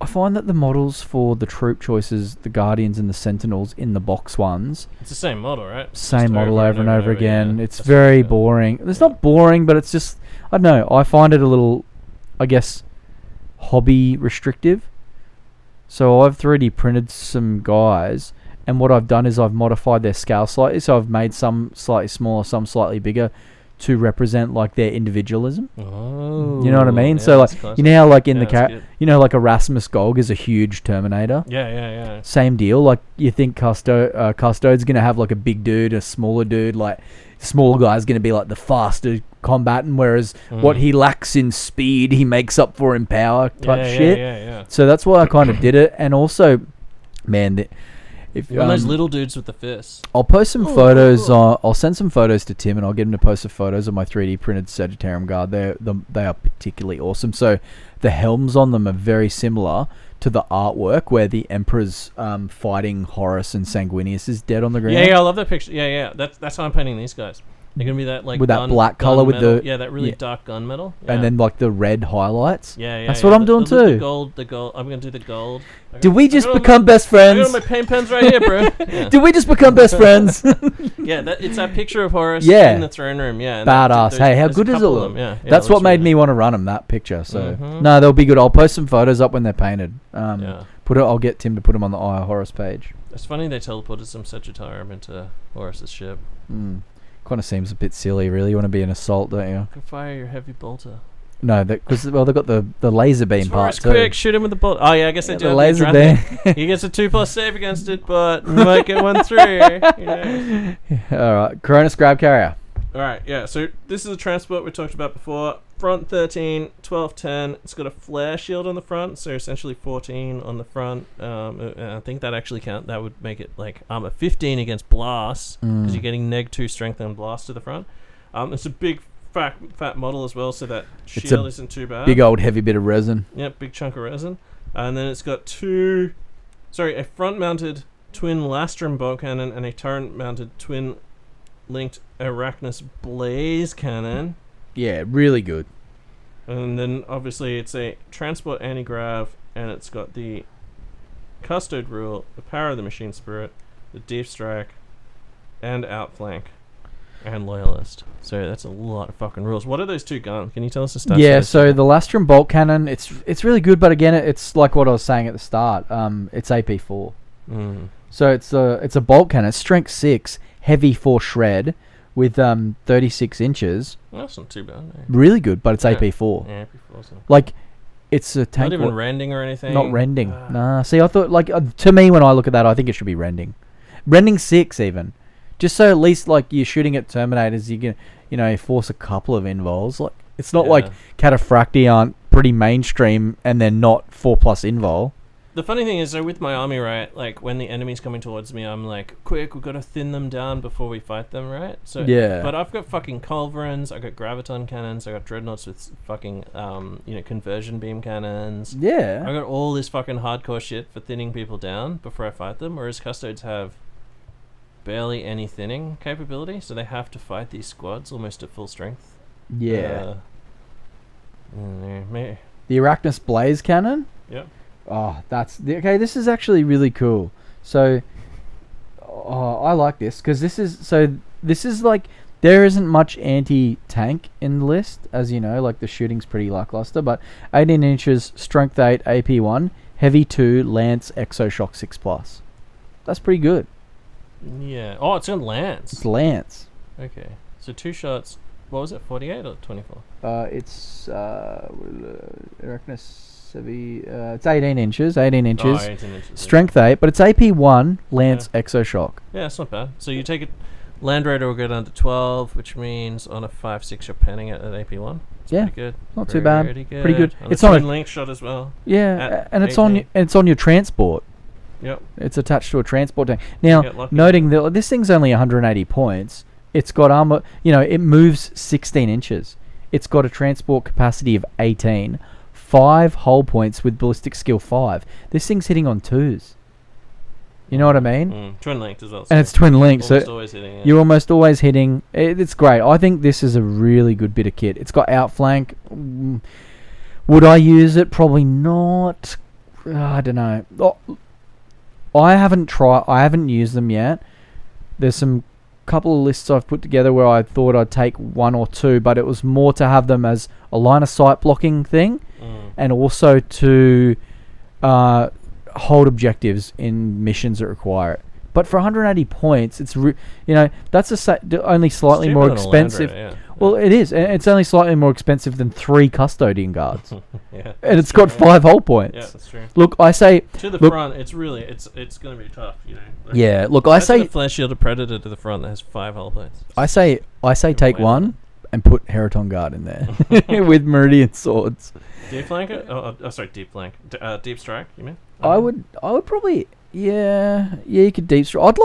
I find that the models for the troop choices, the Guardians and the Sentinels in the box ones, it's the same model, right? Same model over and over again. Yeah. It's very boring. It's not boring, but it's just, I don't know. I find it a little, I guess, hobby restrictive. So I've 3D printed some guys, and what I've done is I've modified their scale slightly. So I've made some slightly smaller, some slightly bigger, to represent like their individualism. Oh, you know what I mean? Yeah, so like, you know how like in the you know, like Erasmus Golg is a huge Terminator. Yeah. Same deal. Like you think Custode's gonna have like a big dude, a smaller dude. Like smaller guy's gonna be like the faster combatant, whereas what he lacks in speed, he makes up for in power type shit. Yeah. So that's why I kind of did it. And also, man, if those little dudes with the fists. I'll post some photos. I'll send some photos to Tim, and I'll get him to post some photos of my 3D printed Sagittarium Guard. They are particularly awesome. So the helms on them are very similar to the artwork where the Emperor's fighting Horus and Sanguinius is dead on the ground. Yeah, I love that picture. Yeah. That's how I'm painting these guys. They're gonna be that like with that black color with the that really dark gunmetal, and then like the red highlights. Yeah. That's what I'm doing too. The gold. I'm gonna do the gold. Did we just become best friends? I got my paint pens right here, bro. Yeah. Did we just become best friends? It's that picture of Horus in the throne room. Yeah, badass. Hey, how good does it look? That's what made me want to run them. That picture. So no, they'll be good. I'll post some photos up when they're painted. I'll get Tim to put them on the Eye of Horus page. It's funny they teleported some Sagittarium into Horus's ship. Kind of seems a bit silly, really. You want to be an assault, don't you? You can fire your heavy bolter. No, because they've got the laser beam part too. Quick, shoot him with the bolt. Oh yeah, I guess they do. The laser beam. He gets a 2+ save against it, but might get 1 through. All right, Coronis Grab Carrier. All right, yeah. So this is a transport we talked about before. Front 13, 12, 10. It's got a flare shield on the front, so essentially 14 on the front. I think that actually count. That would make it like armor 15 against blasts because you're getting -2 strength on blast to the front. It's a big fat model as well, so that shield isn't too bad. Big old heavy bit of resin. Yep, big chunk of resin. And then it's got a front-mounted twin Lastrum bolt cannon and a turret-mounted twin-linked Arachnus blaze cannon. Yeah, really good. And then obviously it's a transport anti-grav, and it's got the Custode rule, the power of the machine spirit, the deep strike, and outflank. And loyalist. So that's a lot of fucking rules. What are those two guns? Can you tell us the stats? Yeah, so the Lastrum bolt cannon, it's really good, but again, it's like what I was saying at the start. It's AP4. So it's a bolt cannon, strength 6, heavy 4 shred, with 36 inches. Well, that's not too bad. Really good, but it's AP4. Yeah, AP4. Like, it's a tank. Not even rending or anything. Not rending. Nah. See, I thought to me when I look at that, I think it should be rending. Rending 6 even. Just so at least like you're shooting at Terminators, you can force a couple of invols. Like it's not like Cataphracti aren't pretty mainstream and they're not 4+ invol. The funny thing is, so with my army, right, like when the enemy's coming towards me, I'm like, quick, we've got to thin them down before we fight them, right? So yeah. But I've got fucking culverins, I got graviton cannons, I got dreadnoughts with fucking conversion beam cannons. Yeah. I got all this fucking hardcore shit for thinning people down before I fight them, whereas Custodes have barely any thinning capability, so they have to fight these squads almost at full strength. Yeah. The Arachnus blaze cannon? Yep. Oh, this is actually really cool. So I like this because this is like there isn't much anti-tank in the list, as you know, like the shooting's pretty lackluster, but 18 inches, strength 8, AP1, heavy 2, lance, exoshock 6+. That's pretty good. Yeah. Oh, it's on lance. It's lance. Okay. So 2 shots. What was it? 48 or 24? It's Arachnus heavy. It's 18 inches. 18 inches. Oh, 18 inches. Strength 8, but it's AP1, lance, exoshock. Yeah, it's not bad. So you take it. Land Raider will go down to 12, which means on a 5-6 you're penning it at AP1. It's pretty good. Not too bad. Pretty good. And it's on a link shot as well. Yeah, and it's on your transport. Yep. It's attached to a transport tank. Now, noting that this thing's only 180 points, it's got armor, it moves 16 inches. It's got a transport capacity of 18, 5 hull points with ballistic skill 5. This thing's hitting on 2s. You know what I mean? Twin linked as well. And it's twin linked, so always hitting, you're almost always hitting. It's great. I think this is a really good bit of kit. It's got outflank. Would I use it? Probably not. I don't know. I haven't used them yet. There's some couple of lists I've put together where I thought I'd take 1 or 2, but it was more to have them as a line of sight blocking thing, and also to hold objectives in missions that require it. But for 180 points, it's that's only slightly more expensive. Well, it is. It's only slightly more expensive than 3 custodian guards. And it's got 5 hull points. Yeah, that's true. Look, I say to the front, it's going to be tough. Yeah, look, I say the flash shielded predator to the front that has 5 hull points. I say take 1 and put Heraton Guard in there with Meridian swords. Deep flank it? Sorry, deep flank. Deep strike. You mean? I would probably. Yeah, you could deep strike.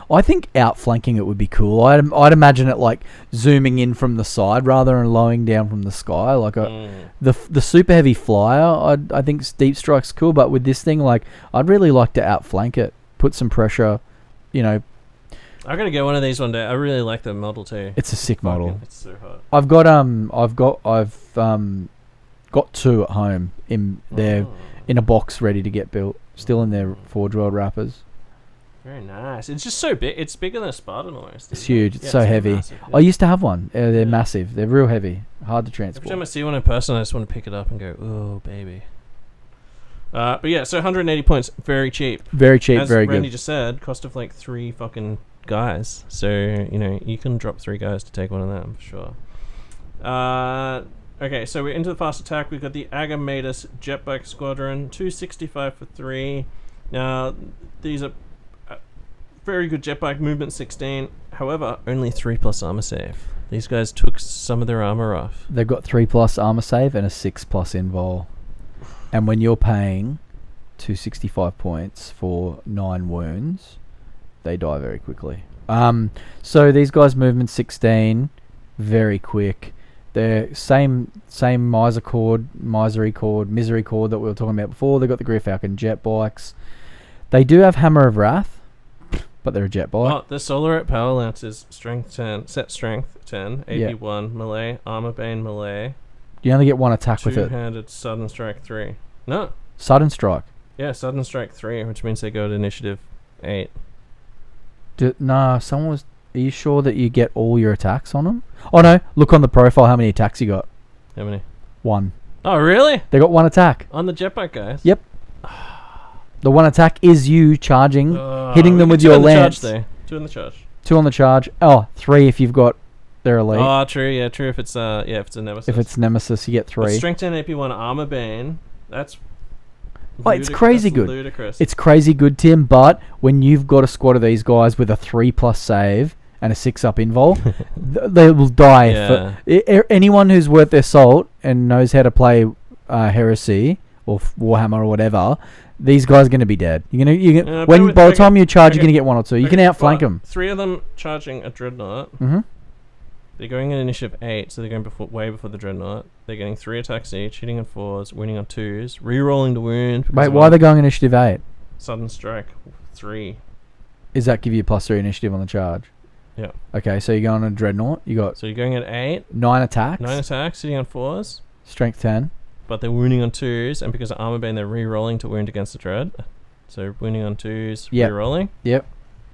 I think outflanking it would be cool. I'd imagine it like zooming in from the side rather than lowering down from the sky. Like the super heavy flyer, I think deep strike's cool. But with this thing, like I'd really like to outflank it, put some pressure. I I gotta get one of these one day. I really like the model too. It's a sick model. It's so hot. I've got two at home in there in a box ready to get built. Still in their Forge World wrappers. Very nice. It's just so big. It's bigger than a Spartan almost. It's huge. It's so heavy. Massive, yeah. I used to have one. They're massive. They're real heavy. Hard to transport. Every time I see one in person, I just want to pick it up and go, "Oh, baby." But yeah, so 180 points, very cheap. Very cheap, As very Randy good. just said, cost of like 3 fucking guys. So, you can drop 3 guys to take one of them, for sure. Okay, so we're into the fast attack. We've got the Agamatus Jetbike Squadron, 265 for 3. Now, these are very good jetbike, movement 16. However, only 3+ armor save. These guys took some of their armor off. They've got 3+ armor save and a 6+ invul. And when you're paying 265 points for 9 wounds, they die very quickly. So these guys' movement 16, very quick. They're same misery cord that we were talking about before. They've got the Greer Falcon jet bikes. They do have Hammer of Wrath, but they're a jet bike. Oh, the Solarite Power Lance is strength 10, set strength 10, AP 1, melee, armor bane melee. You only get one attack with it. Two-handed sudden strike 3. No. Sudden strike. Yeah, sudden strike 3, which means they go to initiative 8. Someone was... Are you sure that you get all your attacks on them? Oh no, look on the profile how many attacks you got. How many? 1. Oh, really? They got 1 attack. On the jetbike guys? Yep. The 1 attack is you charging, hitting them with your lance. 2 in the charge. 2 on the charge. 3 if you've got their elite. Oh, true. Yeah, true. If it's if it's a Nemesis. If it's Nemesis, you get 3. But strength 10 AP 1 armor bane. That's. It's crazy good. Ludicrous. It's crazy good, Tim. But when you've got a squad of these guys with a 3+ save and a 6+ invul, they will die. Yeah. Anyone who's worth their salt and knows how to play Heresy or Warhammer or whatever, these guys are going to be dead. By the time you charge, you're going to get 1 or 2. You can outflank them. 3 of them charging a Dreadnought. Mm-hmm. They're going in initiative 8, so they're going way before the Dreadnought. They're getting 3 attacks each, hitting on 4s, winning on 2s, re-rolling the wound. Wait, why are they going initiative 8? Sudden strike 3. Does that give you a +3 initiative on the charge? Yeah. Okay, so you're going on a Dreadnought. So you're going at 8. 9 attacks. 9 attacks, hitting on 4s. Strength 10. But they're wounding on 2s, and because of armor bane, they're re-rolling to wound against the Dread. So wounding on 2s, re-rolling. Yep.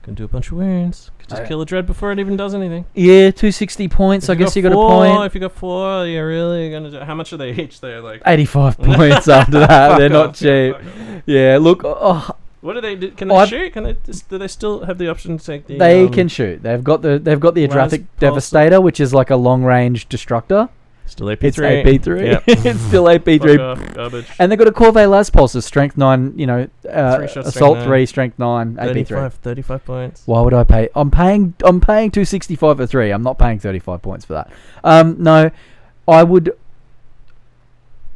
Can do a bunch of wounds. Could just kill a Dread before it even does anything. Yeah, 260 points. I guess you got a point. If you got 4, you're really gonna do. How much are they each? They're like 85 points after that. They're not cheap. Yeah, look. What do they do? Can they shoot? Do they still have the option to take the? They can shoot. They've got the Adrathic Devastator, which is like a long range destructor. Still AP3. It's AP3. Yep. It's still AP3. Garbage. And they've got a Corvée Las Pulses, strength 9, assault 3, strength 9, AP3. 35 points. Why would I pay? I'm paying 265 for 3. I'm not paying 35 points for that. No, I would.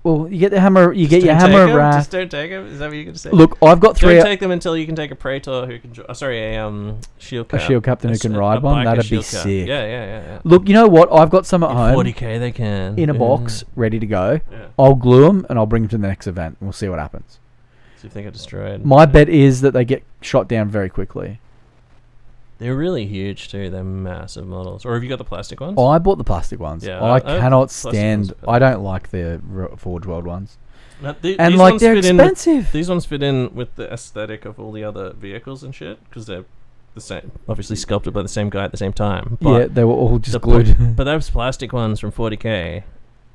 Well, you get the hammer. You get your hammer of wrath. Just don't take them. Is that what you're going to say? Look, I've got 3. Don't take them until you can take a Praetor who can. A shield cap. A shield captain who can ride one. That'd be sick. Yeah. Look, you know what? I've got some at home. 40k they can. In a box, ready to go. Yeah. I'll glue them and I'll bring them to the next event. And we'll see what happens. See if they get destroyed. My bet is that they get shot down very quickly. They're really huge too. They're massive models. Or have you got the plastic ones? I bought the plastic ones. Yeah, I cannot stand. I don't like the Forge World ones. Now, and like they're expensive. These ones fit in with the aesthetic of all the other vehicles and shit because they're the same, obviously sculpted by the same guy at the same time. But yeah, they were all just glued. But those plastic ones from 40k,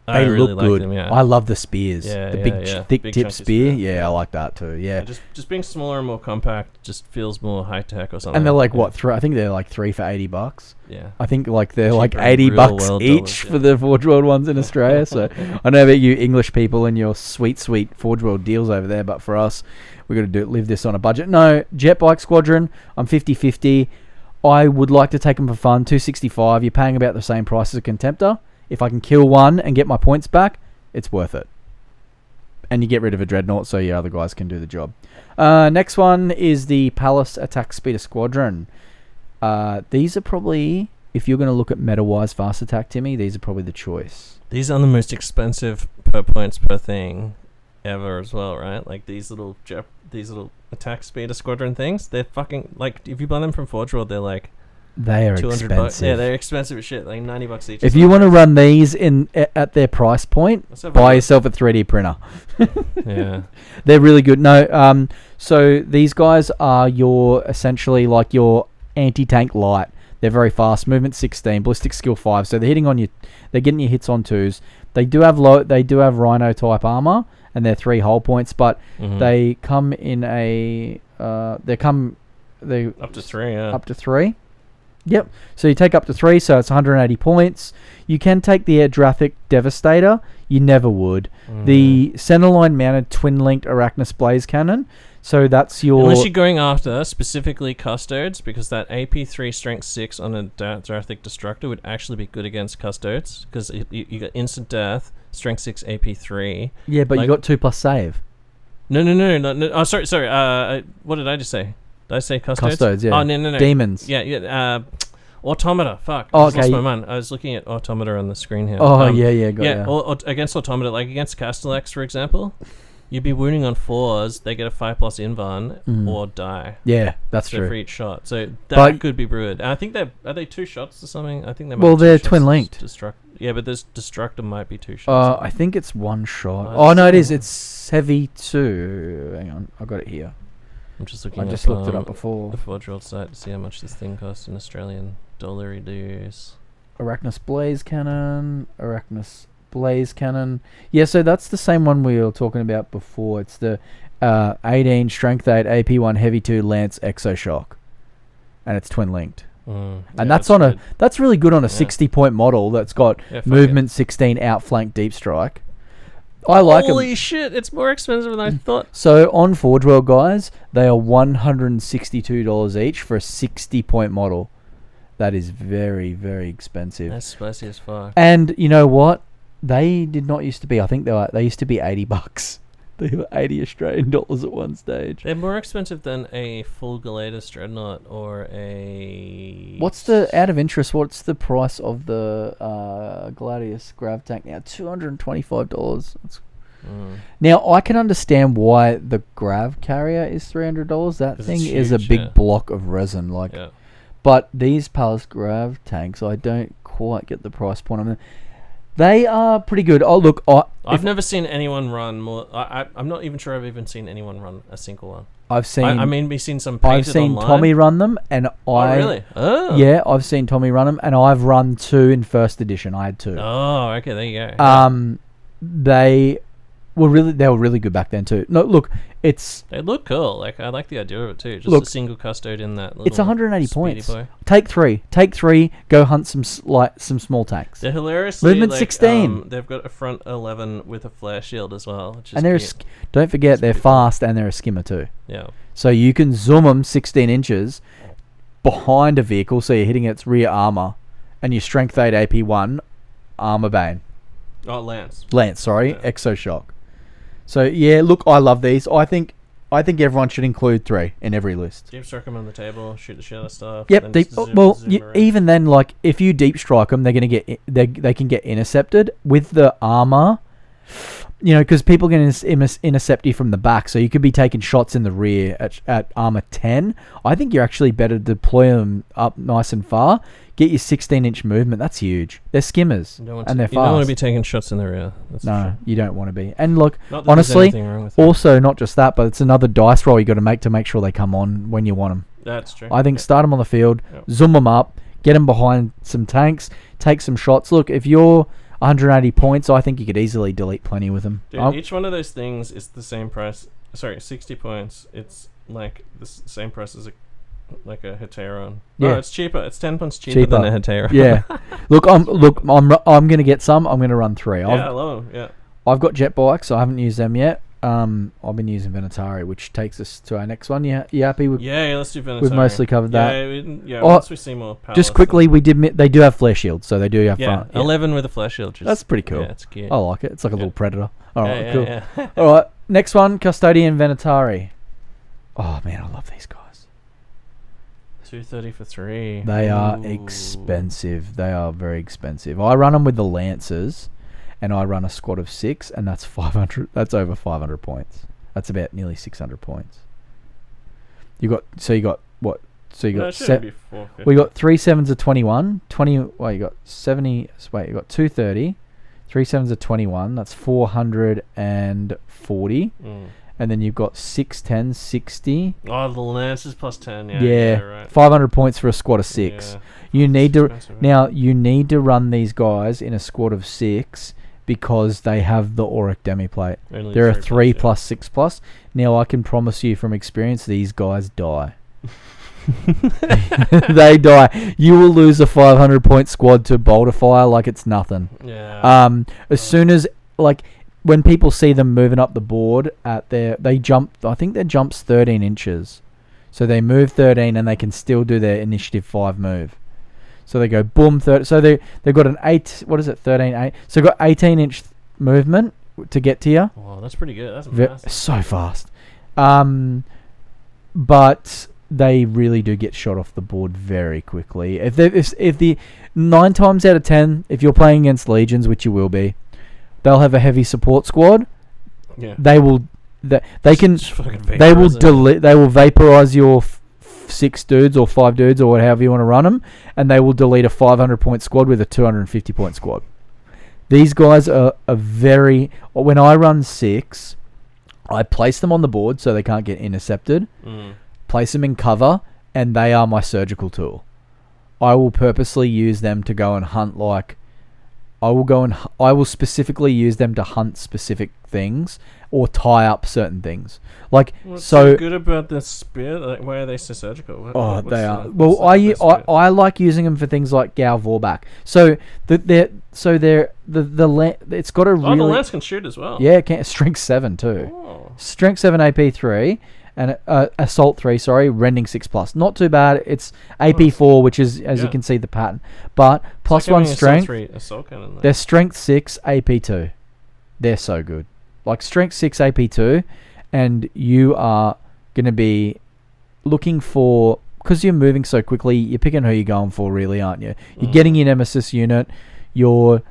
they really look like good. them, yeah. I love the spears. Yeah, the big thick tip spear. Yeah, I like that too. Yeah. Just being smaller and more compact just feels more high tech or something. And they're like what? I think they're like 3 for $80. Yeah. I think like they're like $80 each for the Forge World ones in Australia. So I know about you English people and your sweet Forge World deals over there, but for us, we got to live this on a budget. No, Jet Bike Squadron. I'm 50-50. I would like to take them for fun. 265. You're paying about the same price as a Contemptor. If I can kill one and get my points back, it's worth it. And you get rid of a Dreadnought so your other guys can do the job. Next one is the Palace Attack Speeder Squadron. These are probably, if you're going to look at meta-wise fast attack, Timmy, these are probably the choice. These are the most expensive per points per thing ever as well, right? Like these little attack speeder squadron things, they're fucking, like, if you buy them from Forge World, they're like They are 200 expensive. bucks. Yeah, they're expensive as shit. Like $90 each. If you want to run these at their price point, buy yourself a 3D printer. Yeah, they're really good. No, so these guys are essentially like your anti-tank light. They're very fast, movement 16, ballistic skill 5. So they're getting your hits on 2s. They do have Rhino type armor, and they're 3 hull points, but they come in up to 3. Yeah, up to 3. Yep. So you take up to 3, so it's 180 points. You can take the Adrathic Devastator. You never would. The centerline mounted twin-linked Arachnus Blaze Cannon. So that's your... Unless you're going after specifically Custodes, because that AP3 Strength 6 on a Adrathic Destructor would actually be good against Custodes, because you got instant death, Strength 6 AP3. Yeah, but you got 2+ save. No. Oh, sorry. What did I just say? Did I say Custodes? Custodes, yeah. Oh, no. Demons. Yeah. Automata. Fuck. Oh, I just okay. lost my mind. I was looking at Automata on the screen here. Oh, got Or against Automata, like against Castellax, for example, you'd be wounding on 4s. They get a 5+ invan or die. Yeah, that's true. For each shot. So that could be brewed. And I think are they 2 shots or something? I think they might. Well, they're twin linked. Yeah, but this Destructor might be 2 shots. I think it's 1 shot. No, it is. It's heavy 2. Hang on, I got it here. I'm just looking. I just looked it up before. The Forge World site to see how much this thing costs in Australian dollar dues. Arachnus Blaze Cannon. Yeah, so that's the same one we were talking about before. It's the 18 Strength 8 AP1 Heavy 2 Lance Exoshock, and it's twin linked. And that's really good on a 60-point model that's got movement 16, outflank, deep strike. I like them. Holy shit, it's more expensive than I thought. So on Forge World, guys, they are $162 each for a 60-point model. That is very, very expensive. That's spicy as fuck. And you know what? They did not used to be. I think they used to be $80. They were 80 Australian dollars at one stage. They're more expensive than a full Galatus Dreadnought or a... out of interest, what's the price of the Gladius Grav tank now? $225. Now, I can understand why the Grav carrier is $300. That thing is a big block of resin. But these Palace Grav tanks, I don't quite get the price point on them. They are pretty good. Oh, look, I've never seen anyone run more. I'm not even sure I've even seen anyone run a single one. I've seen. We've seen some painted I've seen online. Tommy run them, and really? Oh. Yeah, I've seen Tommy run them, and I've run 2 in first edition. I had 2. Oh, okay, there you go. They were really good back then too. No, look, they look cool. Like, I like the idea of it too. Just a single custode in that little... It's 180 points. Boy. Take 3. Go hunt some small tanks. They're hilariously... Movement 16. They've got a front 11 with a flare shield as well. Which is and don't forget, they're fast and they're a skimmer too. Yeah. So you can zoom them 16 inches behind a vehicle, so you're hitting its rear armor, and your strength 8 AP1 armor bane. Oh, Lance, sorry. Yeah. Exoshock. So yeah, look, I love these. I think everyone should include 3 in every list. Deep strike them on the table, shoot the shit out of stuff. Yep. Even then, like if you deep strike them, they're gonna they can get intercepted with the armor. You know, because people can intercept you from the back, so you could be taking shots in the rear at armor 10. I think you're actually better to deploy them up nice and far. Get your 16-inch movement. That's huge. They're skimmers, and they're fast. You don't want to be taking shots in the rear. No, you don't want to be. And look, honestly, also not just that, but it's another dice roll you got to make sure they come on when you want them. That's true. I think start them on the field, zoom them up, get them behind some tanks, take some shots. Look, if you're 180 points, I think you could easily delete plenty with them. Dude, each one of those things is the same price. Sorry, 60 points. It's like the same price as a Heteron. Yeah, no, it's cheaper. It's 10 points cheaper than a Heteron. Yeah. I'm gonna get some. I'm gonna run 3. I love them. Yeah. I've got jet bikes, so I haven't used them yet. I've been using Venatori, which takes us to our next one. You happy with? Yeah, let's do Venatori. We've mostly covered that. Once we see more power. Just quickly, they do have flare shields, so they do have fun. 11 with a flare shield. That's pretty cool. Yeah, it's cute. I like it. It's like a little predator. All right, cool. Yeah. All right, next one, Custodian Venatori. Oh man, I love these guys. $230 for 3. They are expensive. They are very expensive. I run them with the Lancers, and I run a squad of 6, and that's 500. That's over 500 points. That's about nearly 600 points. You got what? So you No, got it shouldn't be 450. we got 3 sevens of 21. 20. Well, you got 70. Wait, you got 230. 3 sevens of 21. That's 440. And then you've got 6 10s, 60. Oh, the lances plus 10. Yeah. Yeah, Right. 500 points for a squad of 6. Yeah. You need to Expensive, now. You need to run these guys in a squad of 6 because they have the auric demiplate. Only They're a 3 plus, plus 6 plus. Now I can promise you from experience, these guys die. They die. You will lose a 500 point squad to Boulder Fire like it's nothing. Yeah. As soon as when people see them moving up the board they jump. I think their jump's 13 inches, so they move 13 and they can still do their initiative 5 move. So they go boom 30. So they've got an 8. What is it? 13 8. So they've got 18-inch movement to get to you. Wow, that's pretty good. That's massive. So fast. But they really do get shot off the board very quickly. If the 9 times out of 10, if you're playing against legions, which you will be, they'll have a heavy support squad. Yeah. They will. They can. They will They will vaporize your 6 dudes or 5 dudes or whatever you want to run them, and they will delete a 500 point squad with a 250 point squad. These guys are very. When I run 6, I place them on the board so they can't get intercepted. Place them in cover, and they are my surgical tool. I will purposely use them to go and hunt I will specifically use them to hunt specific things or tie up certain things. What's so good about the spear? Why are they so surgical? They are. Well, I like using them for things like Gal Vorback. So it's got a really. The lance can shoot as well. Yeah, it can. Strength 7 too. Oh. Strength 7 AP 3 and Assault 3. Sorry, Rending 6 plus. Not too bad. It's AP 4, which is you can see the pattern. But plus 1 strength. Assault cannon, they're Strength 6 AP 2. They're so good. Strength 6 AP 2, and you are going to be looking for, because you're moving so quickly, you're picking who you're going for, really, aren't you? You're getting your Nemesis unit, you're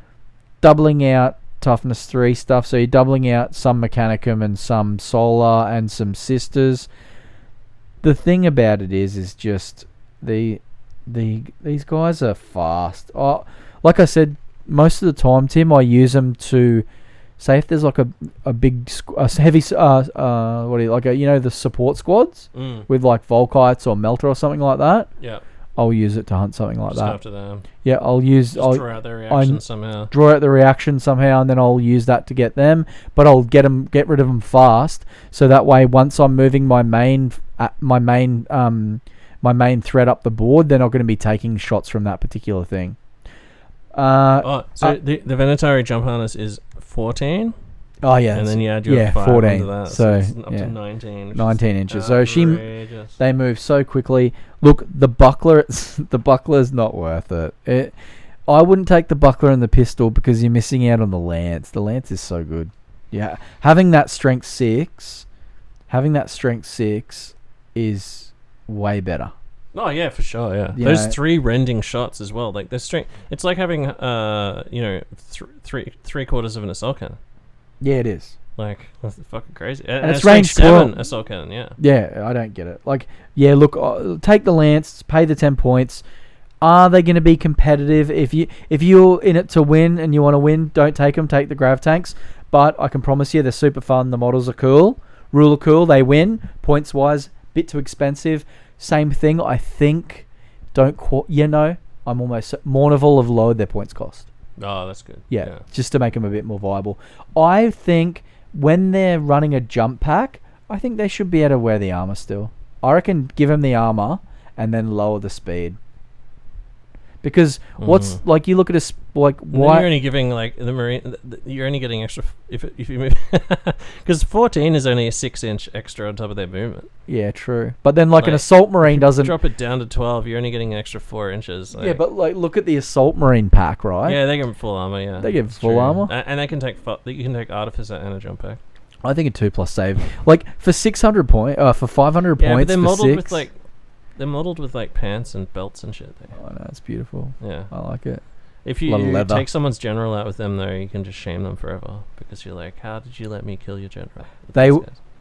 doubling out toughness 3 stuff, so you're doubling out some Mechanicum and some Solar and some Sisters. The thing about it is just these guys are fast. Like I said, most of the time, Tim, I use them to say if there's a big heavy the support squads with Volkites or Melter or something like that. Yeah. I'll use it to hunt something like that. After them. Yeah, I'll draw out their reaction somehow. Draw out the reaction somehow, and then I'll use that to get them. But I'll get rid of them fast, so that way once I'm moving my main threat up the board, they're not going to be taking shots from that particular thing. The Venatori jump harness is 14. Oh yeah, and then you add your 5 14. onto that, so it's up to 19. 19 inches. So outrageous. They move so quickly. Look, the buckler's not worth it. I wouldn't take the buckler and the pistol because you're missing out on the lance. The lance is so good. Yeah, having that strength 6 is way better. Oh yeah, for sure. Yeah, those 3 rending shots as well. Their strength. It's like having 3/4 of an assault cannon. Yeah, it is. That's fucking crazy. And it's range 7 assault cannon. Yeah. Yeah, I don't get it. Look, take the lance, pay the 10 points. Are they going to be competitive? If you're in it to win and you want to win, don't take them. Take the grav tanks. But I can promise you, they're super fun. The models are cool. Rule are cool. They win points wise. Bit too expensive. Same thing. I think. I'm almost Mournival have lowered their points cost. Oh, that's good. Yeah, just to make them a bit more viable. I think when they're running a jump pack, I think they should be able to wear the armor still. I reckon give them the armor and then lower the speed. Because you look at why you're only giving the Marine, you're only getting extra if you move, because 14 is only a 6-inch extra on top of their movement. Yeah, true. But then an assault marine doesn't drop it down to 12. You're only getting an extra 4 inches. Yeah, but look at the assault marine pack, right? Yeah, they get full armor. Yeah, they get full armor, and they can take you can take artificer and a jump pack. I think a 2+ save, for 600 for 500 points. But they're for modeled 6, with they're modeled with pants and belts and shit. Oh no, it's beautiful. Yeah, I like it. If you take someone's general out with them, though, you can just shame them forever because you're like, how did you let me kill your general?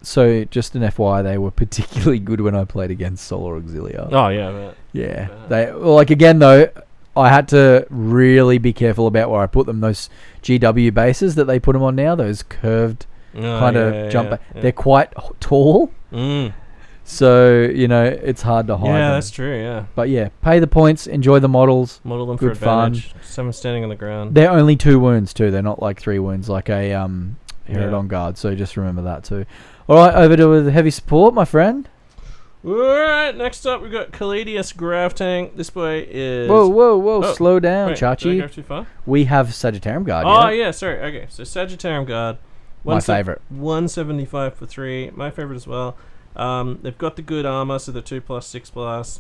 So just an FYI, they were particularly good when I played against Solar Auxilia. Oh yeah, yeah. They like again though. I had to really be careful about where I put them. Those GW bases that they put them on now, those curved kind of jump. Yeah. They're quite tall. So, it's hard to hide them. Yeah, that's true, yeah. But yeah, pay the points, enjoy the models. Model them good for advantage. Someone standing on the ground. They're only 2 wounds too. They're not like 3 wounds like a Herodon Guard. So just remember that too. All right, over to the heavy support, my friend. Alright, next up we've got Caladius Grav Tank. This boy is... Whoa, slow down, wait, Chachi. Did I go too far? We have Sagittarium Guard. Oh, yeah, sorry. Okay, so Sagittarium Guard. My favourite. 175 for 3. My favourite as well. They've got the good armour, so the 2+, 6+.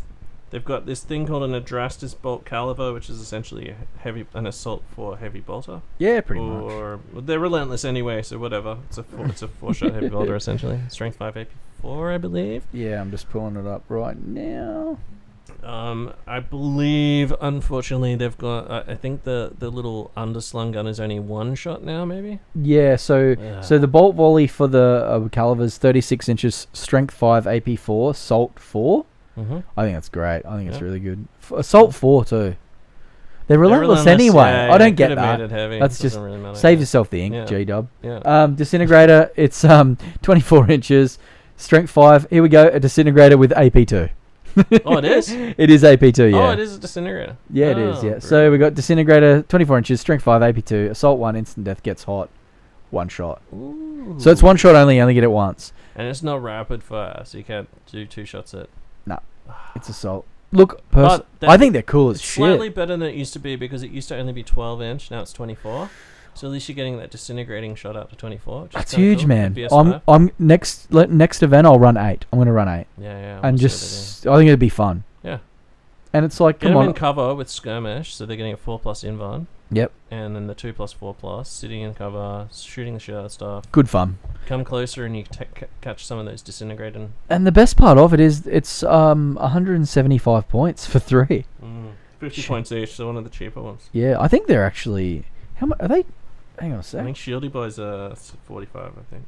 They've got this thing called an Adrastus Bolt Caliber, which is essentially an assault for heavy bolter. Yeah, pretty much. Or they're relentless anyway, so whatever. It's a 4-shot heavy bolter essentially. Strength 5 AP4, I believe. Yeah, I'm just pulling it up right now. I believe, unfortunately, they've got. I think the little underslung gun is only 1 shot now, maybe. Yeah, so the bolt volley for the caliber is 36 inches, strength 5, AP4, salt 4. I think that's great. I think it's really good. Assault 4 too. They're relentless anyway. Yeah, I don't get that. Made it heavy. That's just really save yourself the ink, G-dub. Yeah. Disintegrator, it's 24 inches, strength 5. Here we go, a disintegrator with AP2. Oh, it is? It is AP2, yeah. Oh, it is a disintegrator. Yeah, it is, yeah. So we got disintegrator, 24 inches, strength 5, AP2, assault 1, instant death, gets hot, 1 shot. Ooh. So it's 1 shot only, you only get it once. And it's not rapid fire, so you can't do 2 shots at... No, it's assault. Look, I think they're cool as shit. Slightly better than it used to be because it used to only be 12 inch. Now it's 24. So at least you're getting that disintegrating shot up to 24. That's huge, cool. Man. I'm next event. I'll run 8. I'm gonna run 8. Yeah. And just I think it'd be fun. Yeah. And it's like, get them in cover with skirmish, so they're getting a 4+ invuln. Yep. And then the 2+, 4+, sitting in cover, shooting the shit out of stuff. Good fun. Come closer and you catch some of those disintegrating. And the best part of it is it's 175 points for 3. 50 points each, so one of the cheaper ones. Yeah, I think they're actually... How much are they? Hang on a sec. I think Shieldy Boys are 45, I think.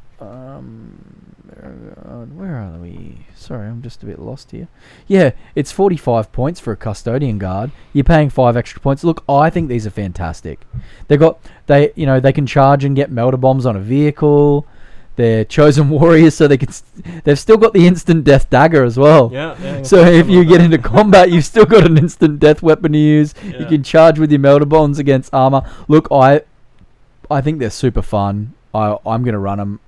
Where are we? Sorry, I'm just a bit lost here. Yeah, it's 45 points for a Custodian Guard. You're paying 5 extra points. Look, I think these are fantastic. They can charge and get melter bombs on a vehicle. They're chosen warriors, so they've still got the instant death dagger as well. Yeah. So if you get into combat, you've still got an instant death weapon to use. Yeah. You can charge with your melter bombs against armor. Look, I think they're super fun. I'm gonna run them.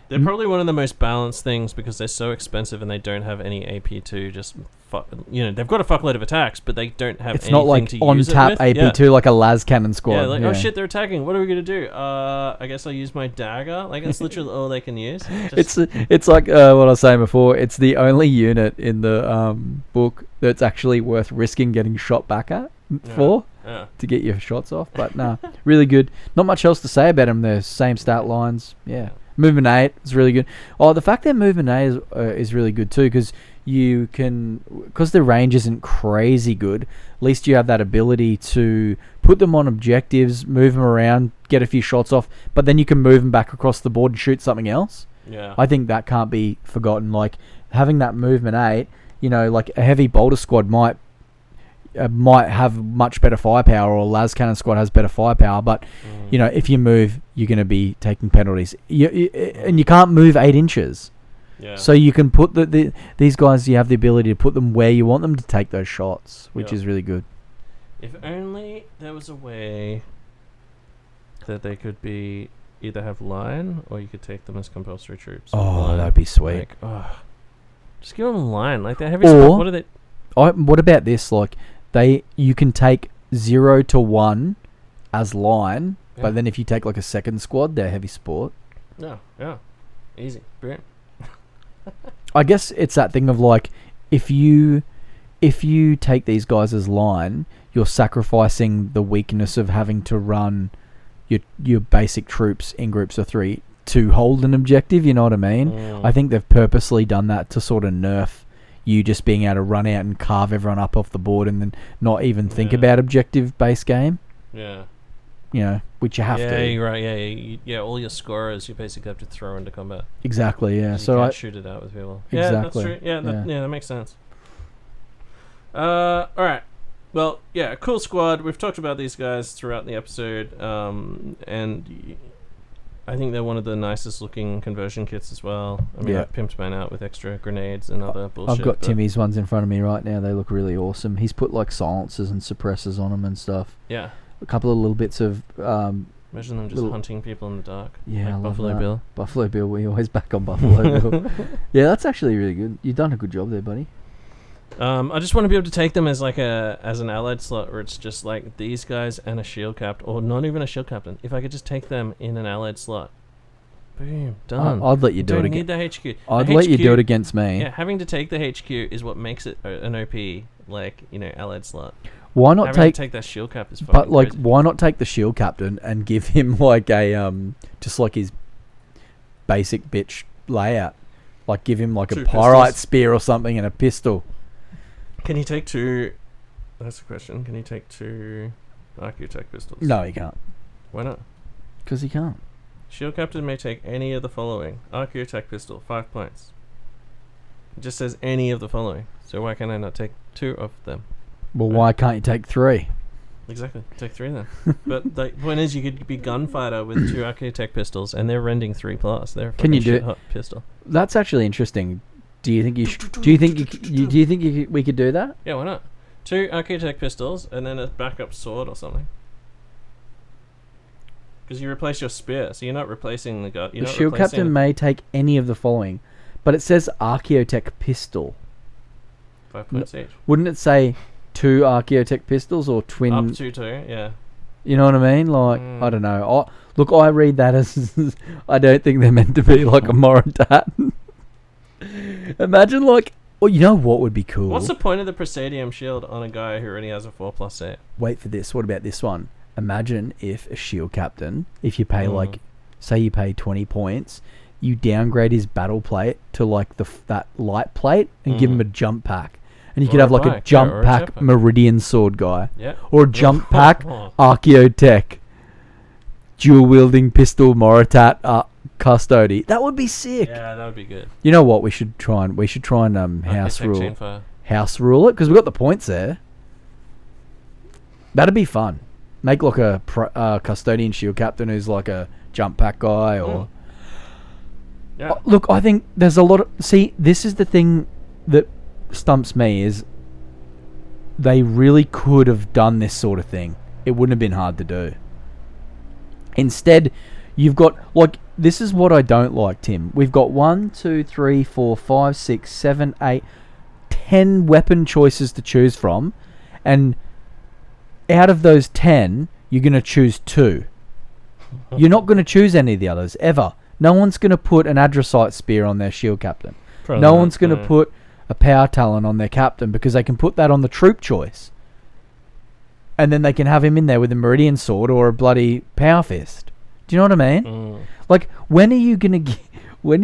They're probably one of the most balanced things because they're so expensive and they don't have any AP2. They've got a fuckload of attacks, but they don't have. It's not like on tap AP2 like a las cannon squad. Yeah, oh shit, they're attacking. What are we gonna do? I guess I'll use my dagger. Like that's literally all they can use. It's like what I was saying before. It's the only unit in the book that's actually worth risking getting shot back at for. Yeah. To get your shots off, but nah, really good. Not much else to say about them. They're same stat lines. Yeah, movement 8 is really good. Oh, the fact that movement 8 is really good too, because the range isn't crazy good. At least you have that ability to put them on objectives, move them around, get a few shots off, but then you can move them back across the board and shoot something else. Yeah, I think that can't be forgotten. Like having that movement 8, like a heavy bolter squad might have much better firepower, or las cannon squad has better firepower, but if you move, you're going to be taking penalties. And you can't move 8 inches. Yeah. So you can put these guys. You have the ability to put them where you want them to take those shots, which is really good. If only there was a way that they could be either have line, or you could take them as compulsory troops. Oh, that'd be sweet. Just give them line. Like they're heavy. What are they? What about this? Like you can take 0 to 1 as line, but then if you take like a second squad, they're heavy sport. Yeah, easy, brilliant. I guess it's that thing of like, if you take these guys as line, you're sacrificing the weakness of having to run your basic troops in groups of 3 to hold an objective. You know what I mean? I think they've purposely done that to sort of nerf you just being able to run out and carve everyone up off the board and then not even think about objective-based game. Yeah. which you have to. Yeah, you're right. Yeah, all your scorers you basically have to throw into combat. Exactly. Yeah. So you can't shoot it out with people. Exactly. Yeah, that's true. Yeah, that makes sense. All right. Well, yeah, cool squad. We've talked about these guys throughout the episode, and I think they're one of the nicest looking conversion kits as well. I mean, I've pimped mine out with extra grenades and other bullshit. I've got Timmy's ones in front of me right now. They look really awesome. He's put like silencers and suppressors on them and stuff. Yeah. A couple of little bits of... imagine them just hunting people in the dark. Yeah, like I love Buffalo that. Bill. Buffalo Bill, we always back on Buffalo Bill. Yeah, that's actually really good. You've done a good job there, buddy. I just want to be able to take them as an allied slot where it's just like these guys and a shield captain, or not even a shield captain. If I could just take them in an allied slot. Boom, done. I'd let you do it again. Need the HQ. I'd let you do it against me. Yeah, having to take the HQ is what makes it an OP, allied slot. Why not take that shield cap is fucking But like, crazy. why not take the shield captain and give him like a just like his basic bitch layout? Like give him like a pyrite spear or something and a pistol. Can he take two? That's the question. Can he take two architect pistols? No, he can't. Why not? Because he can't. Shield captain may take any of the following: architect pistol, 5 points. It just says any of the following. So why can I not take 2 of them? Well, why can't you take 3? Exactly. Take 3 then. But the point is, you could be gunfighter with 2 architect pistols, and they're rending 3+. They're a can you do hot pistol. That's actually interesting. Do you think you should? Do you think we could do that? Yeah, why not? 2 architect pistols and then a backup sword or something. Because you replace your spear, so you're not replacing the gun. The shield captain may take any of the following, but it says Archaeotech pistol. 5 points each. Wouldn't it say 2 Archaeotech pistols or twin? Up to 2, yeah. You know what I mean? Like, I don't know. Look, I read that as I don't think they're meant to be like a Moritat. Imagine like, well, you know what would be cool? What's the point of the Presidium shield on a guy who already has a 4+ set? Wait for this. What about this one? Imagine if a shield captain, if you pay like, say you pay 20 points, you downgrade his battle plate to like that light plate and give him a jump pack. And you could have like a jump pack Meridian sword guy. Yeah. Or a jump pack Archaeotech dual wielding pistol Moritat Custody. That would be sick. Yeah, that would be good. You know what? We should try and house rule it because we've got the points there. That'd be fun. Make like a custodian shield captain who's like a jump pack guy or. Yeah. Look, I think there's a lot of... See, this is the thing that stumps me is they really could have done this sort of thing. It wouldn't have been hard to do. Instead, you've got... Like, this is what I don't like, Tim. We've got 1, 2, 3, 4, 5, 6, 7, 8, 10 weapon choices to choose from. And out of those 10, you're going to choose 2. You're not going to choose any of the others, ever. No one's going to put an Adrosite spear on their shield captain. Probably no one's going to put a power talon on their captain because they can put that on the troop choice. And then they can have him in there with a Meridian sword or a bloody power fist. Do you know what I mean? Like, when are you going to give... Can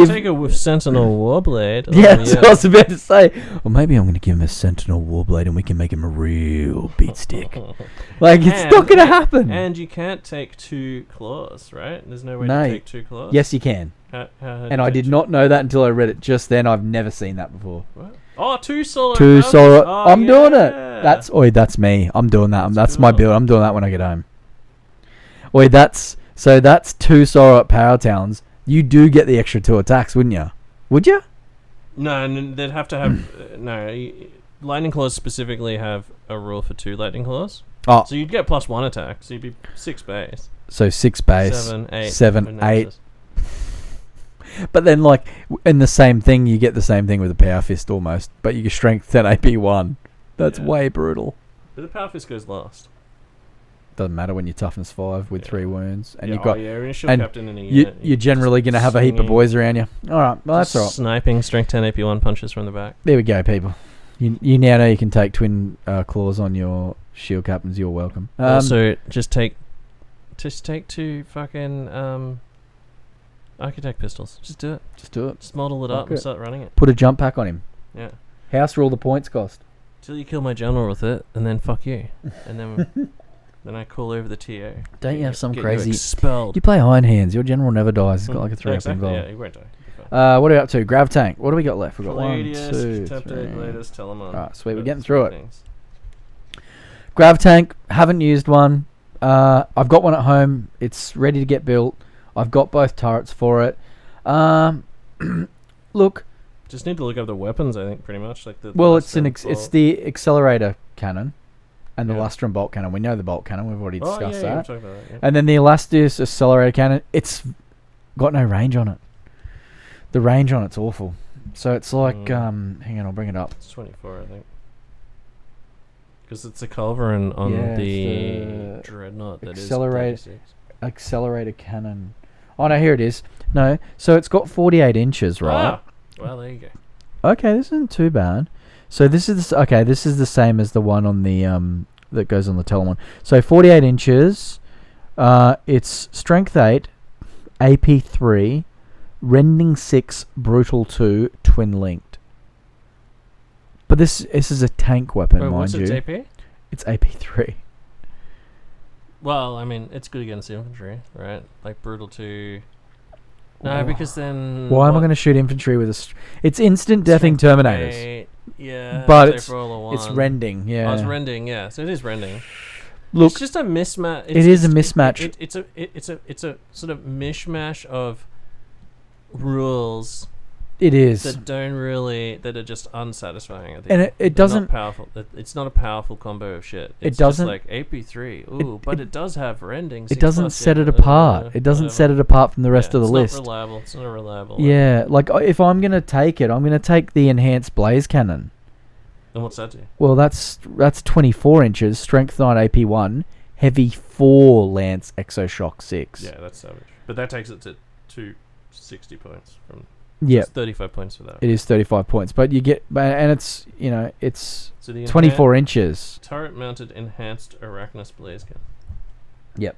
take it with Sentinel Warblade. Yeah, that's what I was about to say. Or maybe I'm going to give him a Sentinel Warblade and we can make him a real beatstick. Like, it's not going to happen. And you can't take 2 claws, right? There's no way to take 2 claws? Yes, you can. And I did not know that until I read it just then. I've never seen that before. What? Oh, 2 solo. 2 solo. I'm doing it. That's me. I'm doing that. That's cool. My build. I'm doing that when I get home. That's 2 solo power towns. You do get the extra 2 attacks, wouldn't you? Would you? No, they'd have to have... no, Lightning Claws specifically have a rule for 2 Lightning Claws. Oh. So you'd get +1 attack, so you'd be 6 base. So 6 base. 7, 8. But then, like, in the same thing, you get the same thing with a Power Fist almost. But you get Strength 10 AP 1. That's way brutal. But the Power Fist goes last. Doesn't matter when you're toughness 5 with 3 wounds, and you've got captain in a unit. You're generally going to have a heap of boys around you. All right, well that's all right. Sniping strength 10 AP1 punches from the back. There we go, people. You now know you can take twin claws on your shield captains. You're welcome. Also, just take 2 fucking architect pistols. Just do it. Just model it up and start running it. Put a jump pack on him. Yeah. House rule the points cost. Till you kill my general with it, and then fuck you, and then Then I call over the TA. Don't you have some get crazy... You expelled. You play Iron Hands. Your general never dies. He's got like a 3-up involved. Yeah, he won't die. What are we up to? Grav Tank. What do we got left? We've got Palladius, 1, 2, Tempted 3. Gladius, Telemon. Alright, sweet. We're getting through it. Grav Tank. Haven't used one. I've got one at home. It's ready to get built. I've got both turrets for it. Look... Just need to look up the weapons, I think, pretty much. Like the it's the accelerator cannon and the lustrum bolt cannon. We know the bolt cannon. We've already discussed that. About that, yeah. And then the Elastius accelerator cannon. It's got no range on it. The range on it's awful. So it's like, hang on, I'll bring it up. It's 24, I think. Because it's a culverin on the Dreadnought that is 36. Accelerator cannon. Oh, no, here it is. No, so it's got 48 inches, right? Well, there you go. Okay, this isn't too bad. So this is the same as the one on the that goes on the Telemon. So 48 inches. It's strength 8, AP 3, rending 6, brutal 2, twin linked. But this is a tank weapon, mind what's you. Its AP? It's AP 3. Well, I mean, it's good against infantry, right? Like brutal 2. No, because then... Why am I going to shoot infantry with a... It's instant deathing Terminators. 8, yeah. But it's rending, yeah. Oh, it's rending, yeah. So it is rending. Look, it's just a mismatch. It is a mismatch. It's a sort of mishmash of rules... It is. That are just unsatisfying. I think. And it doesn't... powerful. It's not a powerful combo of shit. It's doesn't... just like AP3. Ooh, but it does have rending. It doesn't set it apart. It doesn't set it apart from the rest of the list. It's not reliable. Yeah, like if I'm going to take it, I'm going to take the enhanced blaze cannon. And what's that do? Well, that's 24 inches, strength 9 AP 1, heavy 4 lance exoshock 6. Yeah, that's savage. But that takes it to 260 points from... Yeah, it's 35 points for that. It is 35 points, but you get, and it's so the 24 inches. Turret-mounted enhanced Arachnus blaze cannon. Yep,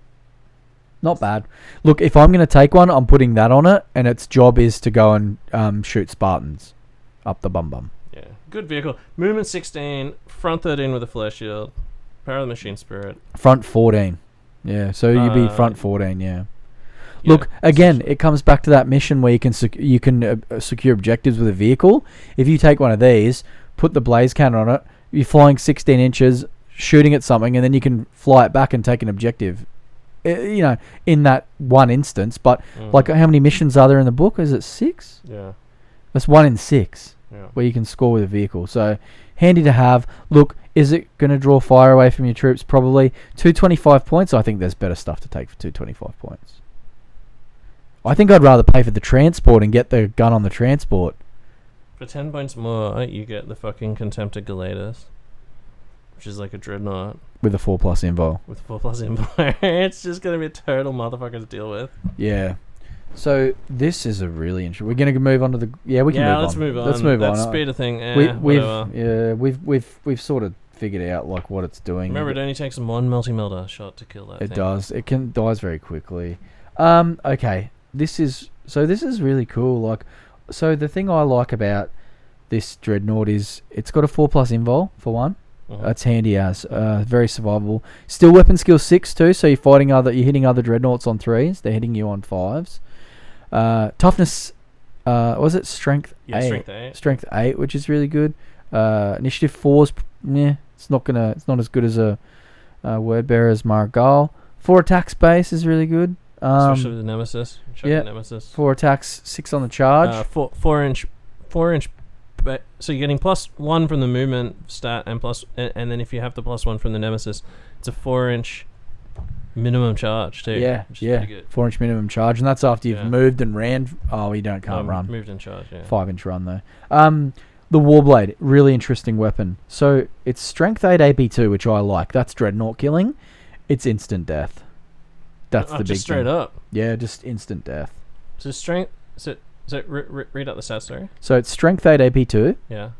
not bad. Look, if I'm going to take one, I'm putting that on it, and its job is to go and shoot Spartans up the bum. Yeah, good vehicle. Movement 16, front 13 with a flare shield, power of the machine spirit. Front 14. Yeah, so you'd be front 14. Yeah. Look, again, it comes back to that mission where you can secure objectives with a vehicle. If you take one of these, put the blaze cannon on it, you're flying 16 inches, shooting at something, and then you can fly it back and take an objective. In that one instance. But like, how many missions are there in the book? Is it 6? Yeah. That's 1 in 6 where you can score with a vehicle. So handy to have. Look, is it going to draw fire away from your troops? Probably. 225 points. I think there's better stuff to take for 225 points. I think I'd rather pay for the transport and get the gun on the transport. For 10 points more, you get the fucking Contemptor Galatus, which is like a dreadnought. With a 4+ invol. With 4+ invol. It's just going to be a total motherfucker to deal with. Yeah. So, this is a really interesting... We're going to move on to the... Yeah, we can move on. Let's move on. Let's move on. That speeder thing, we've sort of figured out like what it's doing. Remember, it only takes one multi-melter shot to kill that thing. It does. It dies very quickly. Okay. This is really cool. Like, so the thing I like about this Dreadnought is it's got a 4+ invol for one. That's handy as. Very survivable. Still weapon skill 6 too. So you're hitting other Dreadnoughts on 3s. They're hitting you on 5s. Toughness. Was it strength 8? Yeah, strength 8. Strength 8, which is really good. Initiative 4's. It's not as good as a word bearer's Margal. 4 attack space is really good. Especially with the Nemesis. Nemesis. 4 attacks, 6 on the charge. 4 inch. So you're getting +1 from the movement stat, and then if you have the +1 from the Nemesis, it's a 4-inch minimum charge too. Yeah, which is pretty good. 4-inch minimum charge, and that's after you've moved and ran. Oh, you can't run. Moved and charge. Yeah. 5-inch run though. The Warblade, really interesting weapon. So it's strength 8 AP2, which I like. That's Dreadnought killing. It's instant death. That's the big just straight thing. up. Yeah, just instant death. So strength. So read out the stats, sorry. So it's strength 8 AP2. Yeah.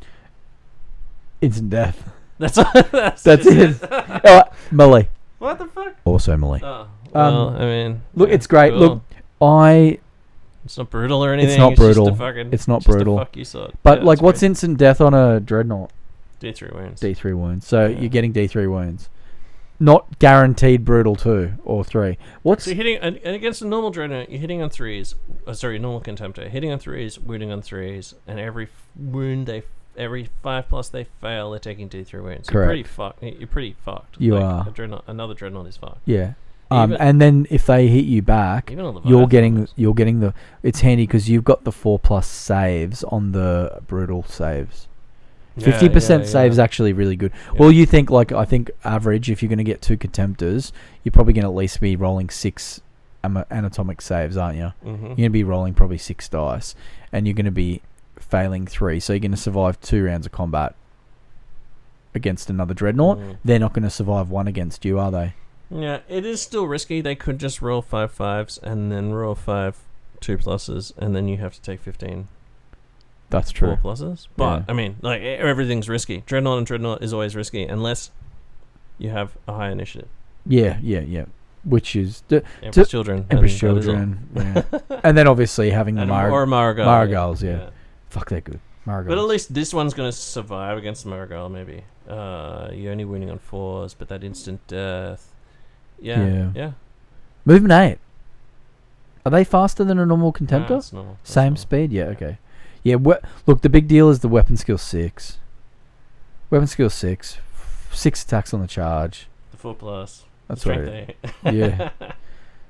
Instant death. That's it. Melee. What the fuck? Also melee. Oh, well, I mean, look, it's great. Cool. Look, it's not brutal or anything. It's not brutal. It's not brutal. Fuck you, sod. But like, what's instant death on a Dreadnought? D3 wounds. D3 wounds. So you're getting D3 wounds. not guaranteed brutal 2 or 3. What's so you're hitting and against a normal dreadnought? You're hitting on 3s. Normal contemptor hitting on 3s, wounding on 3s, and every every 5+ they fail, they're taking D3 wounds. Correct. You're pretty fucked. You are. Another dreadnought is fucked. Yeah. And then if they hit you back, you're getting the. It's handy because you've got the 4+ saves on the brutal saves. 50% saves actually really good. Yeah. Well, you think I think average if you're going to get 2 contemptors, you're probably going to at least be rolling 6 anatomic saves, aren't you? Mm-hmm. You're going to be rolling probably 6 dice, and you're going to be failing 3, so you're going to survive 2 rounds of combat against another dreadnought. They're not going to survive 1 against you, are they? Yeah, it is still risky. They could just roll 5 5s and then roll 5 2+, and then you have to take 15. That's true. 4+. But I mean, everything's risky. Dreadnought and Dreadnought is always risky unless you have a high initiative. Yeah. Which is Emperor's Children. Emperor's Children. Yeah. And then obviously having the Marigals. Yeah. Fuck, they're good. Marigals. But at least this one's going to survive against the Marigal. Maybe. You're only winning on 4s, but that instant death. Yeah. Movement 8. Are they faster than a normal contemptor? Nah, it's normal. Same speed? Yeah, okay. Yeah, look, the big deal is the weapon skill 6. Weapon skill 6. 6 attacks on the charge. The 4+. That's right. Yeah.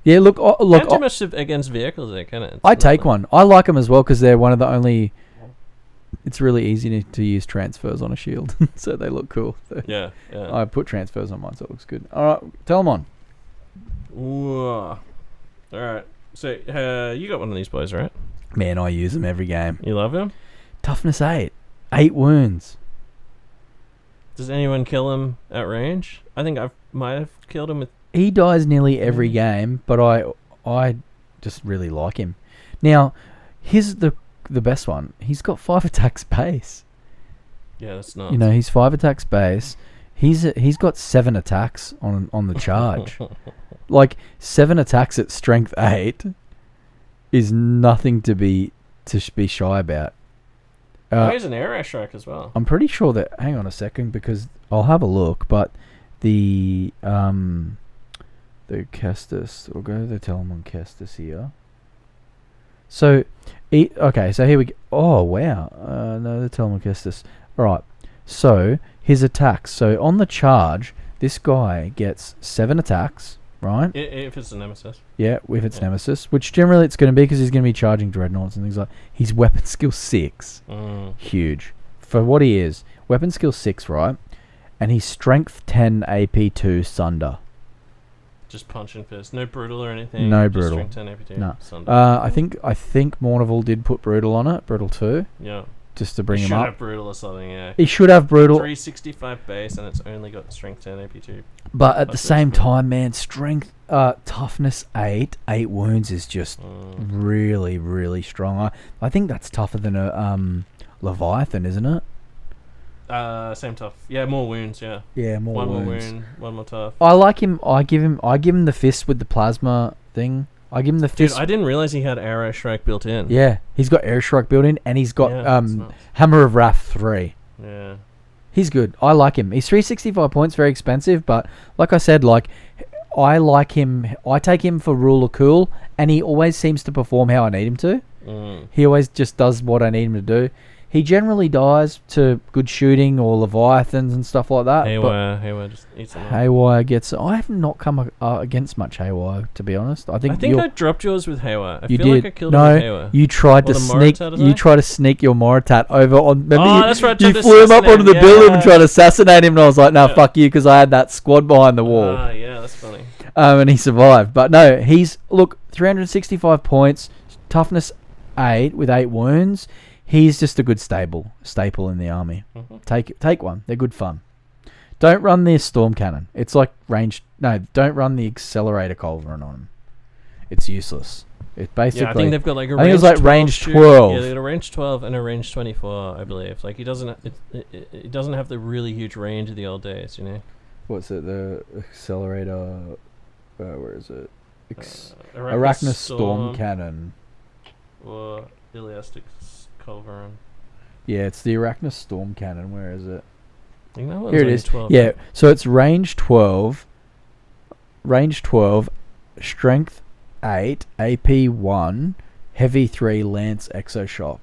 Yeah, look. Can't do much against vehicles there, can it? I take one. I like them as well because they're one of the only... It's really easy to use transfers on a shield, so they look cool. So yeah. I put transfers on mine, so it looks good. All right, tell them on. All right. So you got one of these boys, right? Man, I use them every game. You love him? Toughness 8. 8 wounds. Does anyone kill him at range? I think I might have killed him with... He dies nearly every game, but I just really like him. Now, here's the best one. He's got 5 attacks base. Yeah, that's nuts. You know, he's 5 attacks base. He's got 7 attacks on the charge. 7 attacks at strength 8 is nothing to be shy about. He's an air strike as well. I'm pretty sure that. Hang on a second, because I'll have a look. But the Custodes, we'll go to the Telemon Custodes here. So, so here we go. Oh wow, no, the Telemon Custodes. All right. So his attacks. So on the charge, this guy gets 7 attacks. Right? If it's a Nemesis. Yeah, if it's Nemesis, which generally it's going to be because he's going to be charging dreadnoughts and things like that. He's weapon skill 6. Huge. For what he is. Weapon skill 6, right? And he's strength 10 AP 2 Sunder. Just punching fist. No brutal or anything. No just brutal. Strength 10 AP 2 no. Sunder. I think Mournival did put brutal on it. Brutal 2. Yeah. Just to bring him up. He should have brutal or something, yeah. He should have brutal. 365 base and it's only got strength 10 AP 2. But at the same time, man, strength, toughness 8 wounds is just really, really strong. I think that's tougher than a Leviathan, isn't it? Same tough. Yeah, more wounds, yeah. Yeah, more wounds. One more wound, one more tough. I like him. I give him the fist with the plasma thing. I give him the fist. Dude, I didn't realize he had Arrow Strike built in. Yeah, he's got Air Strike built in, and he's got Hammer of Wrath 3. Yeah. He's good. I like him. He's 365 points, very expensive, but like I said, I like him. I take him for rule of cool, and he always seems to perform how I need him to. He always just does what I need him to do. He generally dies to good shooting or Leviathans and stuff like that. Haywire just eats them up. Haywire gets... I have not come against much Haywire, to be honest. I think I dropped yours with Haywire. I feel did. Like I killed him with Haywire. You tried to sneak... You tried to sneak your Moritat over on... Remember that's right. You flew him up onto the building and tried to assassinate him, and I was like, no, fuck you, because I had that squad behind the wall. Yeah, that's funny. And he survived. But no, he's... Look, 365 points, toughness 8 with 8 wounds... He's just a good staple in the army. Take one. They're good fun. Don't run the storm cannon. It's like ranged... No, don't run the accelerator culverin on him. It's useless. It basically... Yeah, I think they've got like a range 12. I think it was like range 12. Yeah, they got a range 12 and a range 24, I believe. Like, he doesn't... It doesn't have the really huge range of the old days, you know? What's it? The accelerator... where is it? Arachnus storm cannon. Or Iliastic culverin. Yeah, it's the Arachnus storm cannon. Where is it? I think that one's Here it is. 12. Yeah, so it's range 12, range 12, strength 8, AP 1, heavy 3, lance exoshock.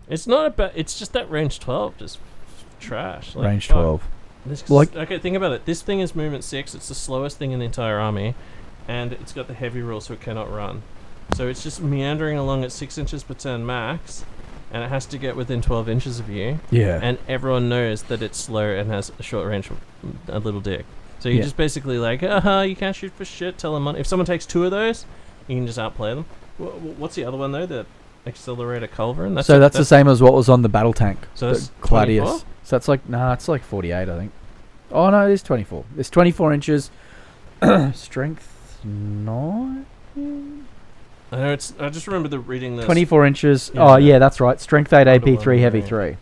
It's not about. It's just that range 12 just trash. Like, Range 12. Okay, think about it. This thing is movement 6. It's the slowest thing in the entire army, and it's got the heavy rule, so it cannot run. So it's just meandering along at 6 inches per turn max, and it has to get within 12 inches of you. Yeah. And everyone knows that it's slow and has a short range, a little dick. So you just basically like, you can't shoot for shit. Tell them if someone takes 2 of those, you can just outplay them. What's the other one though? The Accelerator Culverin. That's the same as what was on the battle tank. So that's Gladius. 24? So that's like it's like 48, I think. Oh no, it is 24. It's 24 inches. Strength 9. I know I just remember reading this. 24 inches. Yeah, oh yeah, that's right. Strength 8, AP 3, heavy 3.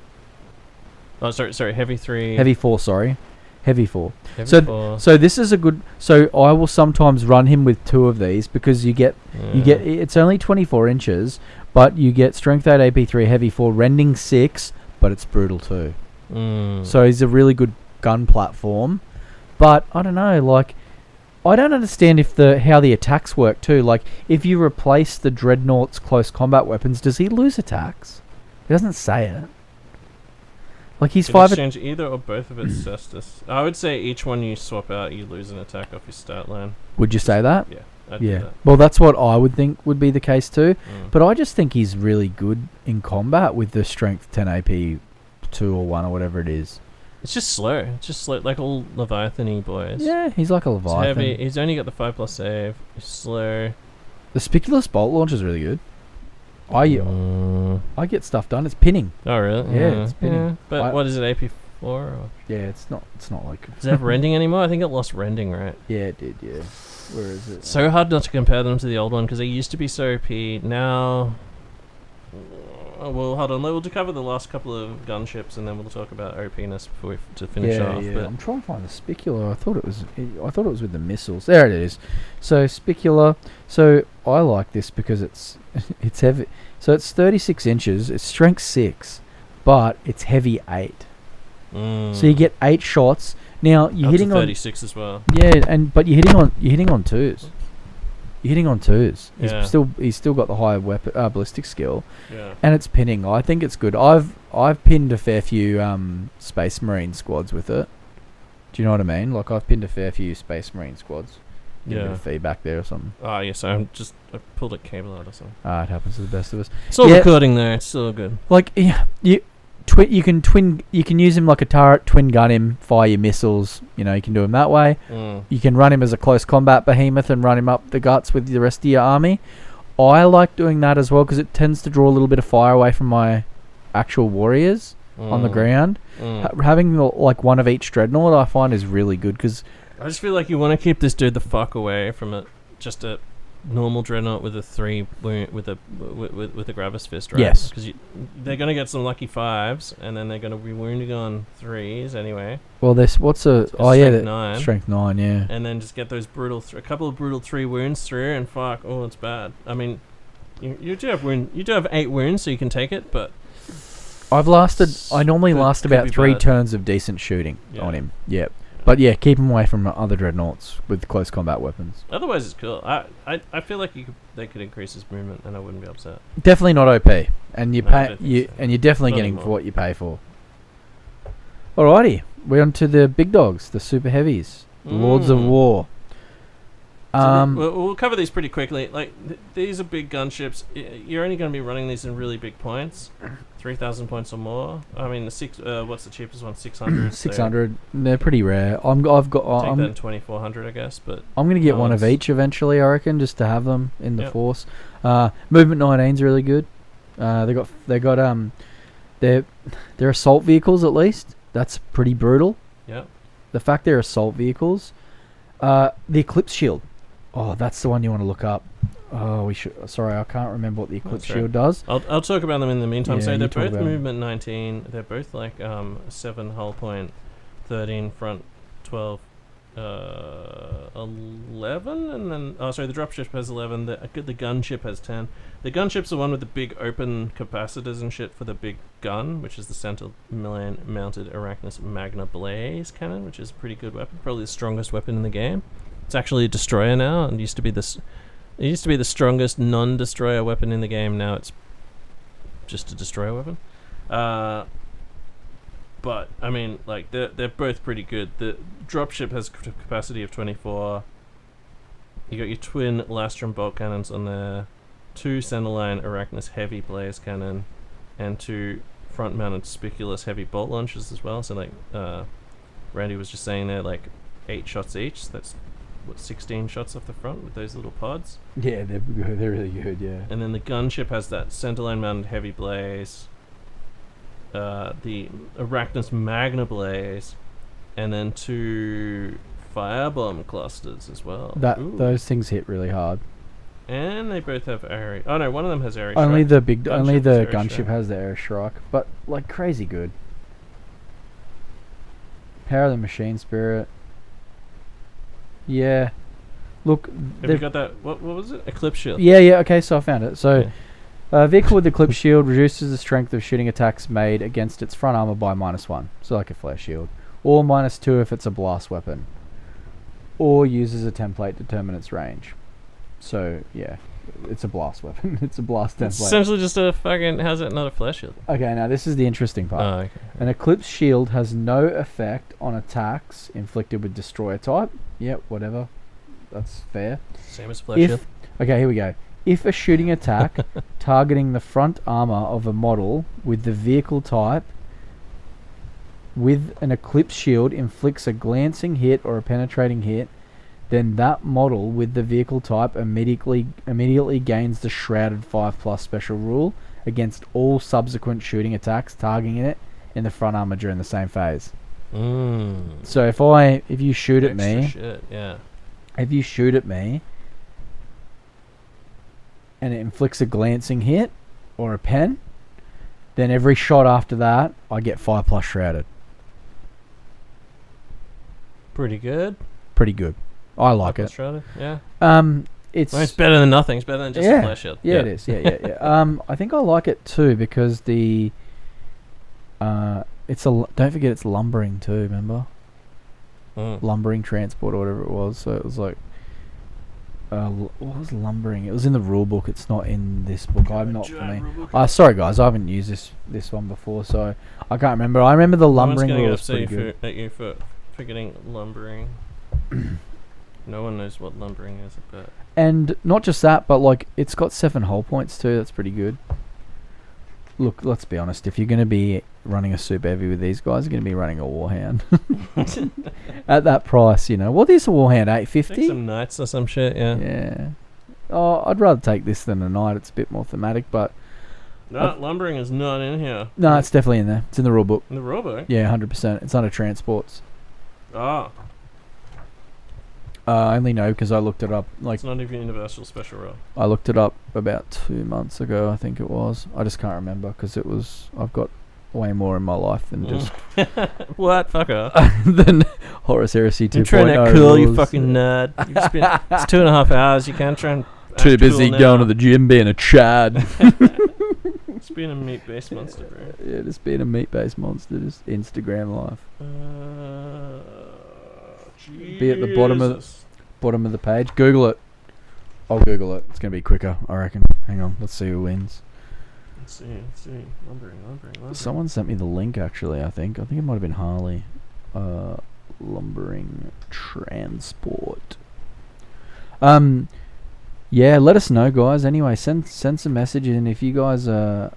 Oh sorry, heavy 3. Heavy 4. Sorry, heavy 4. Heavy 4. So this is a good. So I will sometimes run him with 2 of these because you get it's only 24 inches, but you get strength 8, AP 3, heavy 4, rending 6, but it's brutal 2. So he's a really good gun platform, but I don't know. Like, I don't understand how the attacks work too. Like, if you replace the Dreadnought's close combat weapons, does he lose attacks? He doesn't say it. Like, he's 5. Exchange either or both of its cestus. I would say each one you swap out, you lose an attack off your stat line. Would you say that? Yeah. I'd do that. Well, that's what I would think would be the case too. But I just think he's really good in combat with the strength 10 AP 2 or 1 or whatever it is. It's just slow. It's just slow, like all Leviathan-y boys. Yeah, he's like a Leviathan. It's heavy. He's only got the 5+ save. He's slow. The Spiculous Bolt Launch is really good. I get stuff done. It's pinning. Oh really? Yeah, it's pinning. Yeah. But what is it? AP 4? Or? Yeah, it's not like. Does it have rending anymore? I think it lost rending, right? Yeah, it did. Yeah. Where is it? So hard not to compare them to the old one because they used to be so OP. Now. Well, hold on. We'll cover the last couple of gunships and then we'll talk about OPness before to finish off. Yeah, but I'm trying to find the Spicula. I thought it was with the missiles. There it is. So Spicula. So I like this because it's heavy. So it's 36 inches. It's strength 6, but it's heavy 8. So you get 8 shots. Now you're hitting on 36 as well. Yeah, but you're hitting on 2s. You're hitting on 2s. Yeah. He's still got the higher weapon ballistic skill. Yeah. And it's pinning. I think it's good. I've pinned a fair few Space Marine squads with it. Do you know what I mean? Like, I've pinned a fair few Space Marine squads. Get a bit of feedback there or something. Oh yes, I pulled a cable out or something. It happens to the best of us. It's all recording there. It's still good. Like, you can use him like a turret, twin gun him, fire your missiles. You can do him that way. You can run him as a close combat behemoth and run him up the guts with the rest of your army. I like doing that as well because it tends to draw a little bit of fire away from my actual warriors on the ground. Having like one of each dreadnought, I find is really good because I just feel like you want to keep this dude the fuck away from just a normal dreadnought with a 3 wound with a Gravis fist, right? Yes. Because they're gonna get some lucky 5s, and then they're gonna be wounding on 3s anyway. Well, strength 9. Strength 9, yeah. And then just get those a couple of brutal 3 wounds through, and fuck, it's bad. I mean, you do have 8 wounds, so you can take it, but I normally last about 3 turns of decent shooting on him. Yep. But yeah, keep him away from other dreadnoughts with close combat weapons. Otherwise, it's cool. I feel like they could increase his movement, and I wouldn't be upset. Definitely not OP, and you're definitely getting for what you pay for. Alrighty, we're on to the big dogs, the super heavies, the Lords of War. We'll cover these pretty quickly. Like these are big gunships. You're only going to be running these in really big points, 3,000 points or more. I mean, what's the cheapest one? 600. 600. They're pretty rare. Take that in 2,400, I guess. But I'm going to get one of each eventually, I reckon, just to have them in the force. Movement 19's really good. They're assault vehicles at least. That's pretty brutal. Yeah. The fact they're assault vehicles. The Eclipse Shield. Oh, that's the one you want to look up. Oh, we should. Sorry, I can't remember what the Eclipse Shield does. I'll talk about them in the meantime. Yeah, So they're both movement 19. They're both like 7 hull point, 13 front, 12, 11, and then the dropship has 11. The gunship has 10. The gunship's the one with the big open capacitors and shit for the big gun, which is the center mounted Arachnus Magna Blaze cannon, which is a pretty good weapon, probably the strongest weapon in the game. It's actually a destroyer now, and used to be this. It used to be the strongest non-destroyer weapon in the game. Now it's just a destroyer weapon. But I mean, like they're both pretty good. The dropship has capacity of 24. You got your twin Lastrum bolt cannons on there, 2 centerline Arachnus heavy blaze cannon, and 2 front-mounted spiculous heavy bolt launchers as well. So like Randy was just saying there, like 8 shots each. That's what, 16 shots off the front with those little pods. Yeah, they're good. They're really good. Yeah. And then the gunship has that centerline mounted heavy blaze, the Arachnus magna blaze, and then 2 firebomb clusters as well. Those things hit really hard. And they both have area. Oh no, one of them has area. Only strike. the gunship has the area strike, but like crazy good. Power of the Machine Spirit. Yeah. Look, have you got that? What was it? Eclipse shield. Yeah. Okay, so I found it. So, vehicle with Eclipse shield reduces the strength of shooting attacks made against its front armor by -1, so like a flare shield, or -2 if it's a blast weapon, or uses a template to determine its range. So yeah, it's a blast weapon. It's a blast template. It's essentially just a fucking. How's it not a flare shield? Okay, now this is the interesting part. Oh, okay. An Eclipse shield has no effect on attacks inflicted with destroyer type. Yep, whatever. That's fair. Same as flare shield. Okay, here we go. If a shooting attack targeting the front armor of a model with the vehicle type with an Eclipse shield inflicts a glancing hit or a penetrating hit, then that model with the vehicle type immediately gains the Shrouded 5+ special rule against all subsequent shooting attacks targeting it in the front armor during the same phase. So if you shoot at me, if you shoot at me and it inflicts a glancing hit or a pen, then every shot after that I get 5+ shrouded. Pretty good. Pretty good. I like it. Shrouded, yeah. It's better than nothing. It's better than just a flare shield. Yeah, it is. Yeah. I think I like it too because don't forget it's lumbering too. Remember, lumbering transport or whatever it was. So it was like, what was lumbering? It was in the rule book. It's not in this book. I'm not for me. Sorry guys, I haven't used this one before, so I can't remember. I remember the lumbering rule was pretty good. At you for forgetting lumbering. No one knows what lumbering is, but and not just that, but like it's got 7 hull points too. That's pretty good. Look, let's be honest. If you're going to be running a super heavy with these guys, you're going to be running a Warhound at that price. You know what is a Warhound? 850. Some knights or some shit. Yeah. Yeah. Oh, I'd rather take this than a knight. It's a bit more thematic, but no, lumbering is not in here. No, it's definitely in there. It's in the rule book. In the rule book? Yeah, 100%. It's under transports. Ah. I only know because I looked it up. Like it's not even universal special rule. I looked it up about 2 months ago. I think it was. I just can't remember because it was. I've got way more in my life than just what fucker than Horus Heresy 2.0. You're trying to cool, you fucking nerd. You've spent it's 2.5 hours. You can't try and too busy cool going to the gym being a chad. Just being a meat-based monster, bro. Yeah, just being a meat-based monster. Just Instagram life. Be at the bottom of the page. Google it. I'll Google it. It's gonna be quicker, I reckon. Hang on. Let's see who wins. Let's see. Lumbering. Someone sent me the link. Actually, I think it might have been Harley. Lumbering transport. Yeah. Let us know, guys. Anyway, send some messages, and if you guys are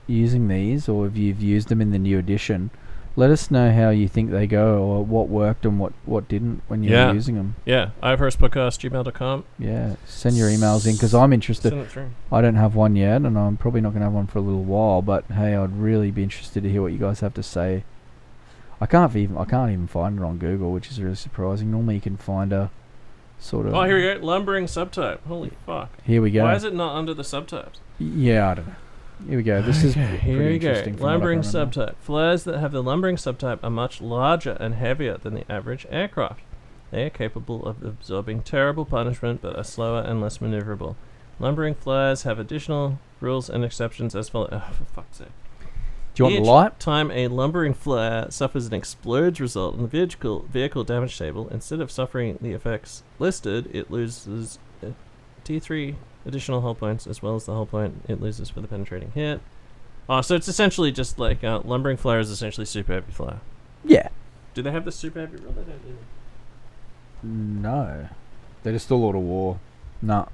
using these, or if you've used them in the new edition. Let us know how you think they go, or what worked and what didn't when you were using them. Yeah, ivehorspodcast@gmail.com. Yeah, send your emails in because I'm interested. Send it through. I don't have one yet, and I'm probably not going to have one for a little while. But hey, I'd really be interested to hear what you guys have to say. I can't even find it on Google, which is really surprising. Normally, you can find a sort of. Oh, here we go. Lumbering subtype. Holy fuck. Here we go. Why is it not under the subtypes? Yeah, I don't know. Here we go. This is pretty interesting. Lumbering subtype. Flares that have the lumbering subtype are much larger and heavier than the average aircraft. They are capable of absorbing terrible punishment, but are slower and less maneuverable. Lumbering flares have additional rules and exceptions as follows. Oh, for fuck's sake. Do you want the light? Time a lumbering flare suffers an explodes result in the vehicle damage table, instead of suffering the effects listed, it loses T3 additional hull points, as well as the hull point it loses for the penetrating hit. Oh, so it's essentially just like lumbering flare is essentially super heavy flare. Yeah. Do they have the super heavy rule? They don't, do they? No. They're just all Lord of War. No.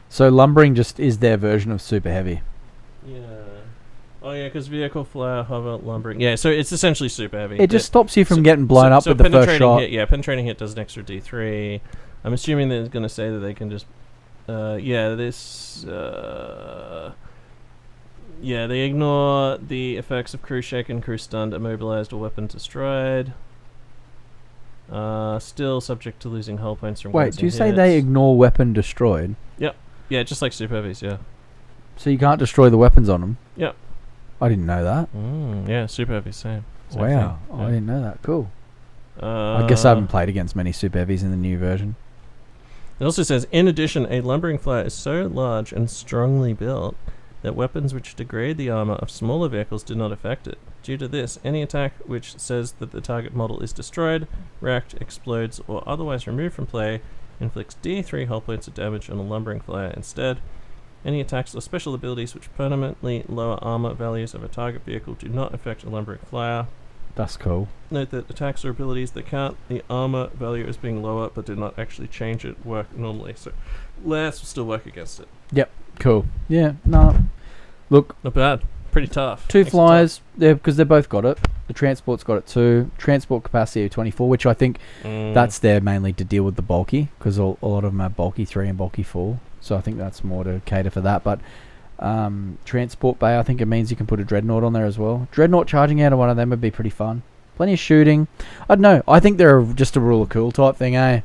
So lumbering just is their version of super heavy. Yeah. Oh yeah, because vehicle flare, hover, lumbering. Yeah, so it's essentially super heavy. It just stops you from getting blown up with the first shot. Penetrating hit does an extra D3. I'm assuming they're going to say that they can just... they ignore the effects of crew shaken, crew stunned, immobilized, or weapon destroyed. Still subject to losing hull points from Wait, do you say they ignore weapon destroyed? Yep. Yeah, just like super heavies, yeah. So you can't destroy the weapons on them? Yep. I didn't know that. Yeah, super heavy, same wow, thing. Yeah. I didn't know that. Cool. I guess I haven't played against many super heavies in the new version. It also says, in addition, a lumbering flare is so large and strongly built that weapons which degrade the armor of smaller vehicles do not affect it. Due to this, any attack which says that the target model is destroyed, wrecked, explodes, or otherwise removed from play inflicts D3 hull points of damage on a lumbering flare instead. Any attacks or special abilities which permanently lower armor values of a target vehicle do not affect a lumbering flare. That's cool. Note that attacks or abilities that count the armor value as being lower but did not actually change it work normally. So Lance will still work against it. Yep. Cool. Yeah. No. Look. Not bad. Pretty tough. Two flyers, because they both got it. The transport's got it too. Transport capacity of 24, which I think that's there mainly to deal with the bulky, because a lot of them have bulky 3 and bulky 4. So I think that's more to cater for that. But transport bay, I think it means you can put a dreadnought on there as well. Dreadnought charging out of one of them would be pretty fun. Plenty of shooting. I don't know. I think they're just a rule of cool type thing, eh?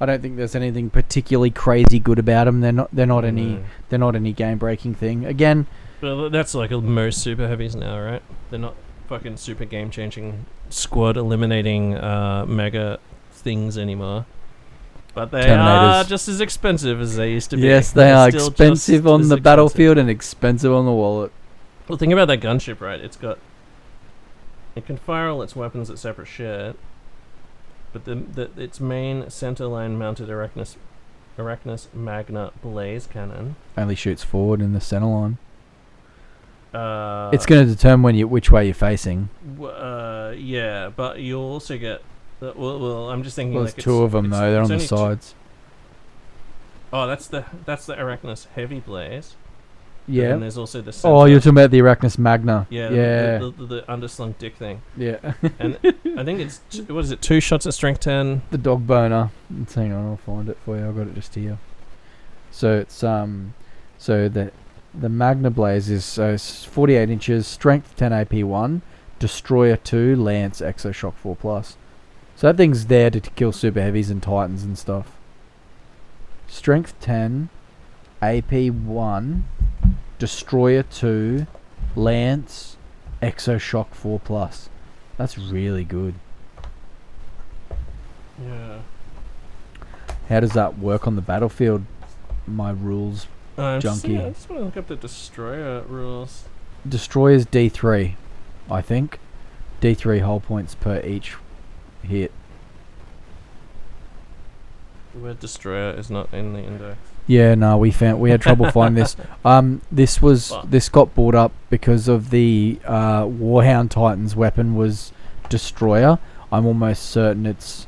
I don't think there's anything particularly crazy good about them. They're not any game breaking thing. Again, well, that's like most super heavies now, right? They're not fucking super game changing squad eliminating mega things anymore. But they are just as expensive as they used to be. Yes, they are expensive on the battlefield and expensive on the wallet. Well, think about that gunship, right? It can fire all its weapons at separate shit, but its main center line mounted Arachnus Magna blaze cannon only shoots forward in the center line. It's going to determine which way you're facing. Yeah, but you'll also get... Well, I'm just thinking... Well, there's two of them, though. They're on the sides. Oh, that's the Arachnus heavy blaze. Yeah. And there's also the center. Oh, you're talking about the Arachnus Magna. Yeah. The underslung dick thing. Yeah. And I think it's... What is it? 2 shots at strength 10. The dog boner. Hang on, I'll find it for you. I've got it just here. So it's... So the Magna Blaze is 48 inches, strength 10 AP 1, destroyer 2, lance, exoshock 4+. So that thing's there to kill super heavies and titans and stuff. Strength 10, AP 1, destroyer 2, lance, exoshock 4+. That's really good. Yeah. How does that work on the battlefield? My rules. Junkie. I just want to look up the destroyer rules. Destroyer's D3, I think. D3 hull points per each hit. The word destroyer is not in the index. Yeah, no, we had trouble finding this. This got brought up because of the Warhound Titan's weapon was destroyer. I'm almost certain it's.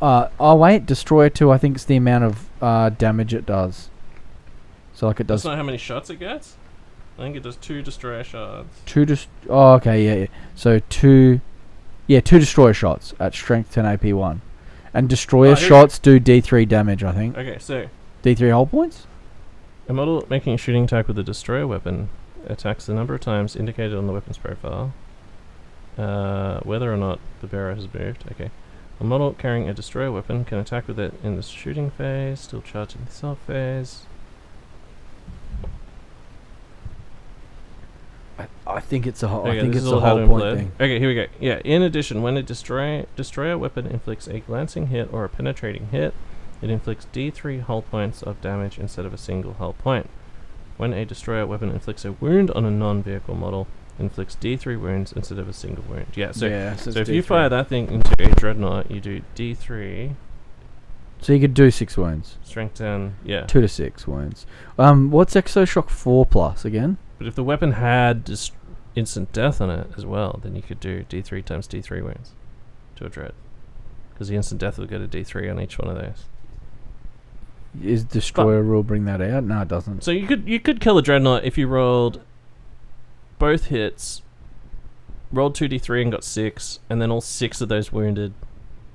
Destroyer 2. I think it's the amount of damage it does. So like it does. That's not how many shots it gets? I think it does 2 destroyer shots. Yeah. So 2 destroyer shots at strength 10 AP 1. And destroyer shots do D3 damage, I think. Okay, so D3 hull points? A model making a shooting attack with a destroyer weapon attacks the number of times indicated on the weapon's profile. Whether or not the bearer has moved. Okay. A model carrying a destroyer weapon can attack with it in the shooting phase, still charge in the self phase. I think it's a whole. Okay, I think it's a whole point thing. Okay, here we go. Yeah. In addition, when a destroyer weapon inflicts a glancing hit or a penetrating hit, it inflicts D3 hull points of damage instead of a single hull point. When a destroyer weapon inflicts a wound on a non-vehicle model, inflicts D3 wounds instead of a single wound. Yeah, so if D3. you fire that thing into a dreadnought, you do D3. So you could do 6 wounds. Strength 10, yeah. 2 to 6 wounds. What's Exoshock 4+ again? But if the weapon had just instant death on it as well, then you could do D3 times D3 wounds to a dread. Because the instant death will get a D3 on each one of those. Is Destroyer rule bring that out? No, it doesn't. So you could kill a dreadnought if you rolled both hits, rolled 2d3 and got 6, and then all 6 of those wounded.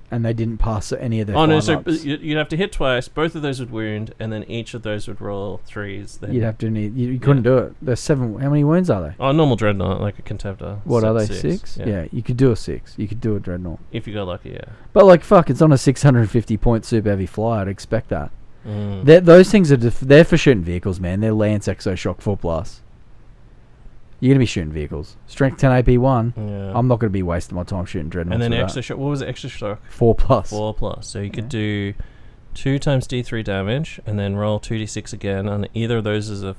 And they didn't pass any of their you'd have to hit twice, both of those would wound, and then each of those would roll 3s. Then you'd have to you couldn't do it. There's 7. How many wounds are they? Oh, normal dreadnought, like a Contemptor. What are they? 6? Yeah, you could do a 6. You could do a dreadnought. If you got lucky, yeah. But like, fuck, it's on a 650 point super heavy flyer. I'd expect that. Those things they're for shooting vehicles, man. They're Lance Exoshock 4+. You're going to be shooting vehicles. Strength 10 AP1. Yeah. I'm not going to be wasting my time shooting dreadnoughts. And then Exoshock, what was it? Exoshock? 4+. 4+. So you could do 2 times D3 damage and then roll 2d6 again. On either of those is a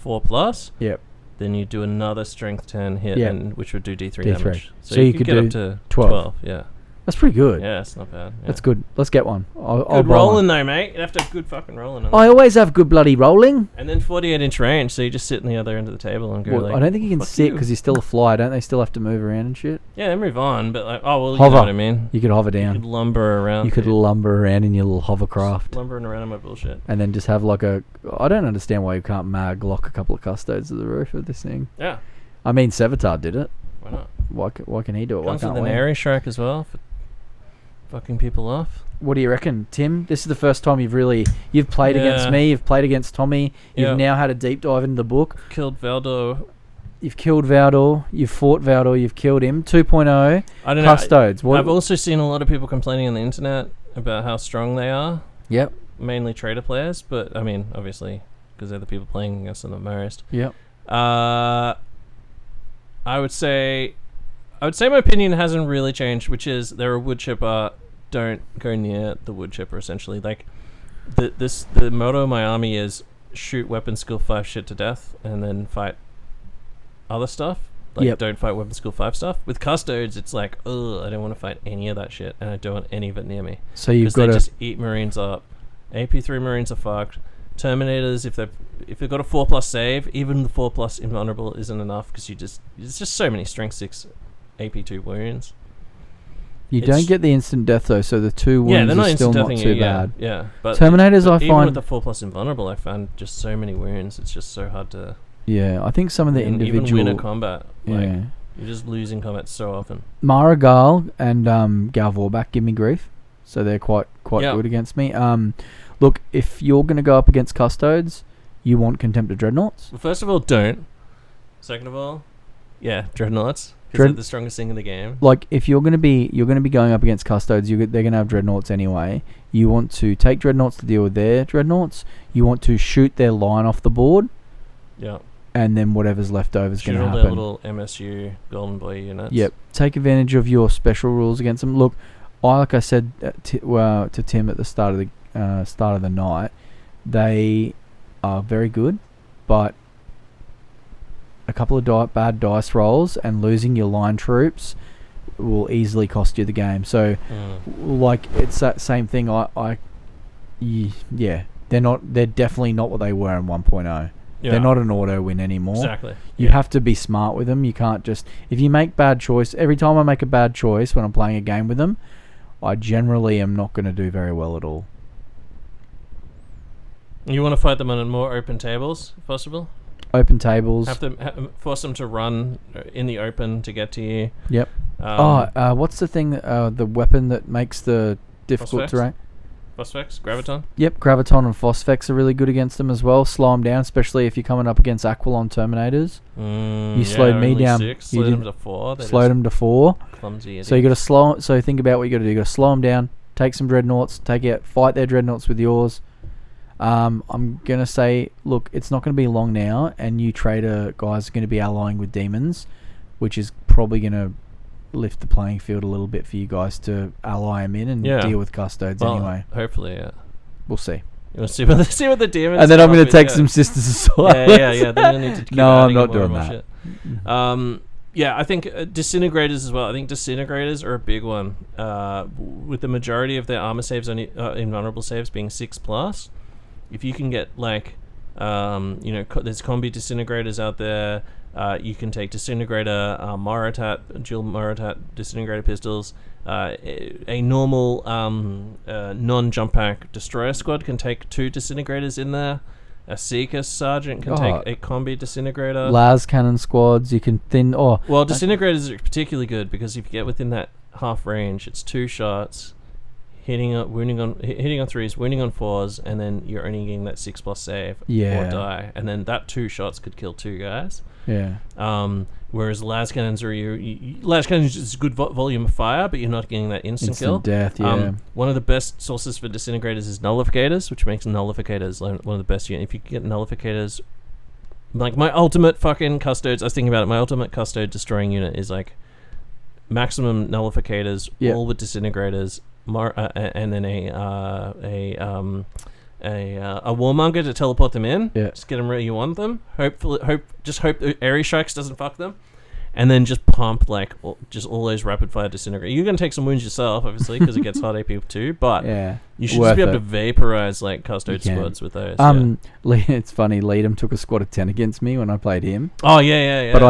4+. Yep. Then you do another strength 10 hit, which would do D3 damage. So you could get do up to 12. Yeah. That's pretty good. Yeah, it's not bad. Yeah. That's good. Let's get one. Good rolling though, mate. You have to have good fucking rolling. I always have good bloody rolling. And then 48-inch range, so you just sit on the other end of the table and go I don't think you can sit because you're still a fly. Don't they still have to move around and shit? Yeah, they move on, but like, hover. You know what I mean. You could hover down. You could lumber around. You could lumber around in your little hovercraft. Lumbering around in my bullshit. And then just have like I don't understand why you can't mag lock a couple of custodes to the roof of this thing. Yeah. I mean, Sevatar did it. Why not? Why can he do it? Comes why can't with an area shark as well for fucking people off. What do you reckon, Tim? This is the first time you've played against me. You've played against Tommy. You've now had a deep dive into the book. Killed Valdor. You've killed Valdor. You've fought Valdor. You've killed him. 2.0. I don't know. Custodes. I've also seen a lot of people complaining on the internet about how strong they are. Yep. Mainly trader players, but I mean, obviously, because they're the people playing against them the most. Yep. I would say my opinion hasn't really changed, which is they're a wood chipper. Don't go near the wood chipper. Essentially, like the motto of my army is shoot weapon skill 5 shit to death, and then fight other stuff. Like don't fight weapon skill 5 stuff. With custodes, it's like, I don't want to fight any of that shit, and I don't want any of it near me. So you've got to just eat Marines up. AP3 Marines are fucked. Terminators, if they've got a 4+ save, even the 4+ invulnerable isn't enough because there's just so many strength 6 AP2 wounds. You don't get the instant death though, so the 2 wounds are still not too bad. Yeah, but Terminators, I even find with the 4+ invulnerable, I found just so many wounds. It's just so hard to. Yeah, I think some of the individual even win a combat. You're just losing combat so often. Mara Gal and Gal Vorbak give me grief, so they're quite good against me. Look, if you're going to go up against Custodes, you want Contemptor Dreadnoughts. Well, first of all, don't. Second of all, Dreadnoughts. Because they're the strongest thing in the game. Like, if you're going to be going up against Custodes, they're going to have Dreadnoughts anyway. You want to take Dreadnoughts to deal with their Dreadnoughts. You want to shoot their line off the board. Yeah. And then whatever's left over is going to happen. Shoot all their little MSU Golden Boy units. Yep. Take advantage of your special rules against them. Look, like I said to Tim at the start of the night, they are very good, but a couple of bad dice rolls and losing your line troops will easily cost you the game. So, like, it's that same thing. They're definitely not what they were in 1.0. Yeah. They're not an auto win anymore. Exactly. You have to be smart with them. You can't just... If you make bad choice... Every time I make a bad choice when I'm playing a game with them, I generally am not going to do very well at all. You want to fight them on more open tables, if possible? Open tables. Force them to run in the open to get to you. Yep. What's the thing? The weapon that makes the difficult terrain? Phosphex? Graviton? Yep, Graviton and Phosphex are really good against them as well. Slow them down, especially if you're coming up against Aquilon Terminators. You slowed me down. 6. Slowed them to 4. Slowed them to 4. Clumsy idiots. So you got to slow. So think about what you got to do. You got to slow them down. Take some Dreadnoughts. Fight their Dreadnoughts with yours. I'm gonna say, look, it's not gonna be long now, and you trader guys are gonna be allying with demons, which is probably gonna lift the playing field a little bit for you guys to ally them in and deal with Custodes anyway. Hopefully, yeah. We'll see. You want to see what the demons. And then I'm gonna take some Sisters of Silence. Yeah. Then you need to. No, I'm not doing that. Yeah, I think disintegrators as well. I think disintegrators are a big one. With the majority of their armor saves only invulnerable saves being 6+. If you can get like, there's combi disintegrators out there. You can take disintegrator, Moritat, dual Moritat disintegrator pistols. A normal non-jump pack destroyer squad can take 2 disintegrators in there. A Seeker Sergeant can take a combi disintegrator. Las cannon squads, you can thin... Well, disintegrators are particularly good because if you get within that half range, it's 2 shots, hitting on 3s, wounding on 4s, and then you're only getting that 6+ save or die. And then that 2 shots could kill 2 guys. Yeah. Whereas las cannons are las cannons is good volume of fire, but you're not getting that instant kill. Death. Yeah. One of the best sources for disintegrators is nullificators, which makes nullificators one of the best units. If you get nullificators, like my ultimate fucking custodes, I was thinking about it. My ultimate custode destroying unit is like maximum nullificators, all with disintegrators, and then a warmonger to teleport them in. Yeah. Just get them where you want them. Hope the Aerie Strikes doesn't fuck them. And then just pump like all those rapid fire disintegrators. You're going to take some wounds yourself, obviously, because it gets hard AP too. But you should just be able to vaporize like custode squads with those. It's funny. Leadham took a squad of 10 against me when I played him. Oh yeah. But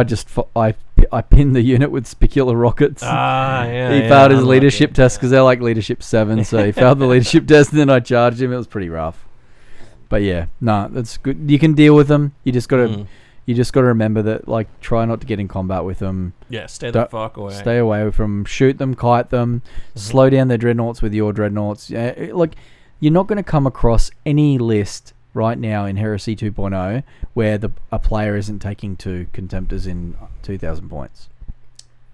I pinned the unit with spicular rockets. He failed his leadership test because they're like leadership 7, so he failed the leadership test, and then I charged him. It was pretty rough. But yeah, that's good. You can deal with them. You just got to remember that, like, try not to get in combat with them. Yeah, stay the fuck away. Stay away from them. Shoot them, kite them. Slow down their dreadnoughts with your dreadnoughts. Like, you're not going to come across any list right now in Heresy 2.0 where a player isn't taking 2 Contemptors in 2,000 points.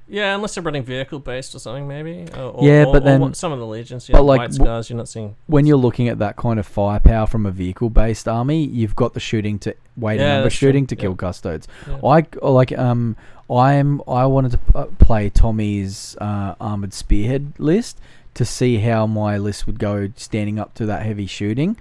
Yeah, unless they're running vehicle based or something, maybe. But then some of the legions, but like White Scars, you're not seeing. When you're looking at that kind of firepower from a vehicle based army, you've got the shooting to number shooting to kill custodes. Yeah. I wanted to play Tommy's armored spearhead list to see how my list would go standing up to that heavy shooting.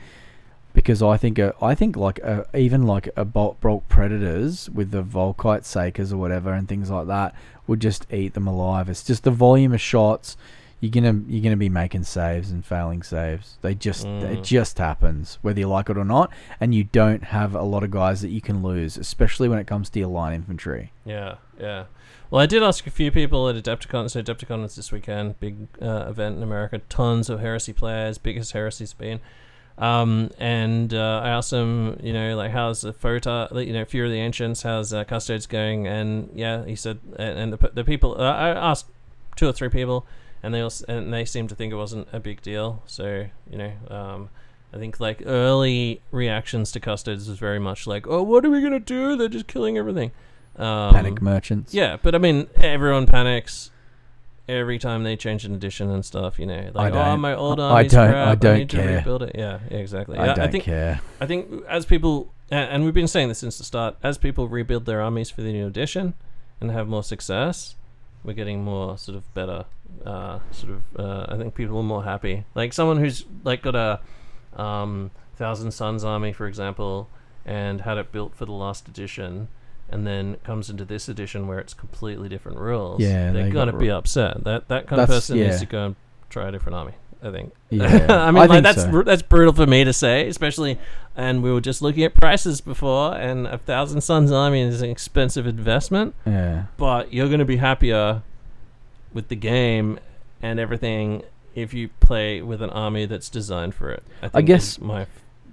Because I think even a Bulk Predators with the Volkite Sakers or whatever and things like that would just eat them alive. It's just the volume of shots. You're gonna be making saves and failing saves. It just happens whether you like it or not, and you don't have a lot of guys that you can lose, especially when it comes to your line infantry. Yeah. Well, I did ask a few people at Adepticon. So Adepticon was this weekend, big event in America. Tons of Heresy players, biggest Heresy's been. And I asked him, how's the FOTA, Fear of the Ancients, how's Custodes going? And he said, and the people, I asked 2 or 3 people, and they seemed to think it wasn't a big deal. So, I think like early reactions to Custodes was very much like, oh, what are we gonna do? They're just killing everything. Panic merchants. Yeah, but I mean, everyone panics every time they change an edition and stuff, my old army's crap, I don't need to rebuild it. Yeah, exactly. I don't care. I think as people, and we've been saying this since the start, as people rebuild their armies for the new edition and have more success, we're getting more sort of better, I think people are more happy. Like someone who's like got a Thousand Suns army, for example, and had it built for the last edition, and then comes into this edition where it's completely different rules. Yeah, they're gonna be upset. That kind of person needs to go and try a different army, I think. Yeah, I mean, that's brutal for me to say, especially. And we were just looking at prices before, and a Thousand Suns army is an expensive investment. Yeah, but you're gonna be happier with the game and everything if you play with an army that's designed for it. I guess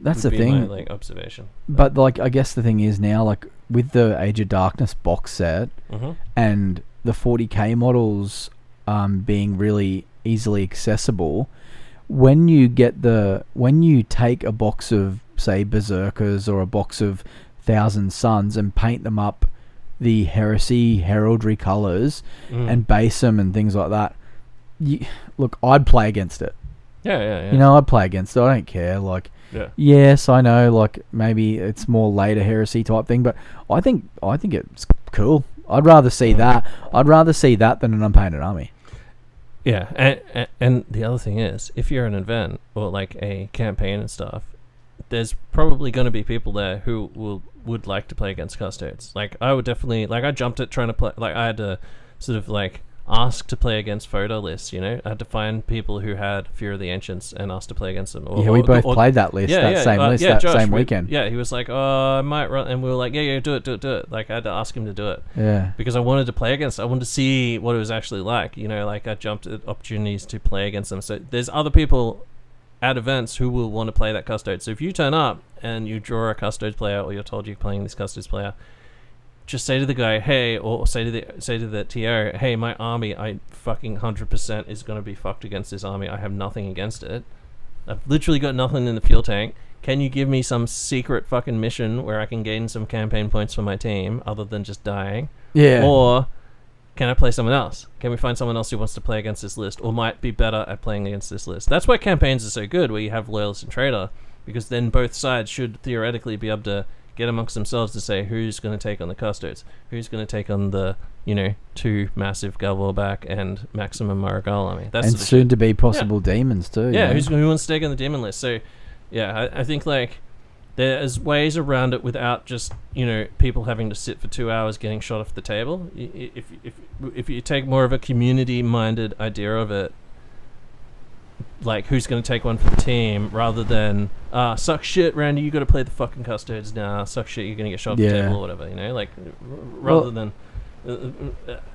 that's the thing. My observation. But I guess the thing is now, with the Age of Darkness box set and the 40k models being really easily accessible, when you take a box of, say, Berserkers or a box of Thousand Suns and paint them up the Heresy heraldry colours and base them and things like that, I'd play against it. Yeah. I'd play against it. I don't care. Yes, I know. Maybe it's more later Heresy type thing, but I think it's cool. I'd rather see that. I'd rather see that than an unpainted army. Yeah, and the other thing is, if you're an event or like a campaign and stuff, there's probably going to be people there who would like to play against Custodes. Like, I would definitely, like, I jumped at trying to play, like, I had to sort of, like, ask to play against photo lists, you know? I had to find people who had Fear of the Ancients and ask to play against them. We both played that list, Josh, same weekend. He was like, oh, I might run, and we were like, yeah, do it. Like, I had to ask him to do it. Yeah. Because I wanted to play against, I wanted to see what it was actually like, you know? Like, I jumped at opportunities to play against them. So there's other people at events who will want to play that Custode. So if you turn up and you draw a Custodes player, or you're told you're playing this Custodes player, just say to the guy, hey, or say to the TO, hey, my army, I fucking 100% is going to be fucked against this army. I have nothing against it. I've literally got nothing in the fuel tank. Can you give me some secret fucking mission where I can gain some campaign points for my team other than just dying? Yeah. Or can I play someone else? Can we find someone else who wants to play against this list or might be better at playing against this list? That's why campaigns are so good, where you have loyalist and traitor, because then both sides should theoretically be able to get amongst themselves to say who's going to take on the Custodes, who's going to take on the, you know, 2 massive Galvorback and maximum Marigal army. That's and soon to be possible demons too. Yeah, who wants to take on the demon list? So, yeah, I think, like, there's ways around it without just, you know, people having to sit for 2 hours getting shot off the table. If you take more of a community-minded idea of it, like, who's going to take one for the team, rather than, suck shit, Randy, you got to play the fucking Custodes now, suck shit, you're going to get shot off the table or whatever, you know? Like, rather than...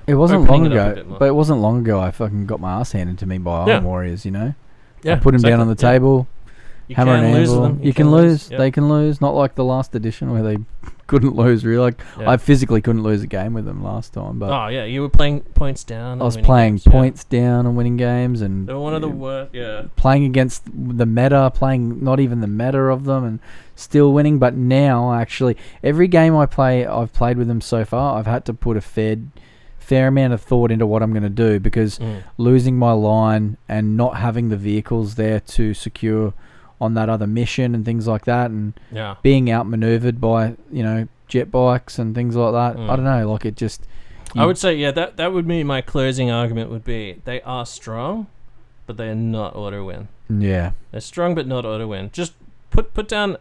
it wasn't long ago, but it wasn't long ago I fucking got my ass handed to me by Iron Warriors, you know? Yeah, I put him down on the table... You hammer and anvil. You can lose. Yep. They can lose. Not like the last edition where they couldn't lose. Really, like I physically couldn't lose a game with them last time. But you were playing points down. I was playing points down and winning games, and they were one of the worst. Yeah, playing against the meta, playing not even the meta of them, and still winning. But now, actually, every game I've played with them so far, I've had to put a fair amount of thought into what I'm going to do, because losing my line and not having the vehicles there to secure on that other mission and things like that, and being outmaneuvered by, you know, jet bikes and things like that. I don't know, like, it just... I would say, that would be my closing argument, would be they are strong, but they are not auto-win. Yeah. They're strong, but not auto-win. Just put down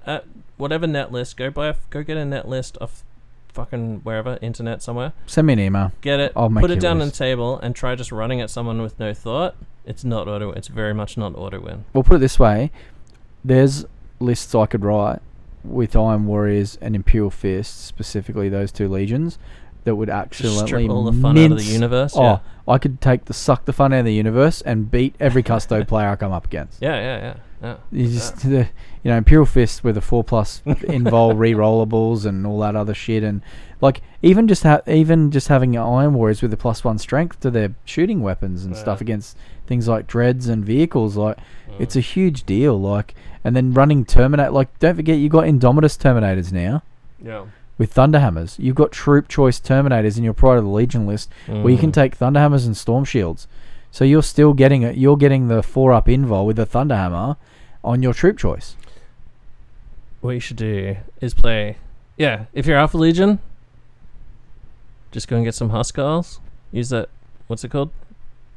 whatever net list, go get a net list of fucking wherever, internet somewhere. Send me an email. Get it, put it down on the table, and try just running at someone with no thought. It's not auto. It's very much not auto-win. We'll put it this way. There's lists I could write with Iron Warriors and Imperial Fists, specifically those 2 legions, that would actually strip all the fun out of the universe. I could suck the fun out of the universe and beat every Custode player I come up against. Yeah. You just, you know, Imperial Fists with a 4+ involve re-rollables and all that other shit, and like even just having Iron Warriors with a +1 strength to their shooting weapons and stuff against things like dreads and vehicles, like it's a huge deal. Like, and then running Terminator, like, don't forget you got Indomitus Terminators now. Yeah. With Thunderhammers, you've got troop choice Terminators in your Pride of the Legion list, where you can take Thunderhammers and Storm Shields. So you're still getting it. You're getting the 4-up invul with a Thunderhammer on your troop choice. What you should do is play. Yeah, if you're Alpha Legion, just go and get some Huskars. Use that. What's it called?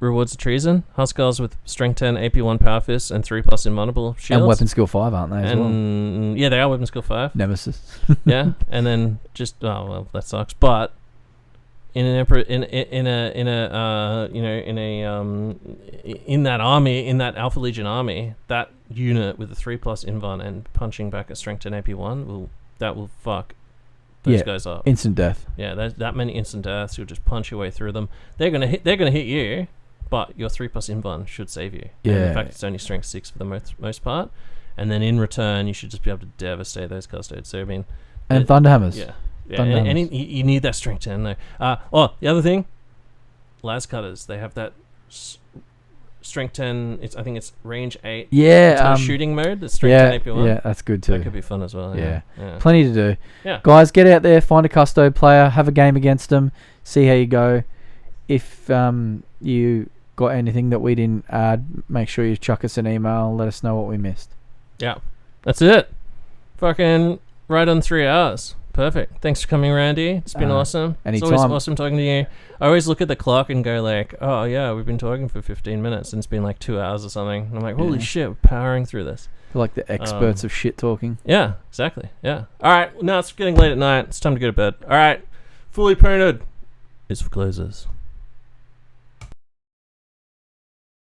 Rewards of Treason. Huskars with Strength 10, AP1 Power Fist, and 3+ Immortal Shields. And Weapon Skill 5, aren't they, as well? Yeah, they are Weapon Skill 5. Nemesis. Yeah, and then just... Oh, well, that sucks. But in that army, in that Alpha Legion army, that unit with the 3+ Invon and punching back at Strength 10 AP1 will fuck those guys up. Instant death. Yeah, that many instant deaths. You'll just punch your way through them. They're gonna hit you, but your 3+ Invon should save you. Yeah. And in fact, it's only Strength 6 for the most part. And then in return, you should just be able to devastate those Custodes. So I mean, and Thunderhammers. Yeah. Yeah, and you need that Strength 10 though. The other thing, Las Cutters, they have that Strength 10. I think it's range 8. Yeah, shooting mode. The Strength 10 AP1. Yeah, that's good too. That could be fun as well. Yeah. Plenty to do. Yeah, guys, get out there, find a Custode player, have a game against them, see how you go. If you got anything that we didn't add, make sure you chuck us an email. Let us know what we missed. Yeah, that's it. Fucking right on 3 hours. Perfect. Thanks for coming, Randy. It's been awesome. Anytime. It's always awesome talking to you. I always look at the clock and go like, oh yeah, we've been talking for 15 minutes and it's been like 2 hours or something. And I'm like, holy shit, we're powering through this. We're like the experts of shit talking. Yeah, exactly. Yeah. All right. Now it's getting late at night. It's time to go to bed. All right. Fully printed is for closers.